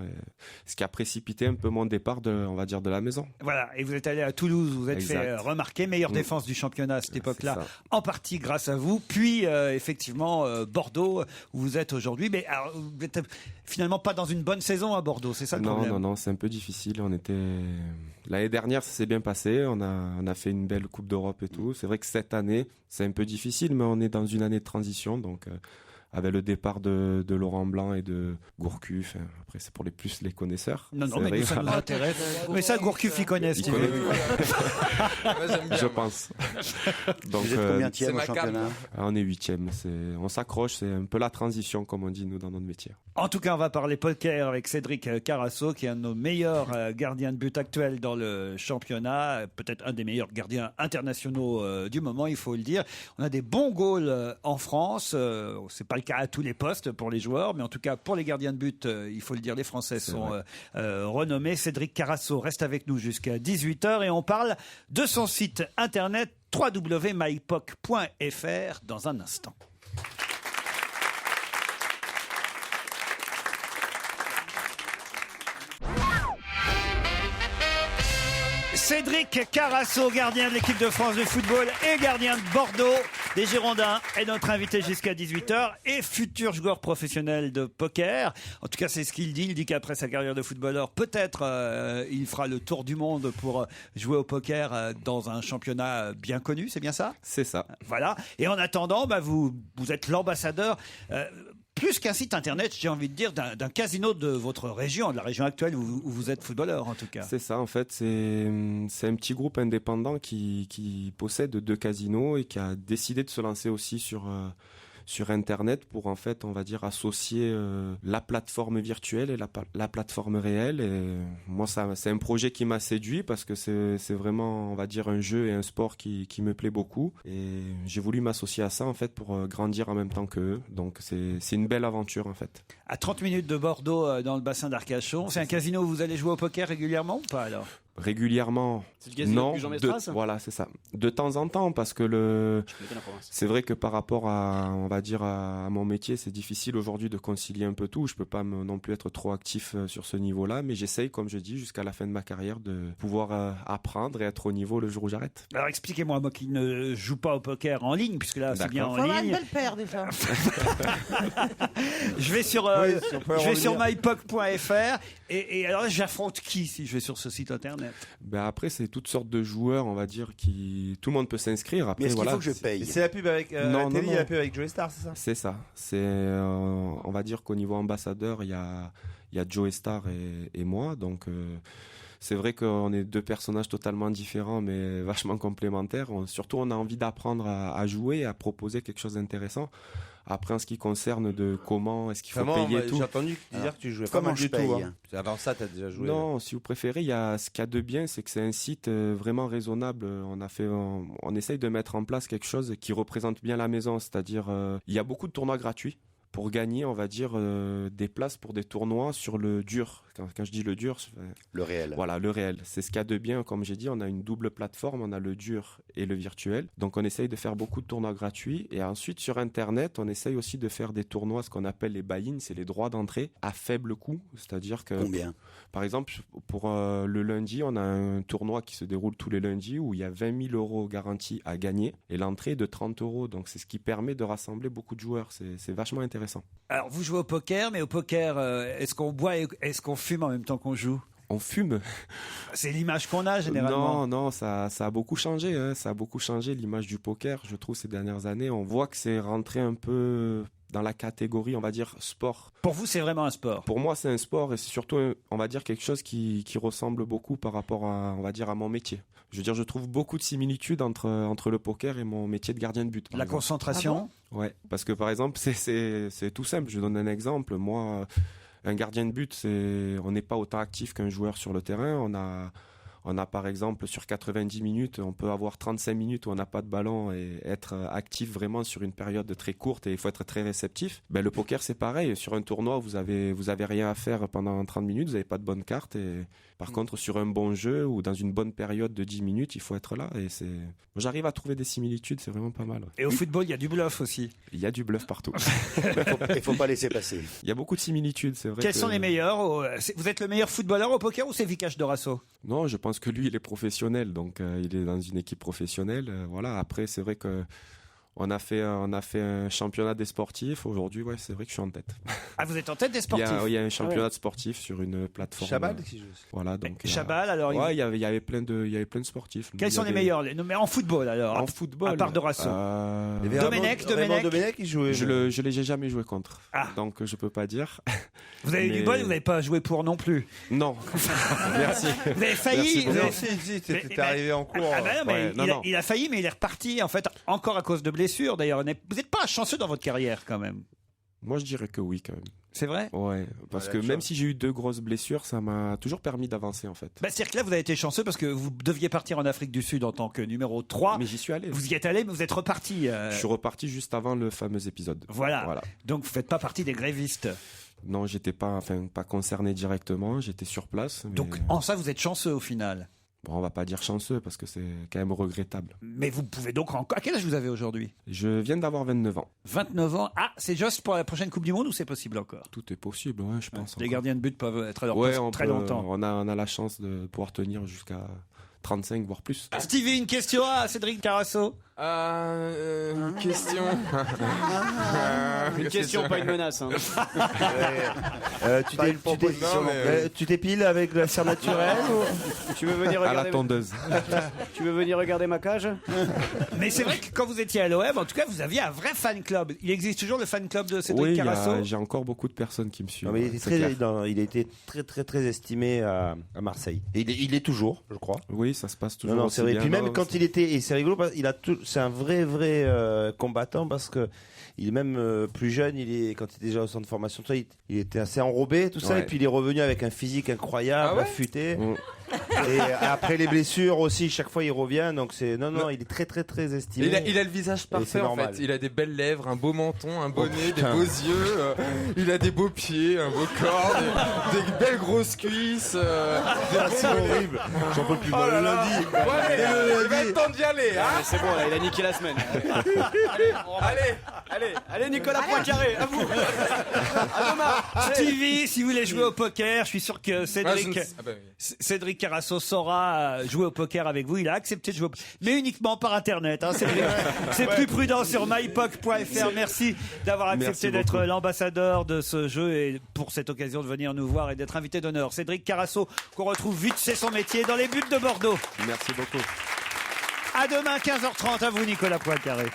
Ce qui a précipité un peu mon départ on va dire, de la maison. Voilà, et vous êtes allé à Toulouse, vous êtes Exact. fait remarquer, meilleure défense du championnat à cette époque-là, c'est ça. en partie grâce à vous. Puis, effectivement Bordeaux où vous êtes aujourd'hui. Mais alors, vous n'êtes finalement pas dans une bonne saison à Bordeaux, c'est ça le problème? Non, c'est un peu difficile. L'année dernière, ça s'est bien passé. On a fait une belle Coupe d'Europe et tout. C'est vrai que cette année, c'est un peu difficile, mais on est dans une année de transition, donc. Avec le départ de Laurent Blanc et de Gourcuff. Après, c'est pour les connaisseurs. Non, mais nous, ça nous intéresse. Mais ça, Gourcuff, ils connaissent. Je pense. Donc, vous êtes combienième au championnat? On est 8e. On s'accroche. C'est un peu la transition, comme on dit, nous, dans notre métier. En tout cas, on va parler poker avec Cédric Carasso, qui est un de nos meilleurs gardiens de but actuels dans le championnat. Peut-être un des meilleurs gardiens internationaux du moment, il faut le dire. On a des bons goals en France. C'est pas le cas à tous les postes pour les joueurs, mais en tout cas pour les gardiens de but, il faut le dire, les Français sont renommés. Cédric Carasso reste avec nous jusqu'à 18h et on parle de son site internet www.mypoc.fr dans un instant. Cédric Carasso, gardien de l'équipe de France de football et gardien de Bordeaux des Girondins, est notre invité jusqu'à 18h et futur joueur professionnel de poker. En tout cas, c'est ce qu'il dit. Il dit qu'après sa carrière de footballeur, peut-être il fera le tour du monde pour jouer au poker dans un championnat bien connu. C'est bien ça? C'est ça. Voilà. Et en attendant, vous êtes l'ambassadeur. Plus qu'un site internet, j'ai envie de dire, d'un casino de votre région, de la région actuelle où vous êtes footballeur en tout cas. C'est ça, en fait, c'est un petit groupe indépendant qui possède 2 casinos et qui a décidé de se lancer aussi sur Internet pour, en fait, on va dire, associer la plateforme virtuelle et la plateforme réelle. Et moi, c'est un projet qui m'a séduit parce que c'est vraiment, on va dire, un jeu et un sport qui me plaît beaucoup. Et j'ai voulu m'associer à ça, en fait, pour grandir en même temps qu'eux. Donc, c'est une belle aventure, en fait. À 30 minutes de Bordeaux, dans le bassin d'Arcachon, c'est un casino où vous allez jouer au poker régulièrement ou pas alors? Régulièrement, non. Voilà, c'est ça. De temps en temps, parce que c'est vrai que par rapport à, on va dire, à mon métier, c'est difficile aujourd'hui de concilier un peu tout. Je peux pas non plus être trop actif sur ce niveau-là, mais j'essaye, comme je dis, jusqu'à la fin de ma carrière, de pouvoir apprendre et être au niveau le jour où j'arrête. Alors expliquez-moi, moi qui ne joue pas au poker en ligne, puisque là c'est bien en ligne. une belle paire déjà. Je vais sur mypoc.fr et alors j'affronte qui si je vais sur ce site internet? Après, c'est toutes sortes de joueurs, on va dire, tout le monde peut s'inscrire. Après, mais est-ce qu'il faut que je paye? C'est la pub avec non. la pub avec Joe Star, c'est ça? C'est ça. On va dire qu'au niveau ambassadeur, il y a Joe Star et moi, donc. C'est vrai qu'on est 2 personnages totalement différents, mais vachement complémentaires. Surtout, on a envie d'apprendre à jouer et à proposer quelque chose d'intéressant. Après, en ce qui concerne de comment est-ce qu'il faut payer tout. J'ai entendu dire que tu jouais pas mal du tout. Avant ça, tu as déjà joué. Non, si vous préférez, ce qu'il y a de bien, c'est que c'est un site vraiment raisonnable. On essaye de mettre en place quelque chose qui représente bien la maison. C'est-à-dire, il y a beaucoup de tournois gratuits pour gagner, on va dire, des places pour des tournois sur le dur. Quand je dis le dur, le réel. Voilà, le réel. C'est ce qu'il y a de bien, comme j'ai dit, on a une double plateforme, on a le dur et le virtuel. Donc on essaye de faire beaucoup de tournois gratuits. Et ensuite, sur Internet, on essaye aussi de faire des tournois, ce qu'on appelle les buy-in, c'est les droits d'entrée à faible coût. C'est-à-dire que... Combien? Par exemple, pour le lundi, on a un tournoi qui se déroule tous les lundis où il y a 20 000 euros garantis à gagner et l'entrée est de 30 euros. Donc c'est ce qui permet de rassembler beaucoup de joueurs. C'est vachement intéressant. Alors vous jouez au poker, mais au poker, est-ce qu'on boit et est-ce qu'on fume en même temps qu'on joue? On fume. C'est l'image qu'on a généralement. Non, ça a beaucoup changé. Hein. Ça a beaucoup changé l'image du poker, je trouve, ces dernières années. On voit que c'est rentré un peu dans la catégorie, on va dire, sport. Pour vous, c'est vraiment un sport? Pour moi, c'est un sport et c'est surtout, on va dire, quelque chose qui ressemble beaucoup par rapport à, on va dire, à mon métier. Je veux dire, je trouve beaucoup de similitudes entre le poker et mon métier de gardien de but. La concentration? Ouais, parce que par exemple, c'est tout simple. Je donne un exemple. Moi, un gardien de but, on n'est pas autant actif qu'un joueur sur le terrain. On a par exemple sur 90 minutes, on peut avoir 35 minutes où on n'a pas de ballon et être actif vraiment sur une période très courte et il faut être très réceptif. Le poker c'est pareil, sur un tournoi vous avez rien à faire pendant 30 minutes, vous n'avez pas de bonne carte et par contre sur un bon jeu ou dans une bonne période de 10 minutes, il faut être là et j'arrive à trouver des similitudes, c'est vraiment pas mal. Et au football, il y a du bluff aussi. Il y a du bluff partout. Il faut pas laisser passer. Il y a beaucoup de similitudes, c'est vrai. Quels sont les meilleurs? Vous êtes le meilleur footballeur au poker ou c'est Vikash Dorasso? Non, je pense que lui, il est professionnel, donc il est dans une équipe professionnelle. Voilà. Après, c'est vrai que On a fait un championnat des sportifs. Aujourd'hui, ouais, c'est vrai que je suis en tête. Ah, vous êtes en tête des sportifs? Il y a un championnat de sportifs sur une plateforme. Chabal qui joue. Voilà, donc. Chabal, alors. Ouais, il y avait plein de sportifs. Quels sont les meilleurs? Non, mais en football, alors. En football. À part Dorasso. Domenech, il jouait. Je l'ai jamais joué contre. Donc, je peux pas dire. Vous avez eu du bol, vous n'avez pas joué pour non plus. Non. Merci. Vous avez failli. T'es arrivé en cours. Ah bah non, mais il a failli, mais il est reparti, en fait, encore à cause de blessures. D'ailleurs, vous n'êtes pas chanceux dans votre carrière, quand même. Moi, je dirais que oui, quand même. C'est vrai? Ouais, parce que même si j'ai eu 2 grosses blessures, ça m'a toujours permis d'avancer, en fait. C'est-à-dire que là, vous avez été chanceux parce que vous deviez partir en Afrique du Sud en tant que numéro 3. Mais j'y suis allé. Vous y êtes allé, mais vous êtes reparti. Je suis reparti juste avant le fameux épisode. Voilà. Donc, vous ne faites pas partie des grévistes. Non, j'étais pas concerné directement, j'étais sur place. Mais... Donc, en ça, vous êtes chanceux au final. Bon, on va pas dire chanceux parce que c'est quand même regrettable. Mais vous pouvez donc encore. À quel âge vous avez aujourd'hui? Je viens d'avoir 29 ans. 29 ans. Ah, c'est juste pour la prochaine Coupe du Monde ou c'est possible encore? Tout est possible, ouais, je pense. Les gardiens de but peuvent être à leur poste très longtemps. On a la chance de pouvoir tenir jusqu'à 35 voire plus. Stevie, une question à Cédric Carasso. Une question. Une question, pas une menace. Hein. Tu t'épiles avec la cire naturelle ou... Tu veux venir regarder à la tondeuse. Tu veux venir regarder ma cage? Mais c'est vrai que quand vous étiez à l'OM, en tout cas, vous aviez un vrai fan club. Il existe toujours le fan club de Cédric Carasso? Oui, j'ai encore beaucoup de personnes qui me suivent. Non, mais il a été très très très estimé à Marseille. Et il est toujours, je crois. Oui, ça se passe toujours. Non, c'est vrai. Puis même quand il était, et c'est rigolo, parce qu'il c'est un vrai combattant parce que il est même plus jeune, quand il était déjà au centre de formation, il était assez enrobé, tout ça, et puis il est revenu avec un physique incroyable, affûté. Et après les blessures aussi, chaque fois il revient, donc il est très très très estimé. Il a le visage parfait en fait. Il a des belles lèvres, un beau menton, un bonnet, des beaux yeux. Il a des beaux pieds, un beau corps, des belles grosses cuisses. C'est horrible. J'en peux plus. Le lundi. Il va être temps d'y aller. Hein, c'est bon, là, il a niqué la semaine. Allez, Nicolas Poincaré, à vous. À demain. Stevie, si vous voulez jouer au poker, je suis sûr que Cédric Carasso saura jouer au poker avec vous. Il a accepté de jouer mais uniquement par internet. Hein, c'est plus prudent sur mypoc.fr. Merci d'avoir accepté d'être l'ambassadeur de ce jeu et pour cette occasion de venir nous voir et d'être invité d'honneur. Cédric Carasso, qu'on retrouve vite, c'est son métier, dans les buts de Bordeaux. Merci beaucoup. À demain 15h30, à vous Nicolas Poincaré.